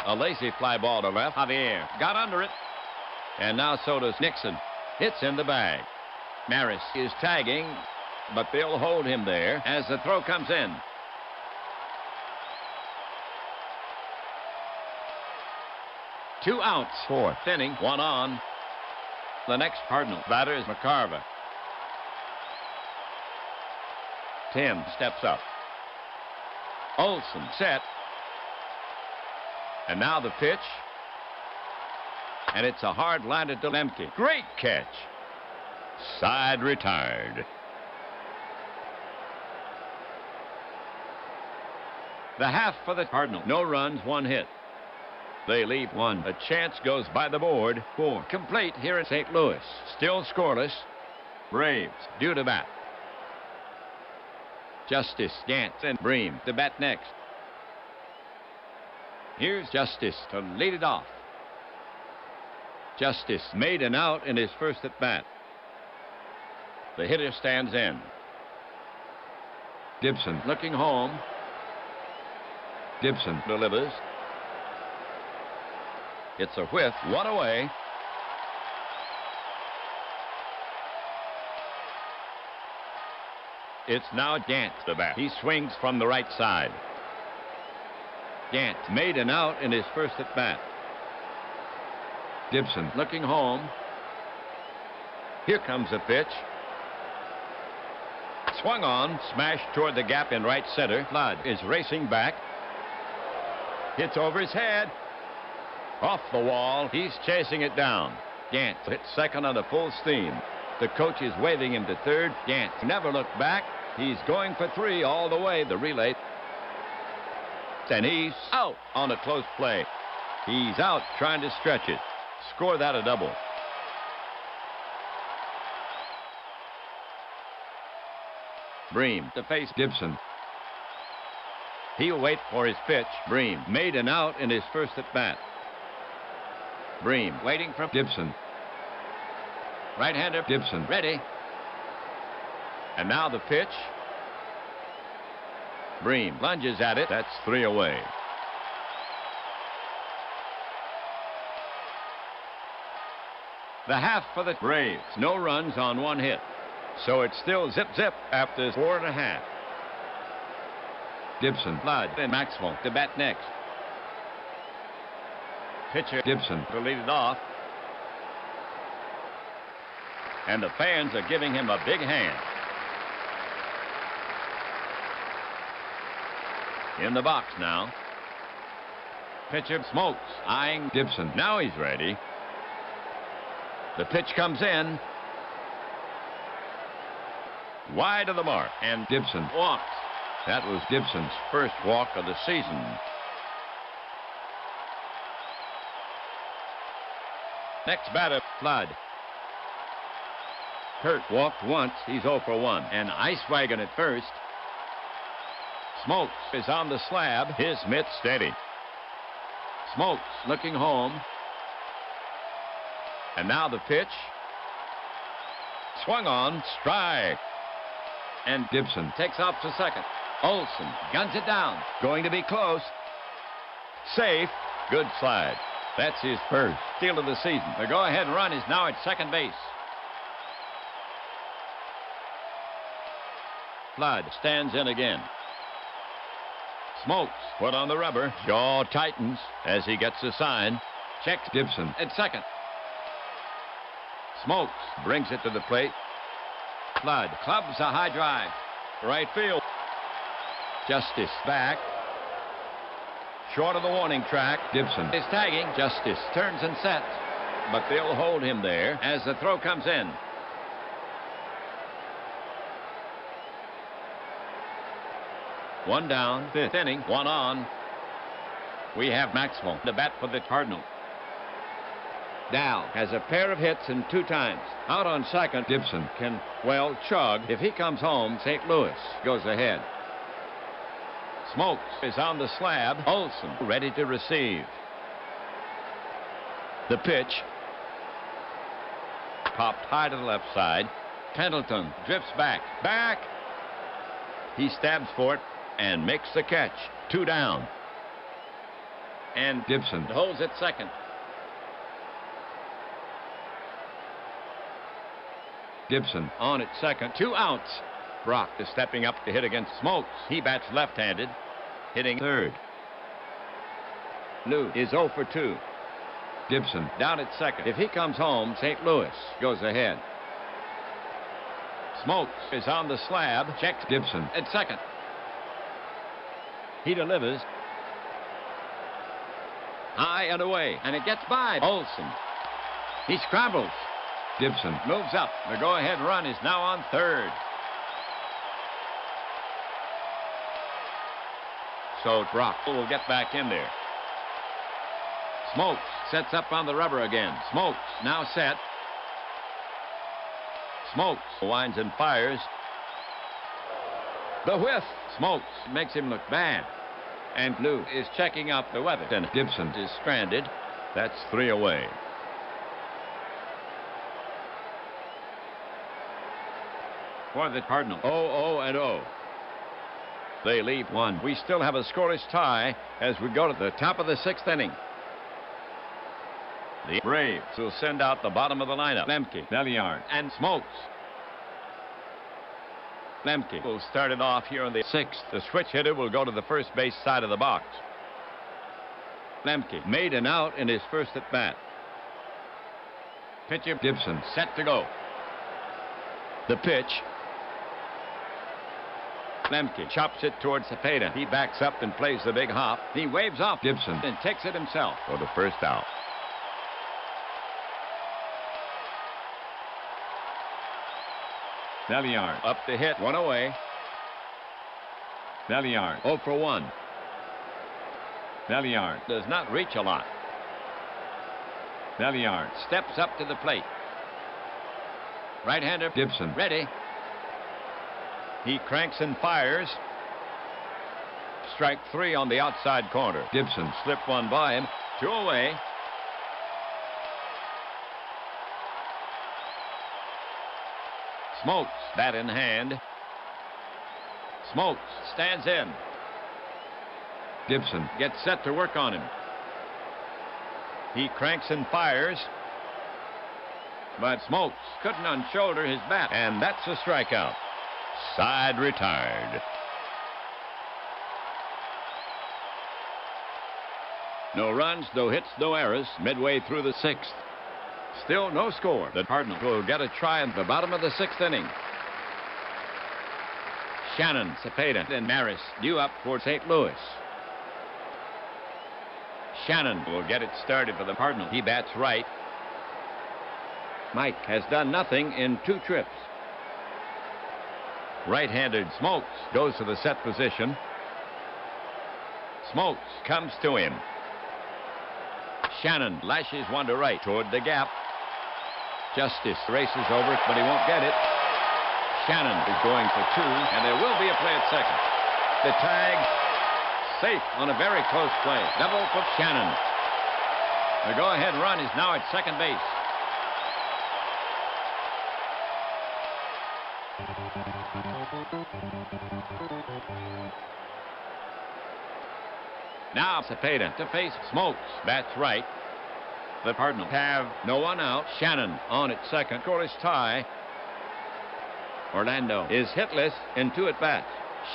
A lazy fly ball to left. Javier got under it. And now so does Nixon. It's in the bag. Maris is tagging, but they'll hold him there as the throw comes in. Two outs. Fourth inning, one on. The next Cardinal batter is McCarver. Tim steps up. Olson set. And now the pitch. And it's a hard line to Lemke. Great catch. Side retired. The half for the Cardinal. No runs, one hit. They leave one. A chance goes by the board. 4 complete here in St. Louis. Still scoreless. Braves due to bat. Justice, Gantz, and Bream to bat next. Here's Justice to lead it off. Justice made an out in his first at bat. The hitter stands in. Gibson looking home. Gibson delivers. It's a whiff, one away. It's now Gantz the bat. He swings from the right side. Gantz made an out in his first at bat. Gibson looking home. Here comes a pitch. Swung on, smashed toward the gap in right center. Flood is racing back. Hits over his head. Off the wall. He's chasing it down. Gantz hits second on a full steam. The coach is waving him to third. Gantz never looked back. He's going for 3 all the way. The relay. And he's out on a close play. He's out trying to stretch it. Score that a double. Bream to face Gibson. He'll wait for his pitch. Bream made an out in his first at bat. Bream waiting for Gibson. Right-hander Gibson ready. And now the pitch. Bream lunges at it. That's 3 away. The half for the Braves. No runs on 1 hit. So it's still zip-zip after 4 1/2. Gibson, Flood, and Maxwell to bat next. Pitcher Gibson to lead it off. And the fans are giving him a big hand. In the box now. Pitcher smokes, eyeing Gibson. Now he's ready. The pitch comes in. Wide of the mark, and Gibson walks. That was Gibson's first walk of the season. Next batter, Flood. Kurt walked once. He's 0 for 1. And Ice Wagon at first. Smokes is on the slab. His mitt steady. Smokes looking home. And now the pitch. Swung on. Strike. And Gibson takes off to second. Olson guns it down. Going to be close. Safe. Good slide. That's his first steal of the season. The go-ahead run is now at second base. Flood stands in again. Smokes put on the rubber. Jaw tightens as he gets the sign. Checks Gibson at second. Smokes brings it to the plate. Flood clubs a high drive. Right field. Justice back. Short of the warning track. Gibson is tagging. Justice turns and sets. But they'll hold him there as the throw comes in. One down, 5th inning, 1 on. We have Maxwell to bat for the Cardinal. Dow has a pair of hits and 2 times. Out on second, Gibson can, well, chug. If he comes home, St. Louis goes ahead. Smokes is on the slab. Olson ready to receive. The pitch. Popped high to the left side. Pendleton drifts back. Back. He stabs for it and makes the catch. 2 down. And Gibson holds it second. Gibson on at second. 2 outs. Brock is stepping up to hit against Smokes. He bats left-handed, hitting third. Lou is 0 for 2. Gibson down at second. If he comes home, St. Louis goes ahead. Smokes is on the slab. Checks Gibson at second. He delivers. High and away, and it gets by Olson. He scrambles. Gibson moves up. The go-ahead run is now on third. So Brock will get back in there. Smokes sets up on the rubber again. Smokes now set. Smokes winds and fires. The whiff. Smokes makes him look bad. And Lou is checking out the weather. And Gibson is stranded. That's 3 away. For the Cardinals, 0-0-0. They leave one. We still have a scoreless tie as we go to the top of the 6th inning. The Braves will send out the bottom of the lineup. Lemke, Belliard, and Smokes. Lemke will start it off here in the 6th. The switch hitter will go to the first base side of the box. Lemke made an out in his first at bat. Pitcher Gibson set to go. The pitch. Lemke chops it towards Cepeda. He backs up and plays the big hop. He waves off Gibson and takes it himself for the first out. Belliard up to hit. 1 away. Belliard 0 for 1. Belliard does not reach a lot. Belliard steps up to the plate. Right-hander Gibson ready. He cranks and fires. Strike 3 on the outside corner. Gibson slipped one by him. 2 away. Smokes, bat in hand. Smokes stands in. Gibson gets set to work on him. He cranks and fires. But Smokes couldn't unshoulder his bat. And that's a strikeout. Side retired. No runs, no hits, no errors. Midway through the 6th. Still no score. The Cardinals will get a try at the bottom of the 6th inning. Shannon, Cepeda, and Maris due up for St. Louis. Shannon will get it started for the Cardinals. He bats right. Mike has done nothing in 2 trips. Right-handed Smokes goes to the set position. Smokes comes to him. Shannon lashes one to right toward the gap. Justice races over it, but he won't get it. Shannon is going for 2, and there will be a play at second. The tag safe on a very close play. Double for Shannon. The go-ahead run is now at second base. Now Cepeda to face Smokes. Bats right. The Cardinals have no one out. Shannon on at second. Scoreless tie. Orlando is hitless in 2 at-bats.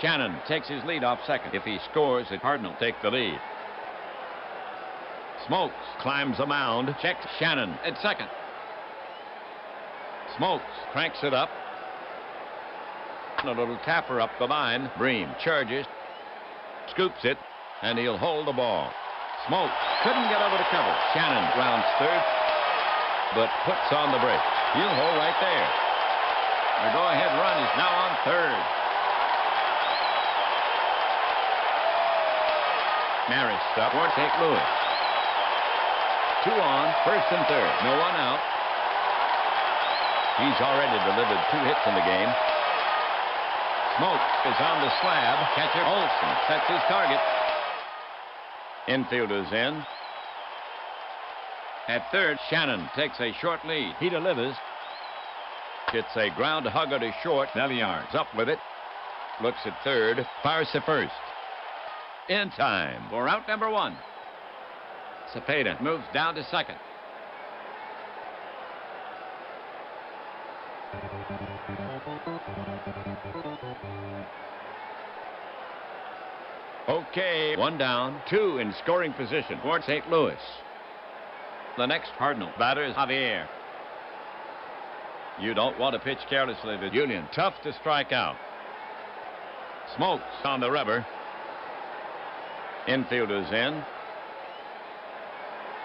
Shannon takes his lead off second. If he scores, the Cardinals take the lead. Smokes climbs the mound. Checks Shannon at second. Smokes cranks it up. A little tapper up the line. Bream charges. Scoops it. And he'll hold the ball. Smokes couldn't get over the cover. Shannon rounds third, but puts on the brake. He'll hold right there. The go-ahead run is now on third. Maris up for St. Louis. 2 on, first and third. No one out. He's already delivered 2 hits in the game. Smoke is on the slab. Catcher Olson sets his target. Infielders in. At third, Shannon takes a short lead. He delivers. It's a ground hugger to short. Belliard's up with it. Looks at third. Fires to first. In time for out number 1. Cepeda moves down to second. Okay, 1 down, 2 in scoring position for St. Louis. The next Cardinal batter is Javier. You don't want to pitch carelessly with Julian. Tough to strike out. Smokes on the rubber. Infielders in.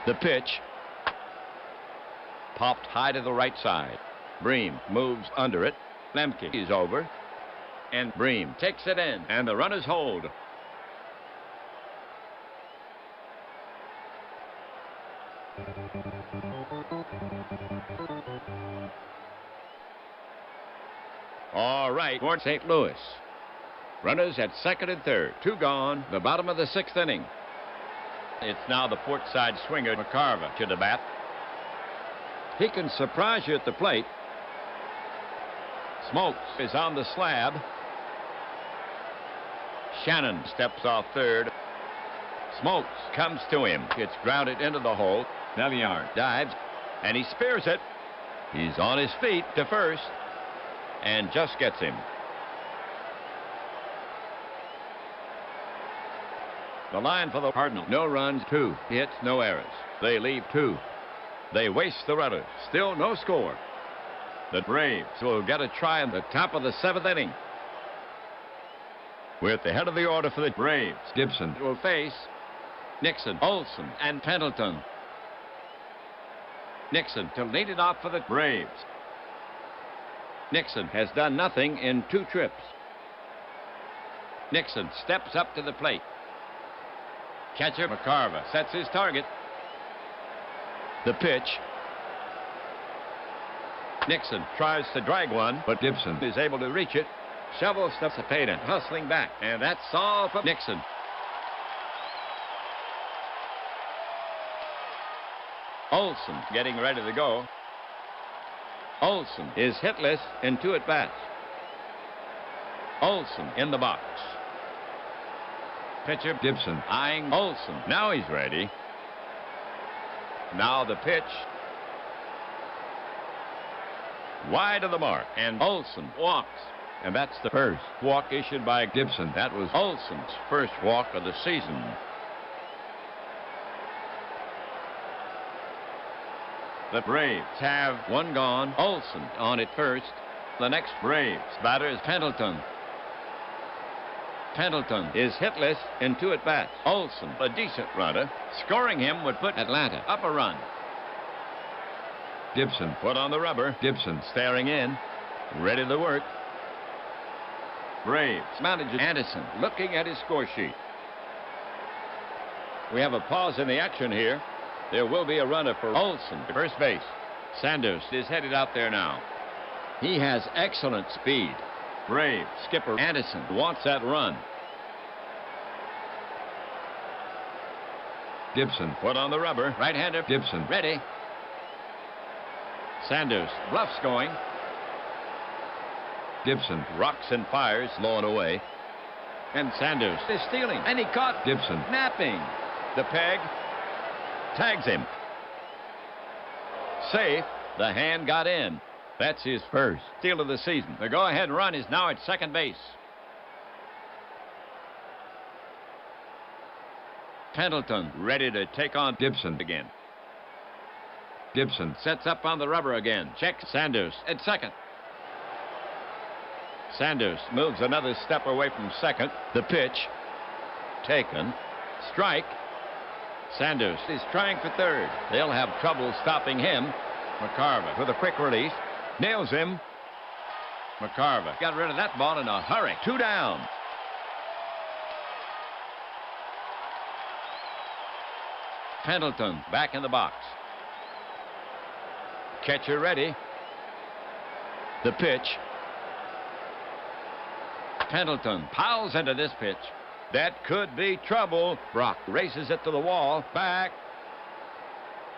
The pitch. Popped high to the right side. Bream moves under it. Lemke is over. And Bream takes it in. And the runners hold. All right, for St. Louis. Runners at second and third. 2 gone. The bottom of the 6th inning. It's now the port side swinger, McCarver, to the bat. He can surprise you at the plate. Smokes is on the slab. Shannon steps off third. Smokes comes to him. It's grounded into the hole. Naviar dives, and he spears it. He's on his feet to first, and just gets him. The line for the Cardinal. No runs, 2 hits, no errors. They leave 2. They waste the runners. Still no score. The Braves will get a try in the top of the 7th inning. We're at the head of the order for the Braves. Gibson will face Nixon, Olson, and Pendleton. Nixon to lead it off for the Braves. Nixon has done nothing in 2 trips. Nixon steps up to the plate. Catcher McCarver sets his target. The pitch. Nixon tries to drag one, but Gibson is able to reach it. Shovel stuffs Cepeda, hustling back, and that's all for Nixon. Olson getting ready to go. Olson is hitless in 2 at-bats. Olson in the box. Pitcher Gibson eyeing Olson. Now he's ready. Now the pitch. Wide of the mark, and Olson walks. And that's the first walk issued by Gibson. That was Olson's first walk of the season. The Braves have 1 gone. Olson on at first. The next Braves batter is Pendleton. Pendleton is hitless in 2 at-bats. Olson, a decent runner. Scoring him would put Atlanta up a run. Gibson put on the rubber. Gibson staring in. Ready to work. Braves manager Anderson looking at his score sheet. We have a pause in the action here. There will be a runner for Olson to first base. Sanders is headed out there now. He has excellent speed. Braves skipper Anderson wants that run. Gibson put on the rubber. Right-hander Gibson ready. Sanders bluffs going. Gibson rocks and fires, low and away. And Sanders is stealing. And he caught Gibson napping. The peg tags him. Safe. The hand got in. That's his first steal of the season. The go-ahead run is now at second base. Pendleton ready to take on Gibson again. Gibson sets up on the rubber again. Checks Sanders at second. Sanders moves another step away from second. The pitch taken. Strike. Sanders is trying for third. They'll have trouble stopping him. McCarver with a quick release. Nails him. McCarver got rid of that ball in a hurry. 2 down. Pendleton back in the box. Catcher ready. The pitch. Pendleton piles into this pitch. That could be trouble. Brock races it to the wall. Back.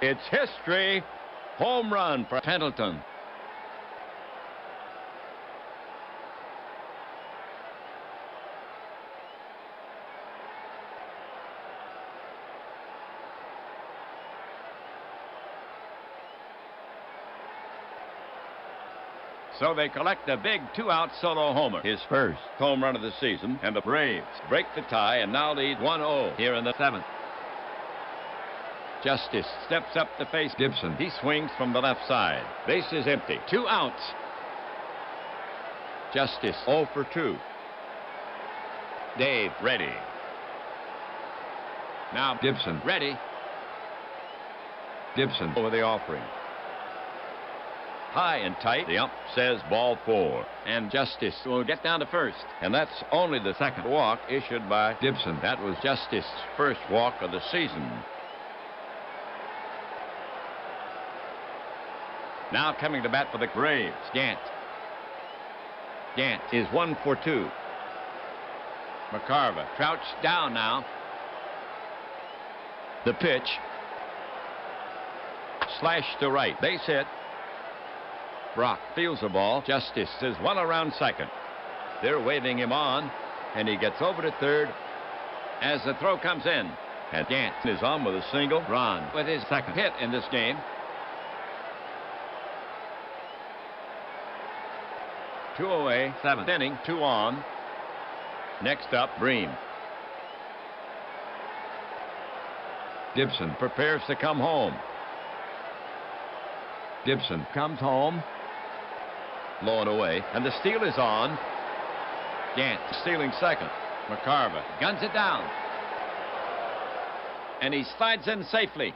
It's history. Home run for Pendleton. So they collect a big 2-out solo homer. His first home run of the season, and the Braves break the tie and now lead 1-0 here in the 7th. Justice steps up to face Gibson. He swings from the left side. Base is empty. 2 outs. Justice 0 for 2. Dave ready. Now Gibson ready. Gibson over the offering. High and tight. The ump says ball 4. And Justice will get down to first. And that's only the second walk issued by Gibson. That was Justice's first walk of the season. Now coming to bat for the Braves, Gant. Gant is 1 for 2. McCarver crouched down now. The pitch. Slash to right. Base hit. Brock fields the ball. Justice is 1 around second. They're waving him on, and he gets over to third as the throw comes in. And Gant is on with a single run with his second hit in this game. Two away, 7th inning, 2 on. Next up, Bream. Gibson prepares to come home. Gibson comes home. Low and away, and the steal is on. Gant stealing second. McCarver guns it down. And he slides in safely.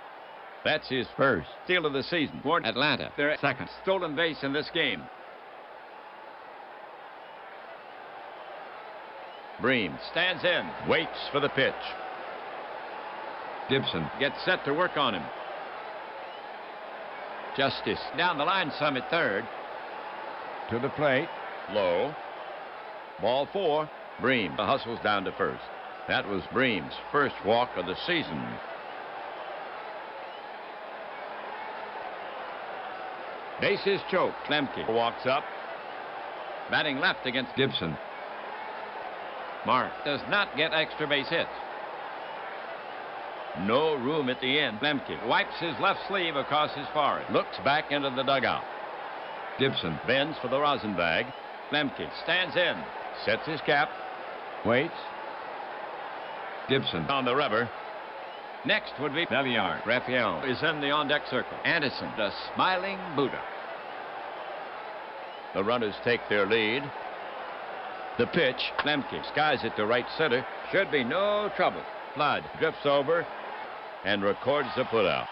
That's his first steal of the season for Atlanta. Their second stolen base in this game. Bream stands in, waits for the pitch. Gibson gets set to work on him. Justice down the line some at third. To the plate. Low. Ball 4. Bream hustles down to first. That was Bream's first walk of the season. Base is choked. Lemke walks up. Batting left against Gibson. Mark does not get extra base hits. No room at the end. Lemke wipes his left sleeve across his forehead. Looks back into the dugout. Gibson bends for the rosin bag. Lemke stands in. Sets his cap. Waits. Gibson on the rubber. Next would be Belliard. Raphael is in the on-deck circle. Anderson, the smiling Buddha. The runners take their lead. The pitch. Lemke skies it to right center. Should be no trouble. Flood drifts over and records the putout.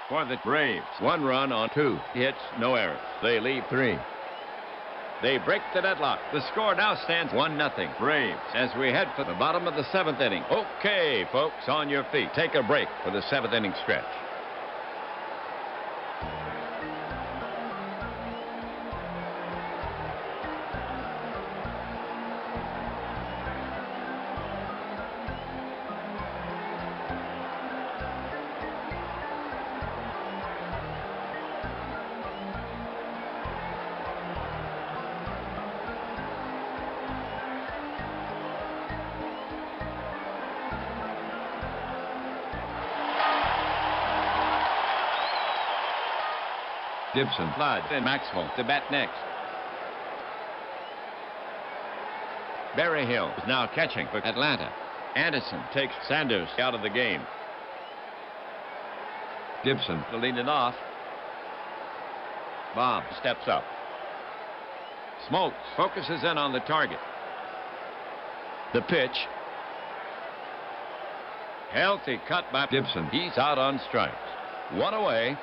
For the Braves, 1 run on 2 hits, no errors. They leave 3. They break the deadlock. The score now stands 1-0 Braves as we head for the bottom of the 7th inning. Okay, folks, on your feet. Take a break for the 7th inning stretch. Gibson, Flood, and Maxwell to bat next. Berryhill is now catching for Atlanta. Anderson takes Sanders out of the game. Gibson to lead it off. Bob steps up. Smoltz focuses in on the target. The pitch. Healthy cut by Gibson. He's out on strikes. 1 away.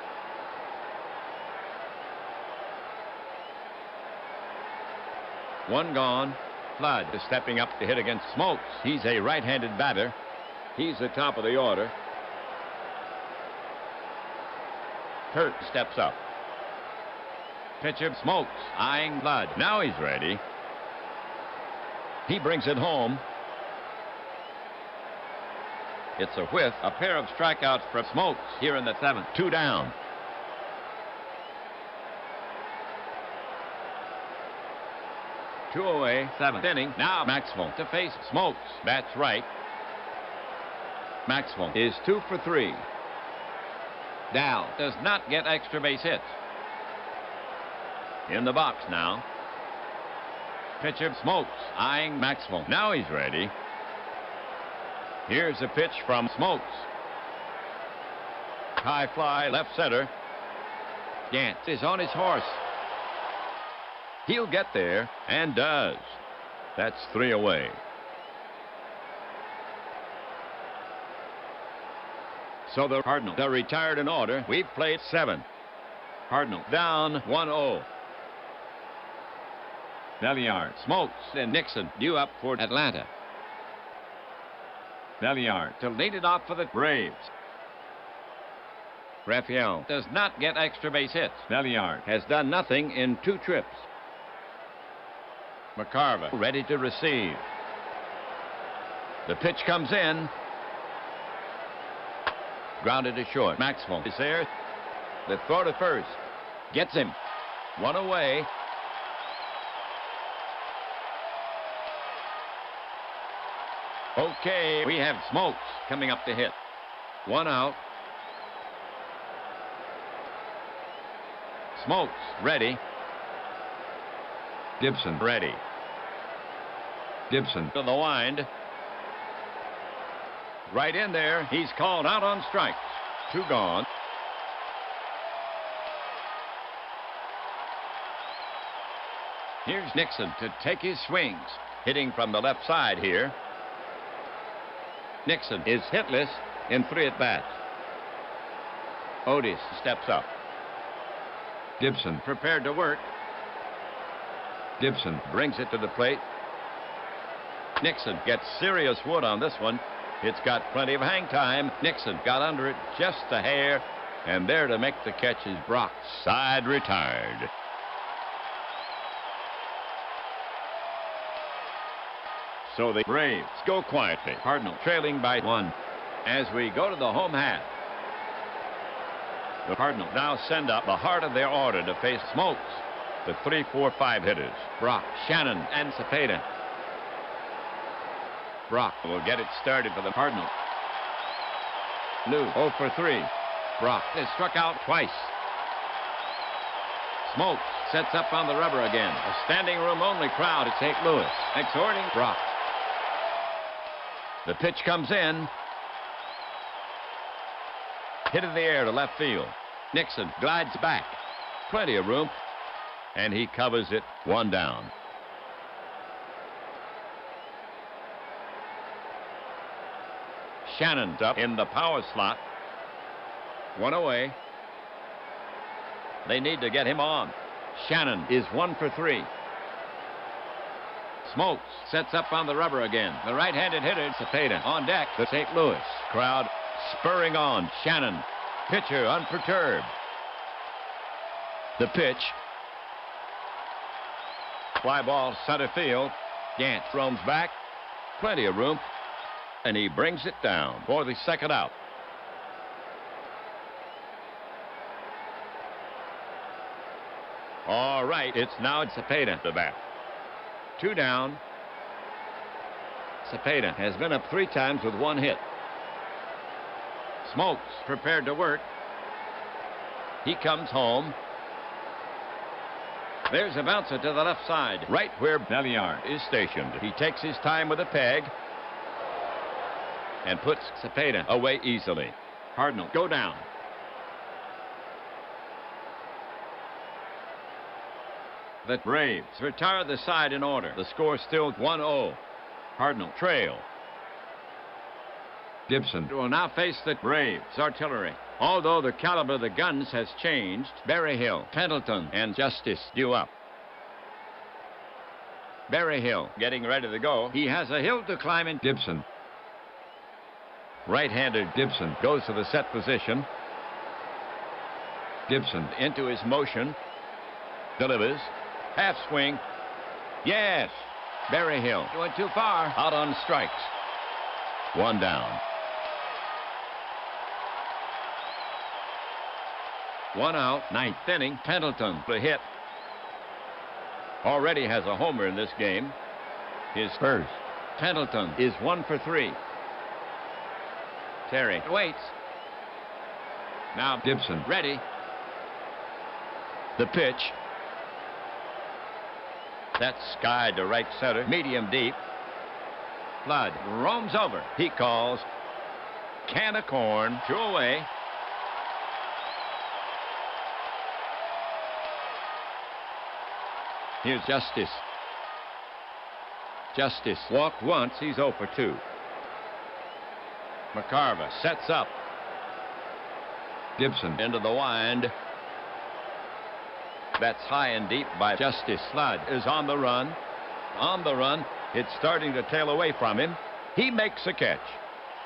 One gone. Flood is stepping up to hit against Smoltz. He's a right-handed batter. He's the top of the order. Kurt steps up. Pitcher Smoltz eyeing Flood. Now he's ready. He brings it home. It's a whiff. A pair of strikeouts for Smoltz here in the 7th. 2 down. Two away, 7th inning. Now Maxwell to face Smoltz. Bats right. Maxwell is 2 for 3. Dow does not get extra base hits. In the box now. Pitcher Smokes eyeing Maxwell. Now he's ready. Here's a pitch from Smokes. High fly left center. Gant is on his horse. He'll get there, and does. That's 3 away. So the Cardinals are retired in order. We've played 7. Cardinal down 1-0. Belliard, Smokes, and Nixon due up for Atlanta. Belliard to lead it off for the Braves. Raphael does not get extra base hits. Belliard has done nothing in 2 trips. McCarver ready to receive. The pitch comes in. Grounded to short. Maxwell is there. The throw to first. Gets him. 1 away. Okay, we have Smokes coming up to hit. 1 out. Smokes ready. Gibson ready. Gibson to the wind. Right in there. He's called out on strikes. 2 gone. Here's Nixon to take his swings. Hitting from the left side here. Nixon is hitless in 3 at-bats. Otis steps up. Gibson prepared to work. Gibson brings it to the plate. Nixon gets serious wood on this one. It's got plenty of hang time. Nixon got under it just a hair. And there to make the catch is Brock. Side retired. So the Braves go quietly. Cardinal trailing by 1 as we go to the home half. The Cardinals now send up the heart of their order to face Smokes. The 3, 4, 5 hitters. Brock, Shannon, and Cepeda. Brock will get it started for the Cardinals. Lou 0 for 3. Brock is struck out twice. Smokes sets up on the rubber again. A standing room only crowd at St. Louis exhorting Brock. The pitch comes in. Hit in the air to left field. Nixon glides back. Plenty of room. And he covers it. 1 down. Shannon's up in the power slot. 1 away. They need to get him on. Shannon is 1 for 3. Smokes sets up on the rubber again. The right-handed hitter, Cepeda, on deck. The St. Louis crowd spurring on. Shannon, pitcher unperturbed. The pitch. Fly ball center field. Gant roams back. Plenty of room. And he brings it down for the 2nd out. All right, it's now Cepeda to bat. 2 down. Cepeda has been up 3 times with 1 hit. Smokes prepared to work. He comes home. There's a bouncer to the left side, right where Belliard is stationed. He takes his time with a peg and puts Cepeda away easily. Cardinals go down. The Braves retire the side in order. The score still 1-0. Cardinal trail. Gibson will now face the Braves artillery. Although the caliber of the guns has changed, Berryhill, Pendleton, and Justice due up. Berryhill getting ready to go. He has a hill to climb in. Gibson. Right-handed Gibson goes to the set position. Gibson into his motion. Delivers. Half swing. Yes. Berryhill going too far. Out on strikes. 1 down. 1 out. 9th inning. Pendleton the hit. Already has a homer in this game. His first. Pendleton is 1 for 3. Terry waits. Now Gibson ready. The pitch. That's skied to right center. Medium deep. Flood roams over. He calls. Can of corn. Two away. Here's Justice. Justice walked once. He's 0 for 2. McCarver sets up. Gibson into the wind. That's high and deep by Justice. Flood is on the run. On the run. It's starting to tail away from him. He makes a catch.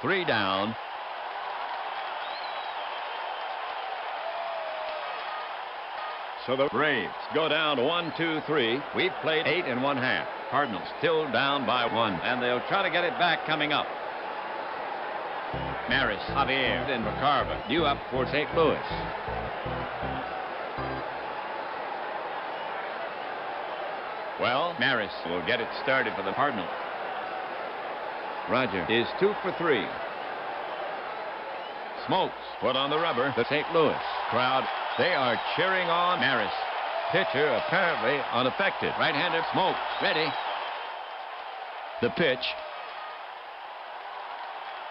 3 down. So the Braves go down 1-2-3. We've played 8 1/2. Cardinals still down by 1, and they'll try to get it back coming up. Maris, Javier, and McCarver due up for St. Louis. Well, Maris will get it started for the Cardinals. Roger is 2 for 3. Smokes put on the rubber. The St. Louis crowd, they are cheering on Maris. Pitcher apparently unaffected. Right-hander Smokes ready. The pitch.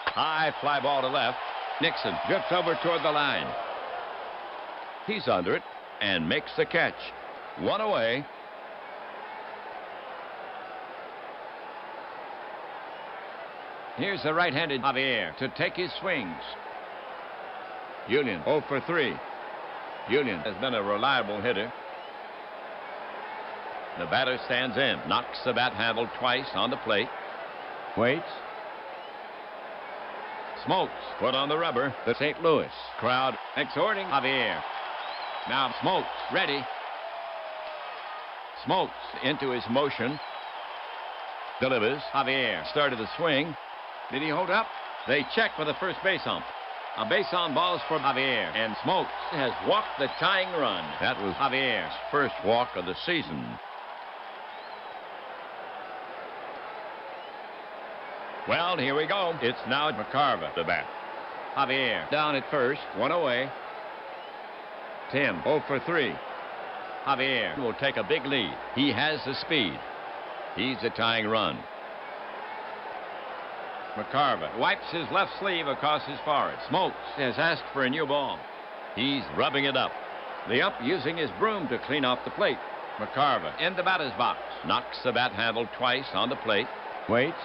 High fly ball to left. Nixon drifts over toward the line. He's under it and makes the catch. 1 away. Here's the right-handed Javier to take his swings. Union 0 for 3. Union has been a reliable hitter. The batter stands in, knocks the bat handle twice on the plate. Waits. Smokes put on the rubber. The St. Louis crowd exhorting Javier. Now Smokes ready. Smokes into his motion. Delivers. Javier started the swing. Did he hold up? They check for the first base ump. A base on balls for Javier, and Smokes has walked the tying run. That was Javier's first walk of the season. Well, here we go. It's now McCarver the bat. Javier down at first, 1 away. Tim 0 for 3. Javier will take a big lead. He has the speed. He's the tying run. McCarver wipes his left sleeve across his forehead. Smokes has asked for a new ball. He's rubbing it up. The ump using his broom to clean off the plate. McCarver in the batter's box. Knocks the bat handle twice on the plate. Waits.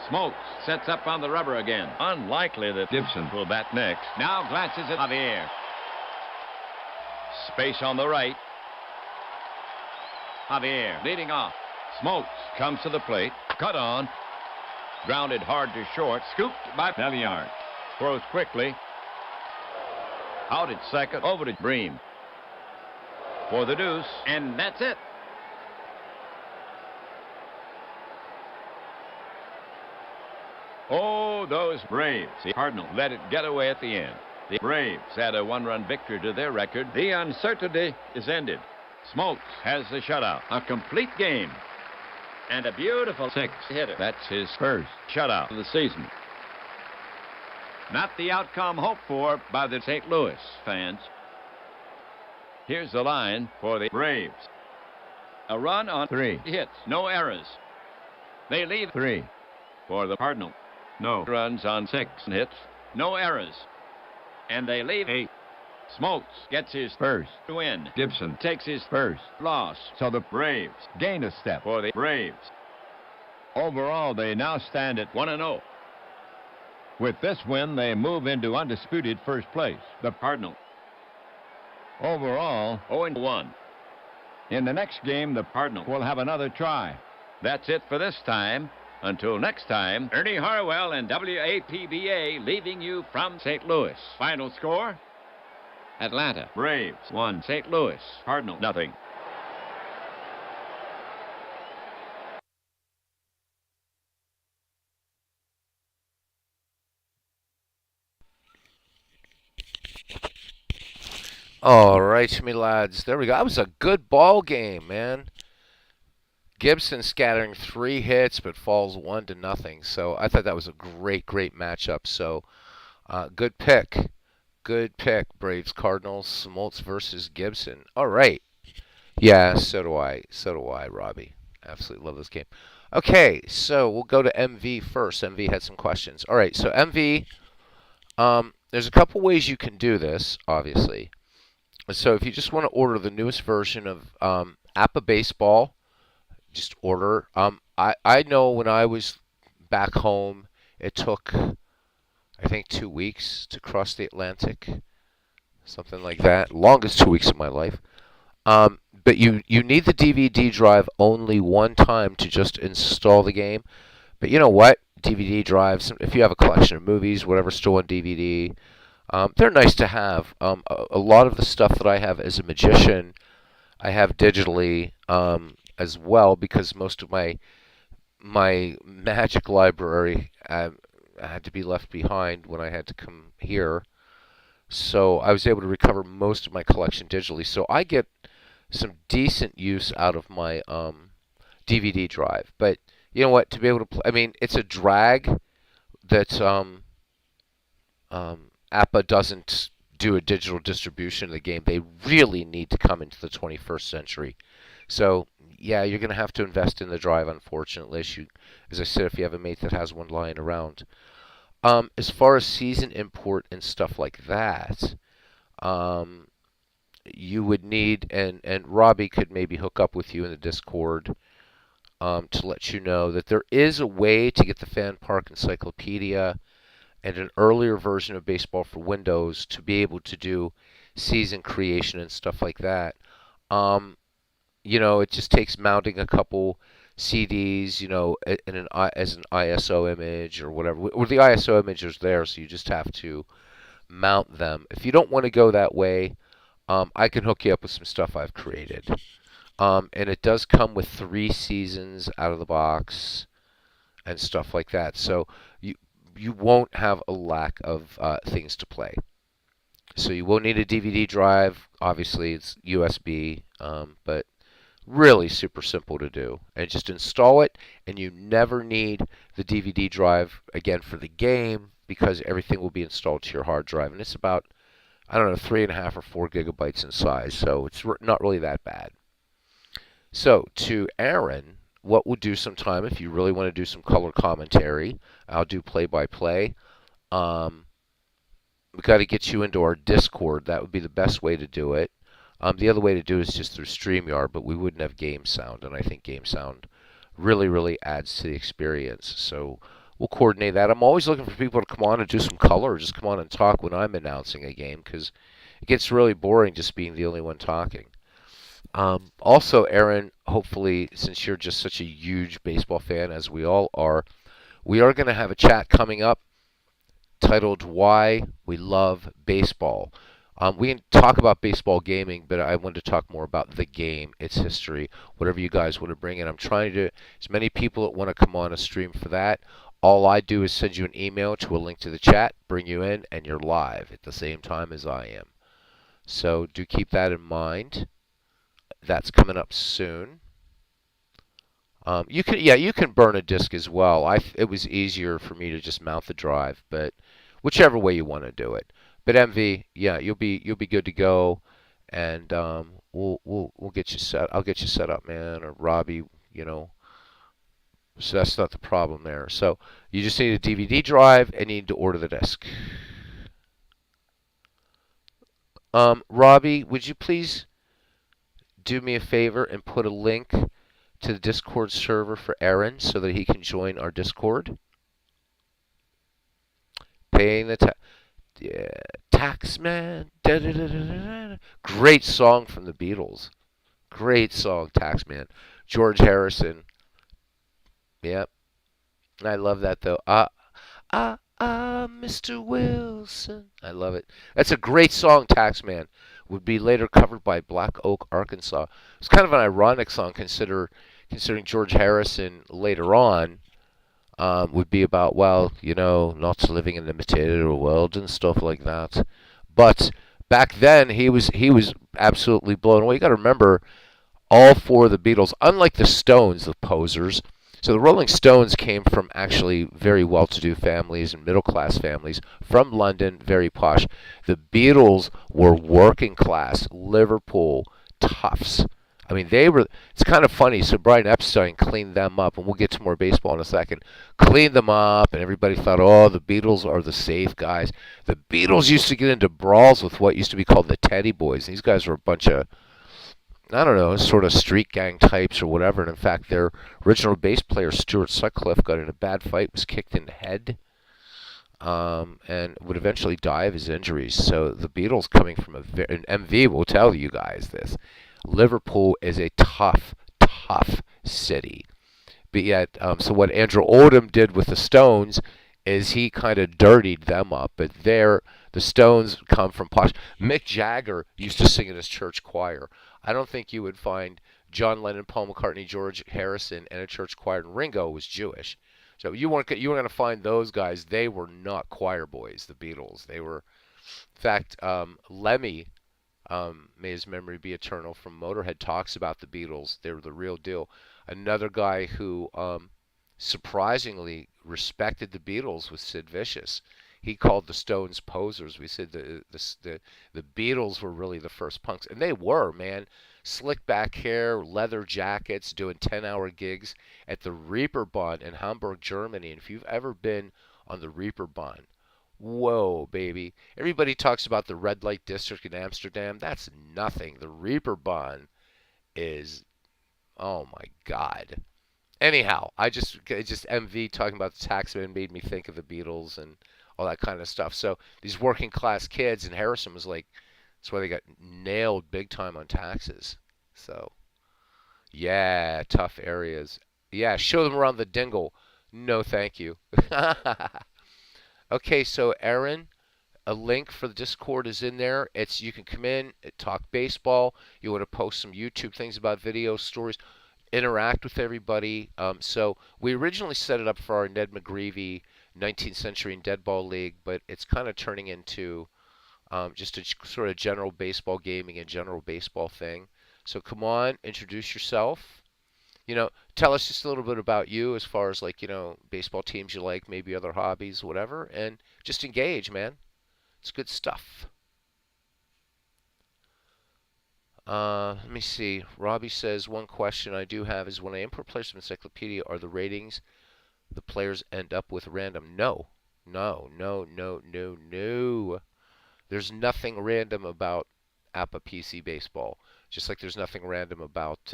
Smokes sets up on the rubber again. Unlikely that Gibson will bat next. Now glances at Javier. Space on the right. Javier leading off. Smokes comes to the plate. Cut on. Grounded hard to short. Scooped by Belliard. Throws quickly. Out at second. Over to Bream. For the deuce. And that's it. Oh, those Braves. The Cardinals let it get away at the end. The Braves add a 1-run victory to their record. The uncertainty is ended. Smokes has the shutout. A complete game. And a beautiful 6-hitter. That's his first shutout of the season. Not the outcome hoped for by the St. Louis fans. Here's the line for the Braves. A run on 3 hits. No errors. They leave 3 for the Cardinals. No runs on 6 hits. No errors. And they leave 8. Smokes gets his first win. Gibson takes his first loss. So the Braves gain a step for the Braves. Overall, they now stand at 1-0. With this win, they move into undisputed first place. The Cardinals. Overall, 0-1. In the next game, the Cardinals will have another try. That's it for this time. Until next time, Ernie Harwell and WAPBA leaving you from St. Louis. Final score? Atlanta Braves 1, St. Louis Cardinals 0. All right, me lads. There we go. That was a good ball game, man. Gibson scattering 3 hits, but falls 1-0. So I thought that was a great matchup. So Good pick. Good pick. Braves, Cardinals, Smoltz versus Gibson. All right. Yeah, so do I. So do I, Robbie. Absolutely love this game. Okay, so we'll go to MV first. MV had some questions. All right, so MV, there's a couple ways you can do this, obviously. So if you just want to order the newest version of APBA Baseball, just order. I know when I was back home, it took, I think, 2 weeks to cross the Atlantic, something like that. Longest 2 weeks of my life. But you need the DVD drive only one time to just install the game. But you know what? DVD drives, if you have a collection of movies, whatever's still on DVD, they're nice to have. A lot of the stuff that I have as a magician, I have digitally as well, because most of my magic library had to be left behind when I had to come here. So I was able to recover most of my collection digitally. So I get some decent use out of my DVD drive. But you know what? To be able to play, I mean, it's a drag that APBA doesn't do a digital distribution of the game. They really need to come into the 21st century. So yeah, you're going to have to invest in the drive, unfortunately. As I said, if you have a mate that has one lying around. As far as season import and stuff like that, you would need, and Robbie could maybe hook up with you in the Discord to let you know that there is a way to get the Fan Park Encyclopedia and an earlier version of Baseball for Windows to be able to do season creation and stuff like that. It just takes mounting a couple CDs, as an ISO image or whatever. Or the ISO image is there, so you just have to mount them. If you don't want to go that way, I can hook you up with some stuff I've created. And it does come with 3 seasons out of the box and stuff like that. So you won't have a lack of things to play. So you won't need a DVD drive. Obviously, it's USB, but really super simple to do. And just install it, and you never need the DVD drive again for the game, because everything will be installed to your hard drive. And it's about, I don't know, 3.5 or 4 gigabytes in size, so it's not really that bad. So to Aaron, what we'll do sometime, if you really want to do some color commentary, I'll do play-by-play. We've got to get you into our Discord. That would be the best way to do it. The other way to do it is just through StreamYard, but we wouldn't have game sound, and I think game sound really, really adds to the experience. So we'll coordinate that. I'm always looking for people to come on and do some color, or just come on and talk when I'm announcing a game, because it gets really boring just being the only one talking. Also, Aaron, hopefully, since you're just such a huge baseball fan, as we all are, we are going to have a chat coming up titled Why We Love Baseball. We can talk about baseball gaming, but I wanted to talk more about the game, its history, whatever you guys want to bring in. I'm trying to, as many people that want to come on a stream for that. All I do is send you an email to a link to the chat, bring you in, and you're live at the same time as I am. So do keep that in mind. That's coming up soon. You can burn a disc as well. It was easier for me to just mount the drive, but whichever way you want to do it. But MV, yeah, you'll be good to go, and we'll get you set. I'll get you set up, man, or Robbie, So that's not the problem there. So you just need a DVD drive and you need to order the disc. Robbie, would you please do me a favor and put a link to the Discord server for Aaron so that he can join our Discord? Paying the Taxman. Da, da, da, da, da, da. Great song from the Beatles. Great song, Taxman. George Harrison. Yep. I love that, though. Mr. Wilson. I love it. That's a great song, Taxman. Would be later covered by Black Oak, Arkansas. It's kind of an ironic song, considering George Harrison later on would be about, not living in the material world and stuff like that. But back then, he was absolutely blown away. You got to remember, all 4 of the Beatles, unlike the Stones, the posers, So the Rolling Stones came from actually very well-to-do families and middle-class families from London, very posh. The Beatles were working class, Liverpool toughs. I mean, they were. It's kind of funny. So Brian Epstein cleaned them up, and we'll get to more baseball in a second. Cleaned them up, and everybody thought, oh, the Beatles are the safe guys. The Beatles used to get into brawls with what used to be called the Teddy Boys. These guys were a bunch of, I don't know, sort of street gang types or whatever. And in fact, their original bass player, Stuart Sutcliffe, got in a bad fight, was kicked in the head, and would eventually die of his injuries. So the Beatles coming from and MV will tell you guys this. Liverpool is a tough, tough city. But yet, so what Andrew Oldham did with the Stones is he kind of dirtied them up. But the Stones come from posh. Mick Jagger used to sing in his church choir. I don't think you would find John Lennon, Paul McCartney, George Harrison in a church choir. And Ringo was Jewish. So you weren't going to find those guys. They were not choir boys, the Beatles. They were, in fact, Lemmy, may his memory be eternal, from Motorhead, talks about the Beatles. They were the real deal. Another guy who surprisingly respected the Beatles was Sid Vicious. He called the Stones posers. We said the Beatles were really the first punks, and they were, man. Slick back hair, leather jackets, doing 10-hour gigs at the Reeperbahn in Hamburg, Germany. And if you've ever been on the Reeperbahn, whoa, baby. Everybody talks about the red light district in Amsterdam. That's nothing. The Reeperbahn is, oh my God. Anyhow, just MV talking about the taxman made me think of the Beatles and all that kind of stuff. So these working class kids, and Harrison was like, that's why they got nailed big time on taxes. So, yeah, tough areas. Yeah, show them around the dingle. No, thank you. Okay, so Aaron, a link for the Discord is in there. You can come in, talk baseball. You want to post some YouTube things about video stories, interact with everybody. So we originally set it up for our Ned McGreevy 19th Century and Dead Ball League, but it's kind of turning into just a sort of general baseball gaming and general baseball thing. So come on, introduce yourself. Tell us just a little bit about you as far as baseball teams you like, maybe other hobbies, whatever, and just engage, man. It's good stuff. Let me see. Robbie says, one question I do have is when I import players from Encyclopedia, are the ratings the players end up with random? No. No, no, no, no, no. There's nothing random about APBA PC baseball. Just like there's nothing random about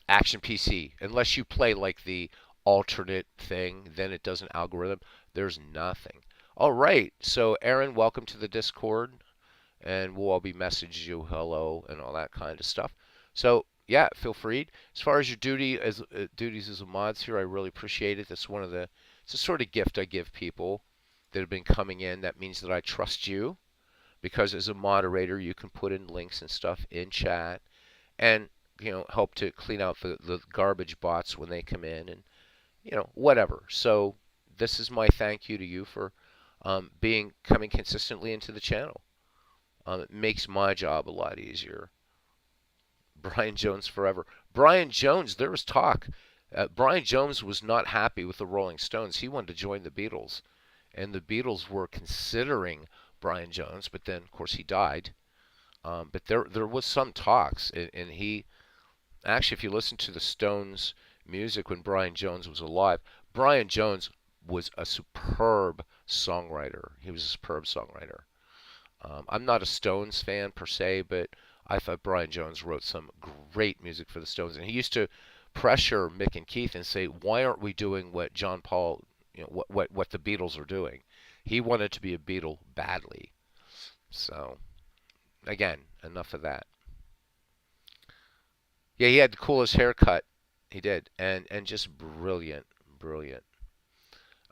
Action PC. Unless you play like the alternate thing, then it does an algorithm. There's nothing. All right. So, Aaron, welcome to the Discord. And we'll all be messaging you hello and all that kind of stuff. So, yeah, feel free. As far as your duties as a mods here, I really appreciate it. It's a sort of gift I give people that have been coming in. That means that I trust you, because as a moderator, you can put in links and stuff in chat, and help to clean out the garbage bots when they come in, and whatever. So this is my thank you to you for coming consistently into the channel. It makes my job a lot easier. Brian Jones forever. Brian Jones, there was talk. Brian Jones was not happy with the Rolling Stones. He wanted to join the Beatles. And the Beatles were considering Brian Jones, but then, of course, he died. But there was some talks. And he, actually, if you listen to the Stones music when Brian Jones was alive, Brian Jones was a superb songwriter. He was a superb songwriter. I'm not a Stones fan per se, but I thought Brian Jones wrote some great music for the Stones. And he used to pressure Mick and Keith and say, why aren't we doing what John Paul, what the Beatles are doing? He wanted to be a Beatle badly. So, again, enough of that. Yeah, he had the coolest haircut. He did. And just brilliant. Brilliant.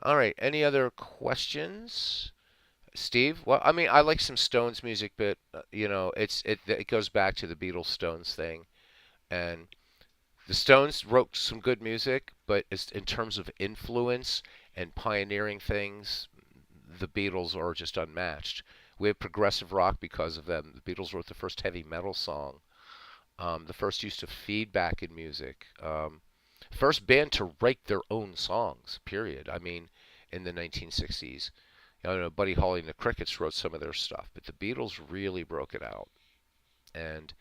All right, any other questions? Steve? Well, I mean, I like some Stones music, but it goes back to the Beatles Stones thing, and the Stones wrote some good music, but in terms of influence and pioneering things, the Beatles are just unmatched. We have progressive rock because of them. The Beatles wrote the first heavy metal song. The first use of feedback in music. First band to write their own songs, period. I mean, in the 1960s. You know, Buddy Holly and the Crickets wrote some of their stuff, but the Beatles really broke it out. And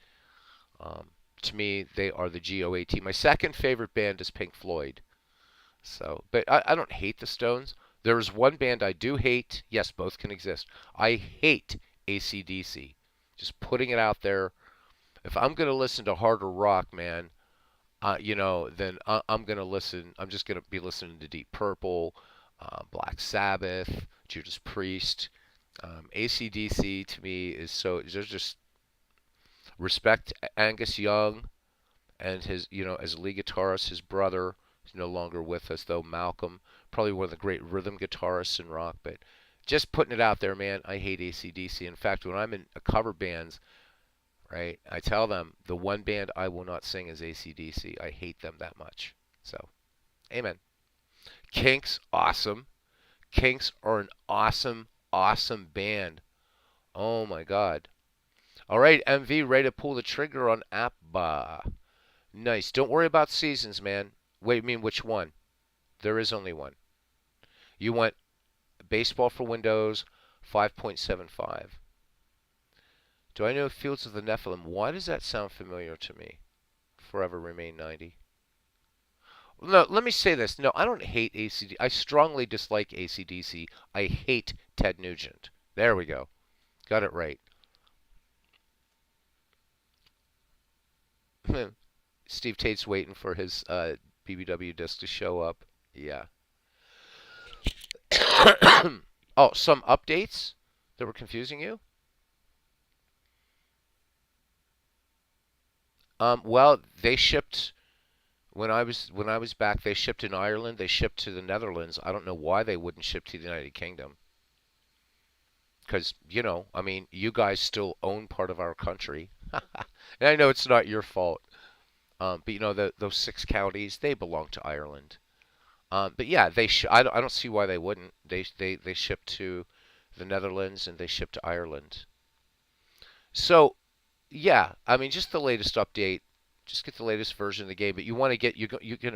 to me, they are the GOAT. My second favorite band is Pink Floyd. So, but I don't hate the Stones. There is one band I do hate. Yes, both can exist. I hate AC/DC. Just putting it out there. If I'm going to listen to harder rock, man, then I'm going to listen. I'm just going to be listening to Deep Purple, Black Sabbath, Judas Priest. AC/DC to me is so. There's just respect Angus Young and his, as a lead guitarist, his brother is no longer with us, though. Malcolm, probably one of the great rhythm guitarists in rock, but just putting it out there, man, I hate AC/DC. In fact, when I'm in cover bands, right, I tell them the one band I will not sing is AC/DC. I hate them that much. So, amen. Kinks, awesome. Kinks are an awesome, awesome band. Oh my God. All right, MV, ready to pull the trigger on APBA. Nice. Don't worry about seasons, man. Wait, I mean which one? There is only one. You want Baseball for Windows 5.75. Do I know Fields of the Nephilim? Why does that sound familiar to me? Forever Remain 90. No, let me say this. No, I don't hate ACD. I strongly dislike AC/DC. I hate Ted Nugent. There we go. Got it right. Steve Tate's waiting for his BBW disc to show up. Yeah. Oh, some updates that were confusing you? Well, they shipped when I was back. They shipped in Ireland. They shipped to the Netherlands. I don't know why they wouldn't ship to the United Kingdom. Because I mean, you guys still own part of our country, and I know it's not your fault. But those 6 counties, they belong to Ireland. But yeah, I don't see why they wouldn't. They ship to the Netherlands and they ship to Ireland. So yeah, I mean, just the latest update. Just get the latest version of the game. But you want to get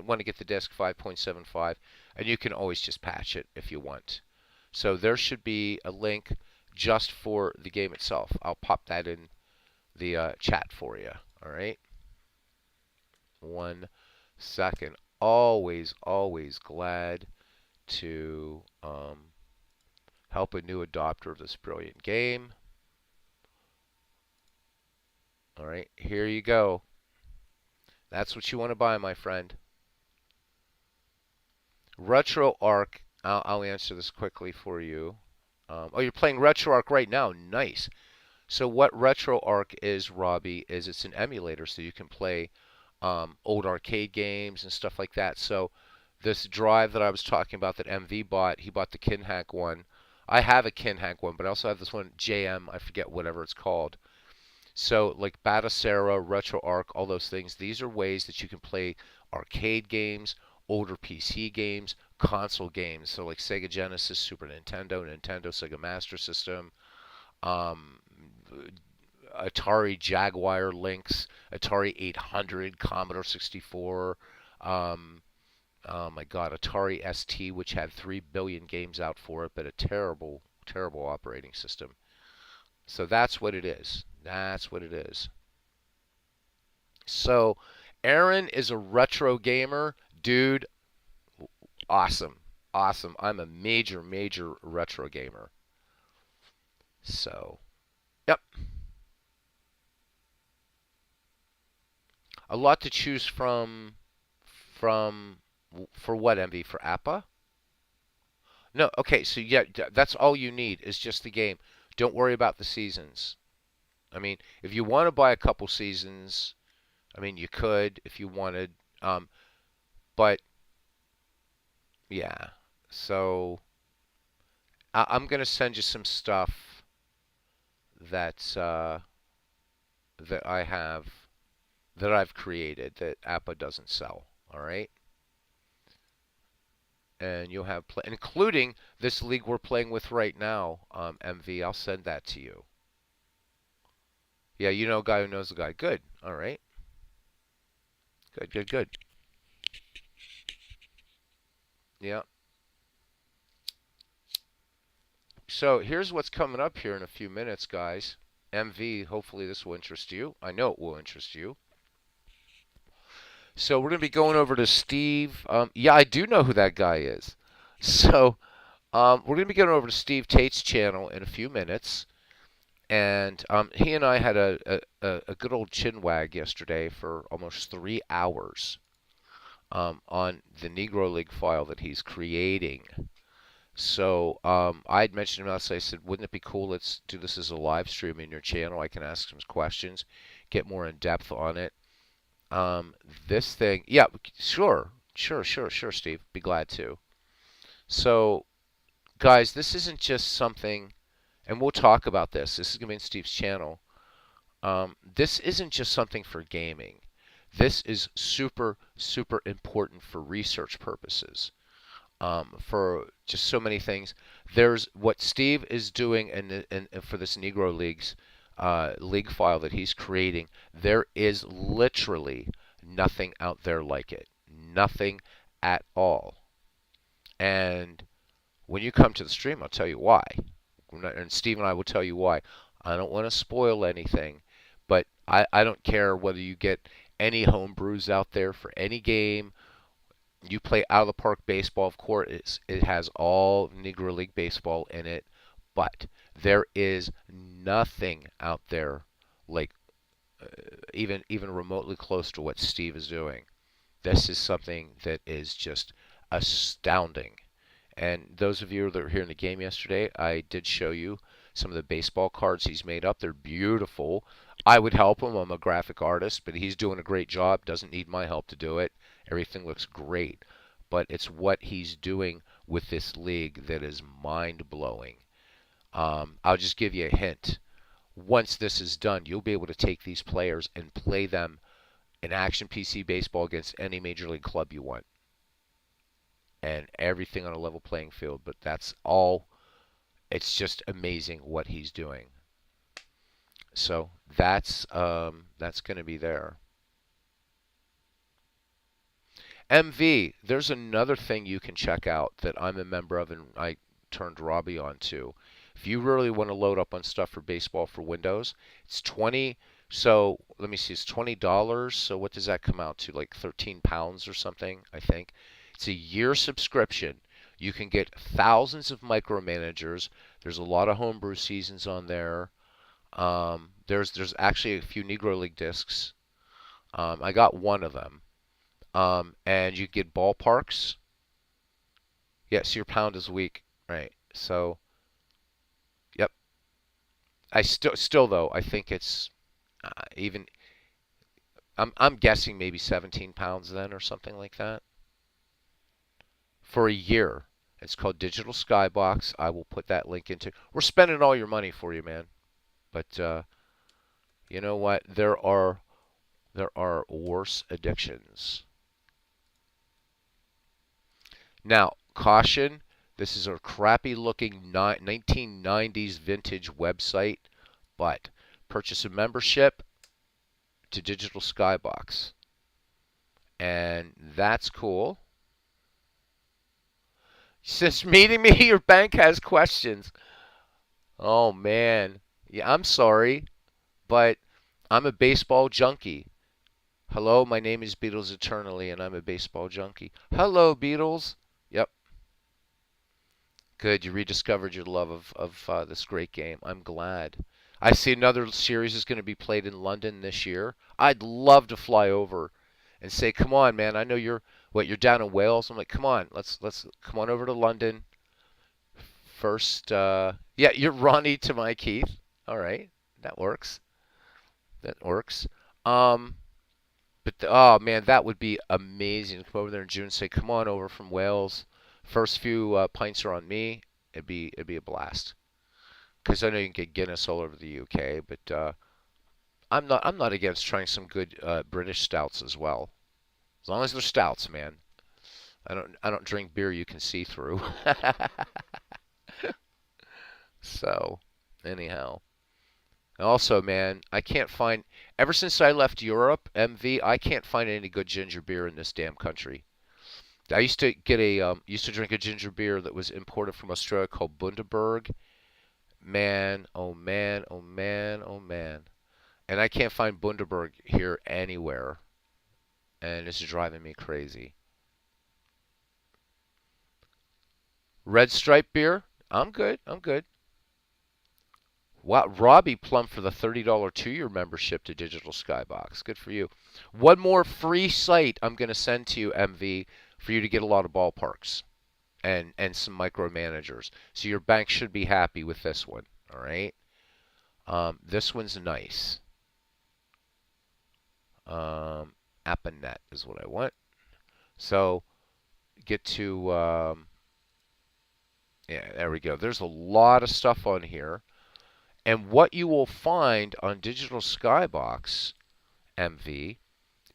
want to get the disc 5.75, and you can always just patch it if you want. So there should be a link just for the game itself. I'll pop that in the chat for you. All right. 1 second. Always, always glad to help a new adopter of this brilliant game. All right, here you go. That's what you want to buy, my friend. RetroArch. I'll answer this quickly for you. Oh, you're playing RetroArch right now. Nice. So what RetroArch is, Robbie, is it's an emulator, so you can play old arcade games and stuff like that. So this drive that I was talking about that MV bought, he bought the Kinhack one. I have a Kinhack one, but I also have this one, JM, I forget whatever it's called. So like Batocera, RetroArch, all those things, these are ways that you can play arcade games, older PC games, console games. So like Sega Genesis, Super Nintendo, Sega Master System, Atari Jaguar Lynx, Atari 800, Commodore 64, oh my God, Atari ST, which had 3 billion games out for it, but a terrible, terrible operating system. So that's what it is. That's what it is. So Aaron is a retro gamer. Dude, awesome. Awesome. I'm a major, major retro gamer. So, yep. A lot to choose from for what, MV? For APBA? No, okay, so yeah, that's all you need is just the game. Don't worry about the seasons. I mean, if you want to buy a couple seasons, I mean, you could if you wanted. But yeah, so I'm gonna send you some stuff that that I have that I've created that APBA doesn't sell. All right, and you'll have including this league we're playing with right now, MV. I'll send that to you. Yeah, you know a guy who knows a guy. Good. All right. Good, good, good. Yeah. So here's what's coming up here in a few minutes, guys. MV, hopefully this will interest you. I know it will interest you. So we're going to be going over to Steve. Yeah, I do know who that guy is. So we're going to be going over to Steve Tate's channel in a few minutes. And he and I had a good old chinwag yesterday for almost 3 hours on the Negro League file that he's creating. So I had mentioned to him, I said, wouldn't it be cool? Let's do this as a live stream in your channel. I can ask some questions, get more in depth on it. This thing, yeah, sure, Steve. Be glad to. So, guys, this isn't just something, and we'll talk about this. This is going to be in Steve's channel. This isn't just something for gaming. This is super, super important for research purposes. For just so many things. There's what Steve is doing and for this Negro Leagues league file that he's creating. There is literally nothing out there like it. Nothing at all. And when you come to the stream, I'll tell you why. And Steve and I will tell you why. I don't want to spoil anything, but I don't care whether you get any home brews out there for any game. You play out of the park baseball, of course, it has all Negro League baseball in it, but there is nothing out there like even remotely close to what Steve is doing. This is something that is just astounding. And those of you that were here in the game yesterday, I did show you some of the baseball cards he's made up. They're beautiful. I would help him. I'm a graphic artist, but he's doing a great job. Doesn't need my help to do it. Everything looks great. But it's what he's doing with this league that is mind-blowing. I'll just give you a hint. Once this is done, you'll be able to take these players and play them in Action PC Baseball against any Major League club you want. And everything on a level playing field. But that's all. It's just amazing what he's doing. So that's going to be there. MV, there's another thing you can check out that I'm a member of and I turned Robbie on to. If you really want to load up on stuff for baseball for Windows, it's 20. So let me see, it's $20. So what does that come out to? Like 13 pounds or something, I think. It's a year subscription. You can get thousands of micromanagers. There's a lot of homebrew seasons on there. There's actually a few Negro League discs. I got one of them. And you get ballparks. Yes, your pound is weak, right? So, yep. I still though, I think it's even. I'm guessing maybe 17 pounds then or something like that. For a year. It's called Digital Skybox. I will put that link into. We're spending all your money for you, man. But you know what? There are worse addictions. Now, caution. This is a crappy looking 1990s vintage website, but purchase a membership to Digital Skybox. And that's cool. Since meeting me, your bank has questions. Oh, man. Yeah, I'm sorry, but I'm a baseball junkie. Hello, my name is Beatles Eternally, and I'm a baseball junkie. Hello, Beatles. Yep. Good, you rediscovered your love of this great game. I'm glad. I see another series is going to be played in London this year. I'd love to fly over and say, come on, man, I know you're down in Wales. I'm like, come on, let's come on over to London. First, yeah, you're Ronnie to my Keith. All right, that works. That works. But oh man, that would be amazing. Come over there in June and say, come on over from Wales. First few pints are on me. It'd be a blast. Because I know you can get Guinness all over the UK, but I'm not against trying some good British stouts as well. As long as they're stouts, man. I don't drink beer you can see through. So, anyhow. And also, man, I can't find. Ever since I left Europe, MV, I can't find any good ginger beer in this damn country. I used to get a used to drink a ginger beer that was imported from Australia called Bundaberg. Man, oh man, oh man, oh man. And I can't find Bundaberg here anywhere, and it's driving me crazy. Red Stripe beer, I'm good. I'm good. Wow, Robbie plumbed for the $30 two-year membership to Digital Skybox. Good for you. One more free site I'm going to send to you, MV, for you to get a lot of ballparks and some micromanagers. So your bank should be happy with this one. All right. This one's nice. APBA is what I want. So get to yeah, there we go. There's a lot of stuff on here. And what you will find on Digital Skybox, MV,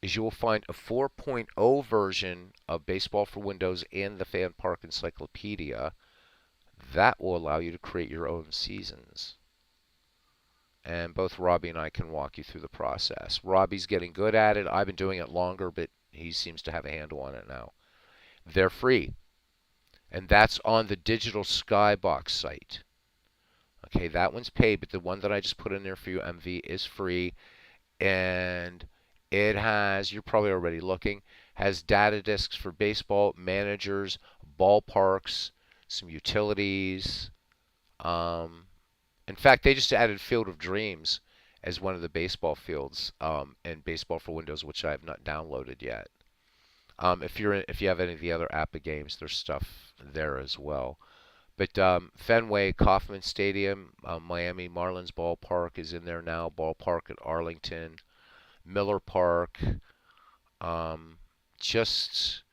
is you will find a 4.0 version of Baseball for Windows and the Fan Park Encyclopedia. That will allow you to create your own seasons. And both Robbie and I can walk you through the process. Robbie's getting good at it. I've been doing it longer, but he seems to have a handle on it now. They're free. And that's on the Digital Skybox site. Okay, that one's paid, but the one that I just put in there for you, MV, is free. And it has, you're probably already looking, has data disks for baseball, managers, ballparks, some utilities. In fact, they just added Field of Dreams as one of the baseball fields in Baseball for Windows, which I have not downloaded yet. If you have any of the other APBA games, there's stuff there as well. But Fenway, Kauffman Stadium, Miami Marlins Ballpark is in there now. Ballpark at Arlington, Miller Park. Just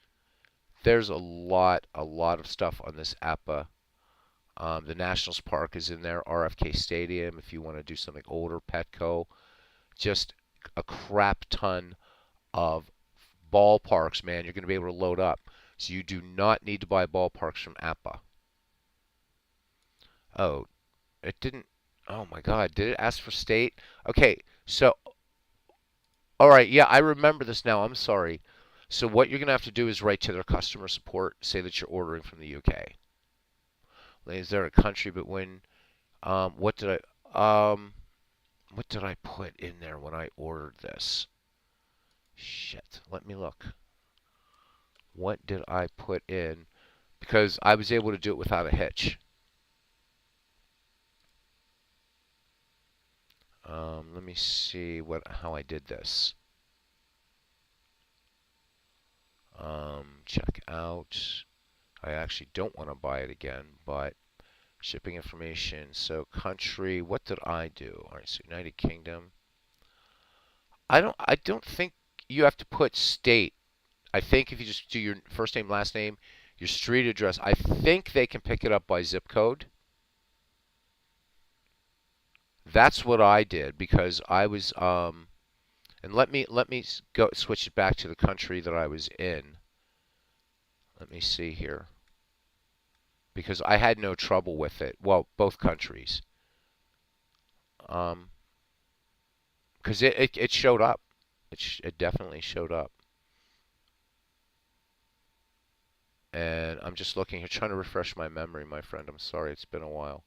there's a lot of stuff on this APBA. The Nationals Park is in there. RFK Stadium, if you want to do something older. Petco. Just a crap ton of ballparks, man. You're going to be able to load up. So you do not need to buy ballparks from APBA. Oh, it didn't. Oh my God, did it ask for state? Okay, so, all right, yeah, I remember this now. I'm sorry. So what you're going to have to do is write to their customer support, say that you're ordering from the UK. Is there a country, but when, what did I put in there when I ordered this? Shit, let me look. What did I put in? Because I was able to do it without a hitch. Let me see how I did this. Check out. I actually don't want to buy it again, but shipping information. So country, what did I do? All right, so United Kingdom. I don't think you have to put state. I think if you just do your first name, last name, your street address, I think they can pick it up by zip code. That's what I did because I was and let me go switch it back to the country that I was in. Let me see here. Because I had no trouble with it. Well, both countries. Because it showed up. It definitely showed up. And I'm just looking here, trying to refresh my memory, my friend. I'm sorry, it's been a while.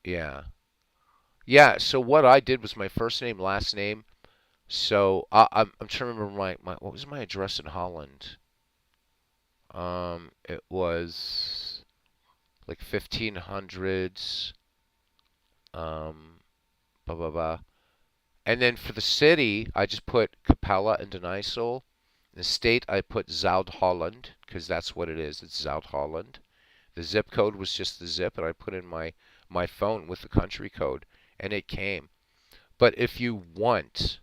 Yeah. Yeah, so what I did was my first name, last name. So I'm trying to remember what was my address in Holland? It was like 1500s. Blah blah blah. And then for the city, I just put Capella and Denisel. In the state, I put Zuid-Holland because that's what it is. It's Zuid-Holland. The zip code was just the zip, and I put in my phone with the country code, and it came. But if you want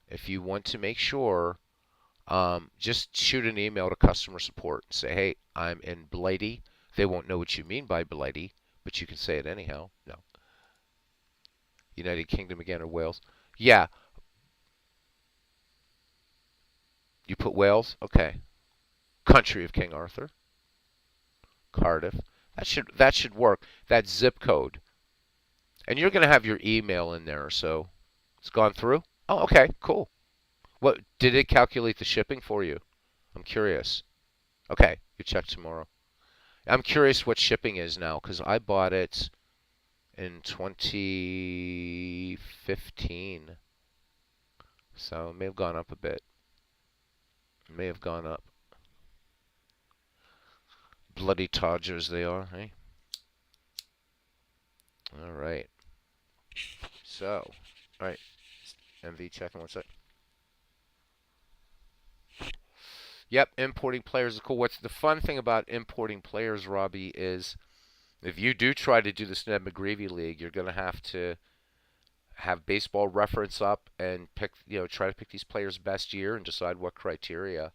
to make sure, just shoot an email to customer support and say, hey, I'm in Blighty. They won't know what you mean by Blighty, but you can say it anyhow. No. United Kingdom again or Wales. Yeah. You put Wales? Okay. Country of King Arthur. Cardiff. That should work. That zip code. And you're going to have your email in there, so it's gone through? Oh, okay, cool. What did it calculate the shipping for you? I'm curious. Okay, you check tomorrow. I'm curious what shipping is now because I bought it in 2015. So it may have gone up a bit. It may have gone up. Bloody Todgers they are, hey? All right. So, all right. MV checking one sec. Yep, importing players is cool. What's the fun thing about importing players, Robbie, is if you do try to do this Ned McGreevy League, you're going to have baseball reference up and try to pick these players' best year and decide what criteria.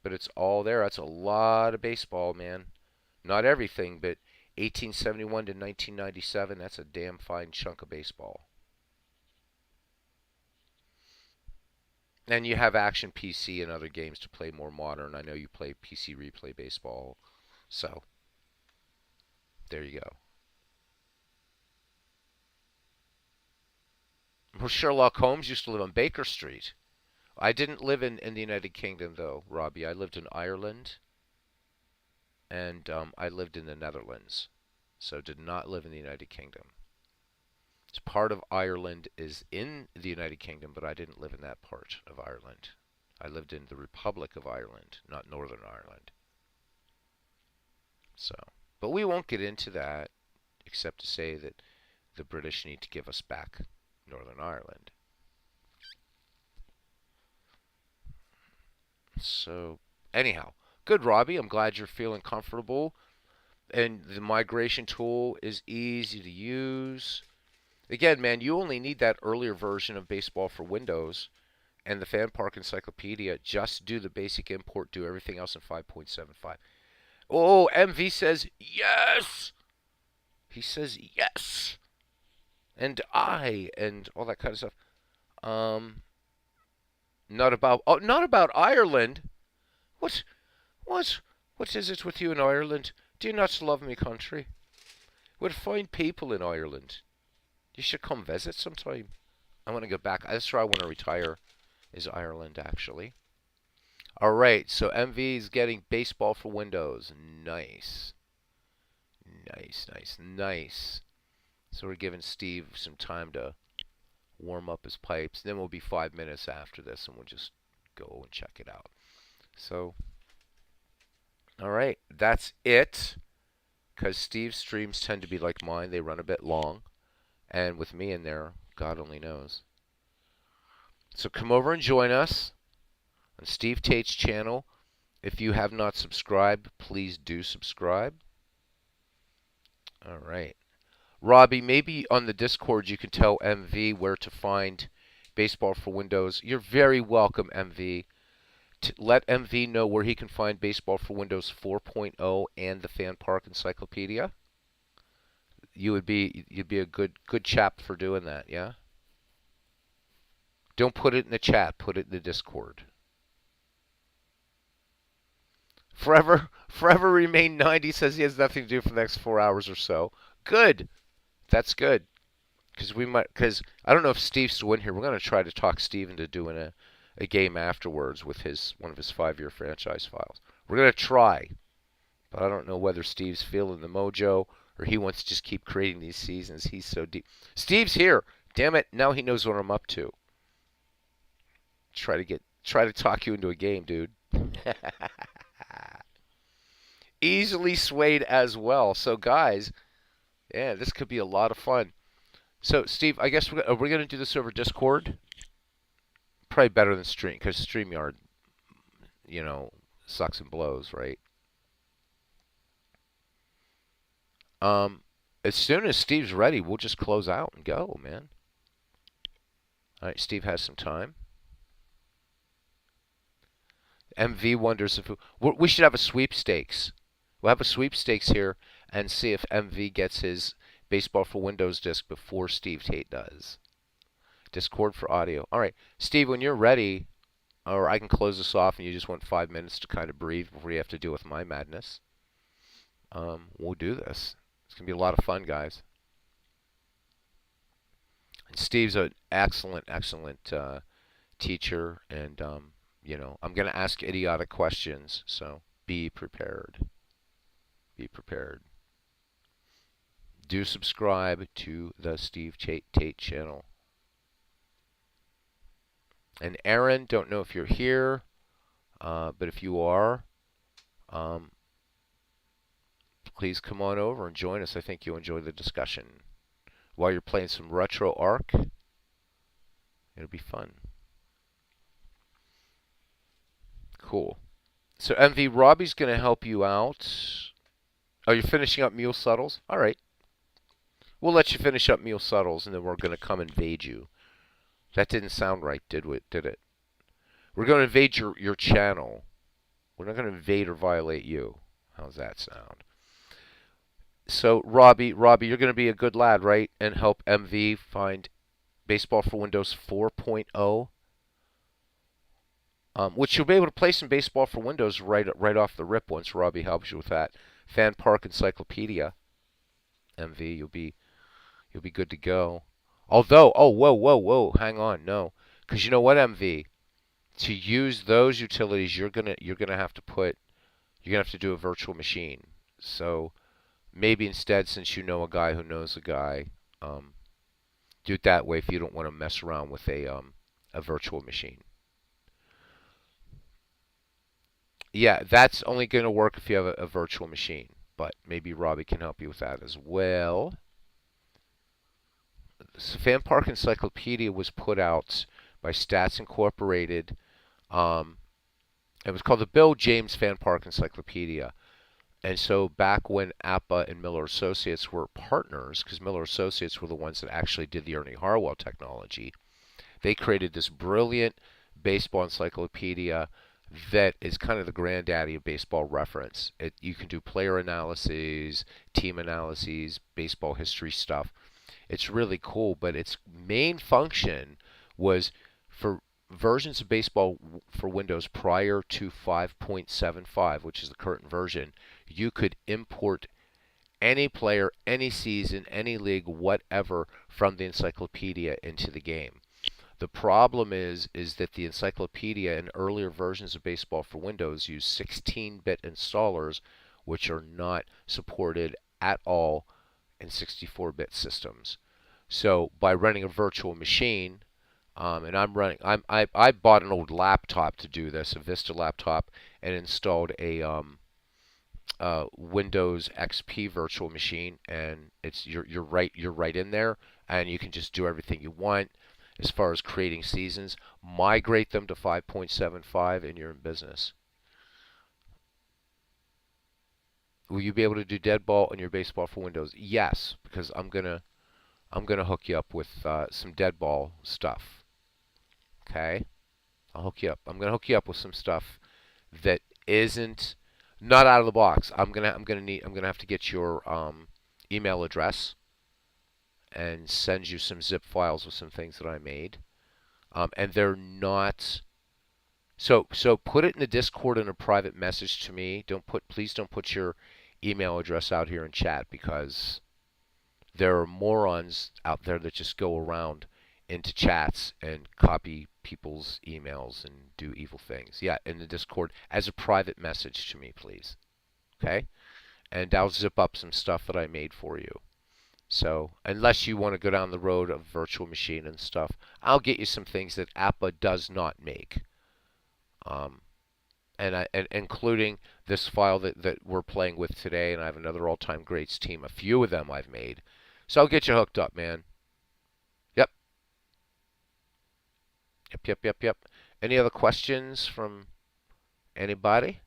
But it's all there. That's a lot of baseball, man. Not everything, but 1871 to 1997, that's a damn fine chunk of baseball. And you have Action PC and other games to play more modern. I know you play PC Replay Baseball. So, there you go. Well, Sherlock Holmes used to live on Baker Street. I didn't live in the United Kingdom, though, Robbie. I lived in Ireland. And I lived in the Netherlands. So, did not live in the United Kingdom. It's part of Ireland is in the United Kingdom, but I didn't live in that part of Ireland. I lived in the Republic of Ireland, not Northern Ireland. So, but we won't get into that, except to say that the British need to give us back Northern Ireland. So, anyhow, good, Robbie. I'm glad you're feeling comfortable. And the migration tool is easy to use. Again, man, you only need that earlier version of Baseball for Windows and the Fan Park Encyclopedia. Just do the basic import, do everything else in 5.75. Oh, MV says yes! He says yes! And all that kind of stuff. Not about Ireland. What is it with you in Ireland? Do you not love me country? We're fine people in Ireland. You should come visit sometime. I want to go back. That's where I want to retire, is Ireland, actually. All right, so MV is getting Baseball for Windows. Nice. Nice. So we're giving Steve some time to warm up his pipes. Then we'll be 5 minutes after this, and we'll just go and check it out. So, all right, that's it. Because Steve's streams tend to be like mine. They run a bit long. And with me in there, God only knows. So come over and join us on Steve Tate's channel. If you have not subscribed, please do subscribe. All right. Robbie, maybe on the Discord you can tell MV where to find Baseball for Windows. You're very welcome, MV. Let MV know where he can find Baseball for Windows 4.0 and the Fan Park Encyclopedia. You'd be a good chap for doing that, yeah? Don't put it in the chat, put it in the Discord. Forever remain 90 says he has nothing to do for the next 4 hours or so. Good. That's good. Because I don't know if Steve's still in here. We're going to try to talk Steve into doing a game afterwards with one of his 5-year franchise files. We're going to try. But I don't know whether Steve's feeling the mojo or he wants to just keep creating these seasons. He's so deep. Steve's here. Damn it. Now he knows what I'm up to. Try to talk you into a game, dude. Easily swayed as well. So guys, yeah, this could be a lot of fun. So Steve, I guess we're going to do this over Discord. Probably better than Stream, because StreamYard, sucks and blows, right? As soon as Steve's ready, we'll just close out and go, man. All right, Steve has some time. MV wonders if we should have a sweepstakes. We'll have a sweepstakes here and see if MV gets his Baseball for Windows disc before Steve Tate does. Discord for audio. All right, Steve, when you're ready, or I can close this off and you just want 5 minutes to kind of breathe before you have to deal with my madness. we'll do this. It's going to be a lot of fun, guys. And Steve's an excellent, excellent teacher, and I'm going to ask idiotic questions, so be prepared. Be prepared. Do subscribe to the Steve Tate channel. And Aaron, don't know if you're here, but if you are, please come on over and join us. I think you'll enjoy the discussion. While you're playing some retro Arc, it'll be fun. Cool. So MV, Robbie's going to help you out. Oh, you're finishing up Mule Subtles? All right. We'll let you finish up Mule Subtles, and then we're going to come invade you. That didn't sound right, did it? We're going to invade your channel. We're not going to invade or violate you. How's that sound? So, Robbie, you're going to be a good lad, right? And help MV find Baseball for Windows 4.0. Which you'll be able to play some Baseball for Windows right off the rip once Robbie helps you with that. Fan Park Encyclopedia. MV, you'll be good to go. Although, oh, whoa, hang on, no, because you know what, MV, to use those utilities, you're gonna have to do a virtual machine. So maybe instead, since you know a guy who knows a guy, do it that way if you don't want to mess around with a virtual machine. Yeah, that's only going to work if you have a virtual machine, but maybe Robbie can help you with that as well. So Fan Park Encyclopedia was put out by Stats Incorporated. It was called the Bill James Fan Park Encyclopedia. And so back when APBA and Miller Associates were partners, because Miller Associates were the ones that actually did the Ernie Harwell technology, they created this brilliant baseball encyclopedia that is kind of the granddaddy of baseball reference. You can do player analyses, team analyses, baseball history stuff. It's really cool, but its main function was for versions of baseball for Windows prior to 5.75, which is the current version. You could import any player, any season, any league, whatever, from the encyclopedia into the game. The problem is that the encyclopedia and earlier versions of Baseball for Windows use 16-bit installers, which are not supported at all in 64-bit systems. So by running a virtual machine, and I bought an old laptop to do this, a Vista laptop, and installed a Windows XP virtual machine, and you're right in there, and you can just do everything you want as far as creating seasons. Migrate them to 5.75, and you're in business. Will you be able to do dead ball on your Baseball for Windows? Yes, because I'm gonna hook you up with some dead ball stuff. Okay, I'll hook you up. I'm gonna hook you up with some stuff that isn't not out of the box. I'm gonna have to get your email address and send you some zip files with some things that I made, and they're not. So put it in the Discord in a private message to me. Please don't put your email address out here in chat, because there are morons out there that just go around into chats and copy people's emails and do evil things. Yeah, in the Discord as a private message to me, please. Okay? And I'll zip up some stuff that I made for you. So, unless you want to go down the road of virtual machine and stuff, I'll get you some things that APBA does not make. And including this file that we're playing with today, and I have another all-time greats team. A few of them I've made. So I'll get you hooked up, man. Yep. Yep. Any other questions from anybody?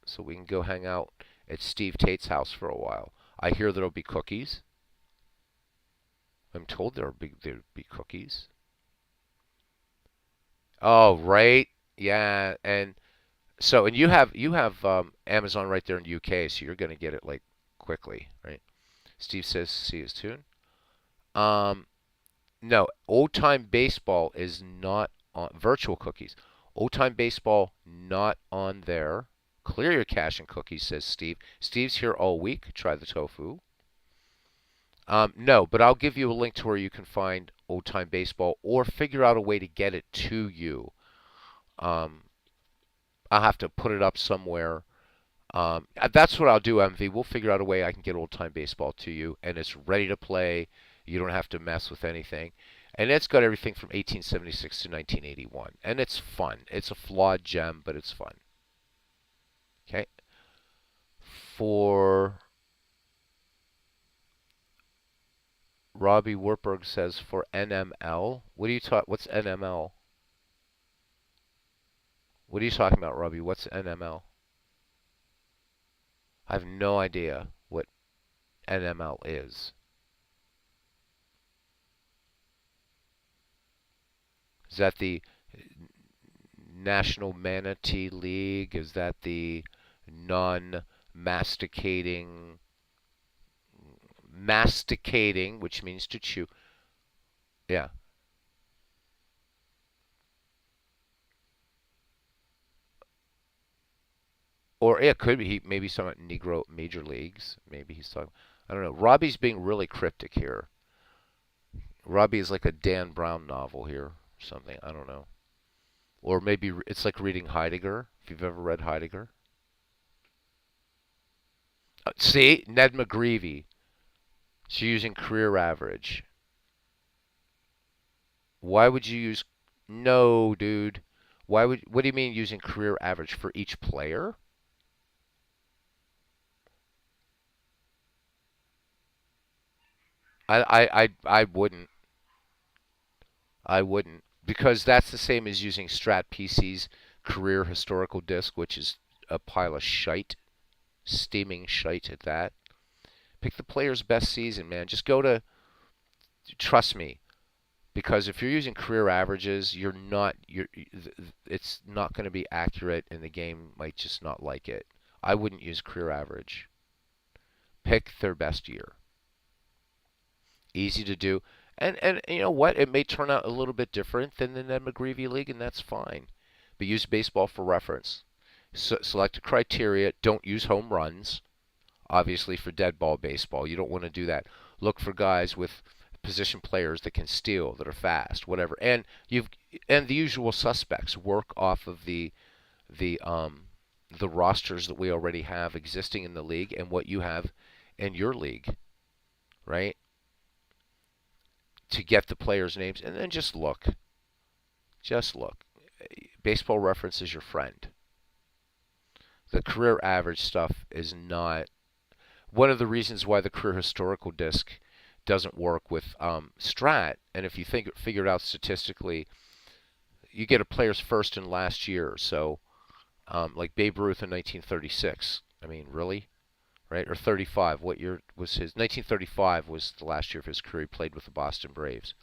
So we can go hang out at Steve Tate's house for a while. I hear there'll be cookies. I'm told there'll be cookies. Oh, right. Yeah, and you have Amazon right there in the UK, so you're gonna get it like quickly, right? Steve says see his tune. No, Old Time Baseball is not on virtual cookies. Old Time Baseball not on there. Clear your cache and cookies, says Steve. Steve's here all week. Try the tofu. No, but I'll give you a link to where you can find Old Time Baseball or figure out a way to get it to you. I'll have to put it up somewhere. That's what I'll do, MV. We'll figure out a way I can get Old Time Baseball to you, and it's ready to play. You don't have to mess with anything. And it's got everything from 1876 to 1981. And it's fun. It's a flawed gem, but it's fun. Okay. For Robbie Wartburg says for NML. What are you talking? What's NML? What are you talking about, Robbie? What's NML? I have no idea what NML is. Is that the National Manatee League? Is that the non-masticating, which means to chew? Yeah. Or it could be maybe some Negro Major Leagues. Maybe he's talking. I don't know. Robbie's being really cryptic here. Robbie is like a Dan Brown novel here, or something. I don't know. Or maybe it's like reading Heidegger, if you've ever read Heidegger. See? Ned McGreevy. She's using career average. Why would you use... No, dude. What do you mean using career average for each player? I wouldn't. I wouldn't. Because that's the same as using Strat PC's career historical disc, which is a pile of shite. Steaming shite at that. Pick the player's best season, man. Just go to... Trust me. Because if you're using career averages, it's not going to be accurate, and the game might just not like it. I wouldn't use career average. Pick their best year. Easy to do. And you know what? It may turn out a little bit different than the Ned McGreevy League, and that's fine. But use baseball for reference. Select a criteria. Don't use home runs. Obviously, for dead ball baseball, you don't want to do that. Look for guys with position players that can steal, that are fast, whatever. And the usual suspects. Work off of the rosters that we already have existing in the league and what you have in your league, right? To get the players' names, and then just look. Just look. Baseball Reference is your friend. The career average stuff is not... One of the reasons why the career historical disc doesn't work with Strat, and if you figure it out statistically, you get a player's first and last year. So, like Babe Ruth in 1936. I mean, really? Right? Or 35. What year was his? 1935 was the last year of his career. He played with the Boston Braves.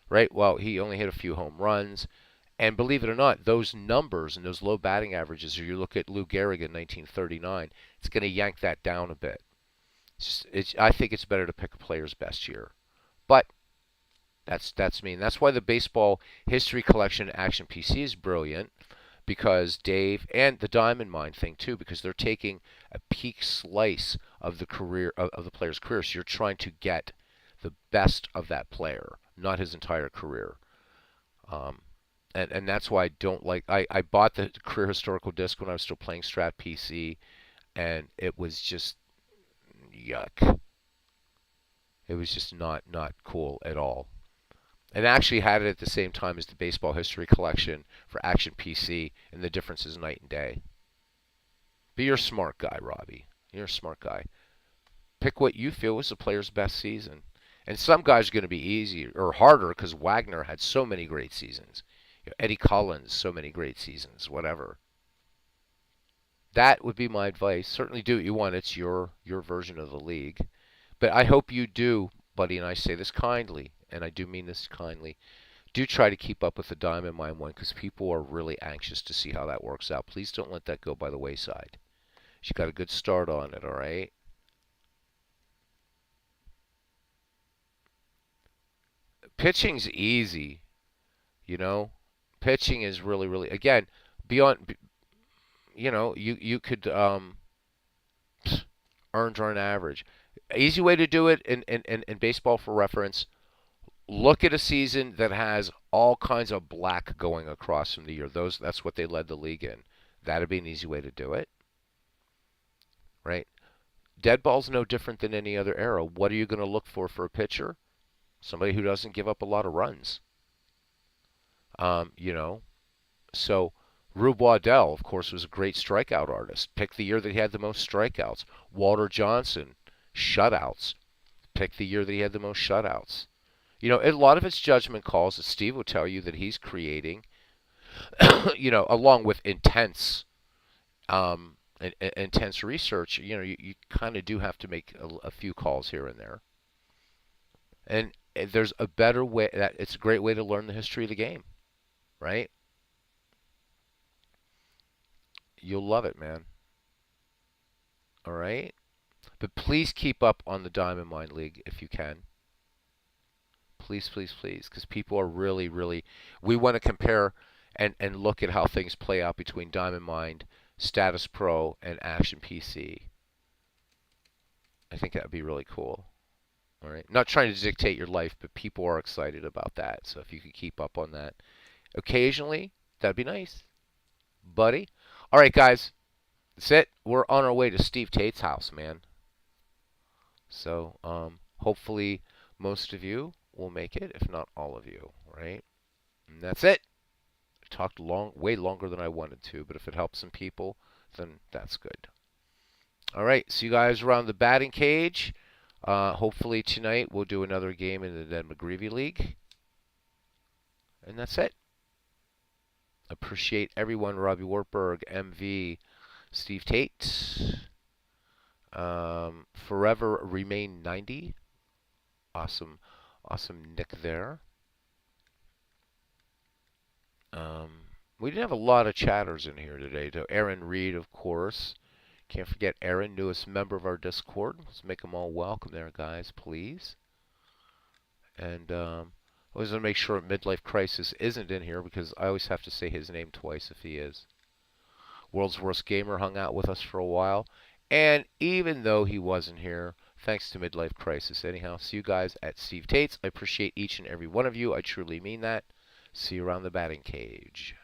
Right? Well, he only hit a few home runs. And believe it or not, those numbers and those low batting averages, if you look at Lou Gehrig in 1939, it's going to yank that down a bit. I think it's better to pick a player's best year. But that's me. And that's why the Baseball History Collection Action PC is brilliant. Because Dave, and the Diamond Mine thing too, because they're taking a peak slice of the career of the player's career. So you're trying to get the best of that player, not his entire career. And that's why I don't like... I bought the career historical disc when I was still playing Strat PC, and it was just yuck. It was just not cool at all. And I actually had it at the same time as the Baseball History Collection for Action PC, and the difference is night and day. But you're a smart guy, Robbie. You're a smart guy. Pick what you feel was the player's best season. And some guys are going to be easier or harder because Wagner had so many great seasons. Eddie Collins, so many great seasons, whatever. That would be my advice. Certainly do what you want. It's your version of the league. But I hope you do, buddy, and I say this kindly, and I do mean this kindly, do try to keep up with the Diamond Mine one because people are really anxious to see how that works out. Please don't let that go by the wayside. You got a good start on it, all right? Pitching's easy, you know? Pitching is really, again, beyond... you know, you could earned run average. Easy way to do it in baseball for reference. Look at a season that has all kinds of black going across from the year. That's what they led the league in. That'd be an easy way to do it, right? Dead ball's no different than any other era. What are you going to look for a pitcher? Somebody who doesn't give up a lot of runs. You know, so Rube Waddell, of course, was a great strikeout artist. Pick the year that he had the most strikeouts. Walter Johnson, shutouts. Pick the year that he had the most shutouts. You know, a lot of it's judgment calls that Steve will tell you that he's creating, you know, along with intense research. You know, you kind of do have to make a few calls here and there. And there's a better way. It's a great way to learn the history of the game, right? You'll love it, man. All right? But please keep up on the Diamond Mine League if you can. Please, please, please. Because people are really, really... We want to compare and look at how things play out between Diamond Mine, Status Pro, and Action PC. I think that would be really cool. All right? Not trying to dictate your life, but people are excited about that. So if you could keep up on that occasionally, that'd be nice. Buddy? All right, guys. That's it. We're on our way to Steve Tate's house, man. So, hopefully most of you will make it, if not all of you, right? And that's it. I talked way longer than I wanted to, but if it helps some people, then that's good. All right, see you guys around the batting cage. Hopefully tonight we'll do another game in the Ned McGreevy League. And that's it. Appreciate everyone. Robbie Wartburg, MV, Steve Tate. Forever Remain 90. Awesome Nick there. We didn't have a lot of chatters in here today. So Aaron Reed, of course. Can't forget Aaron, newest member of our Discord. Let's make them all welcome there, guys, please. And I always want to make sure Midlife Crisis isn't in here because I always have to say his name twice if he is. World's Worst Gamer hung out with us for a while. And even though he wasn't here, thanks to Midlife Crisis anyhow. See you guys at Steve Tate's. I appreciate each and every one of you. I truly mean that. See you around the batting cage.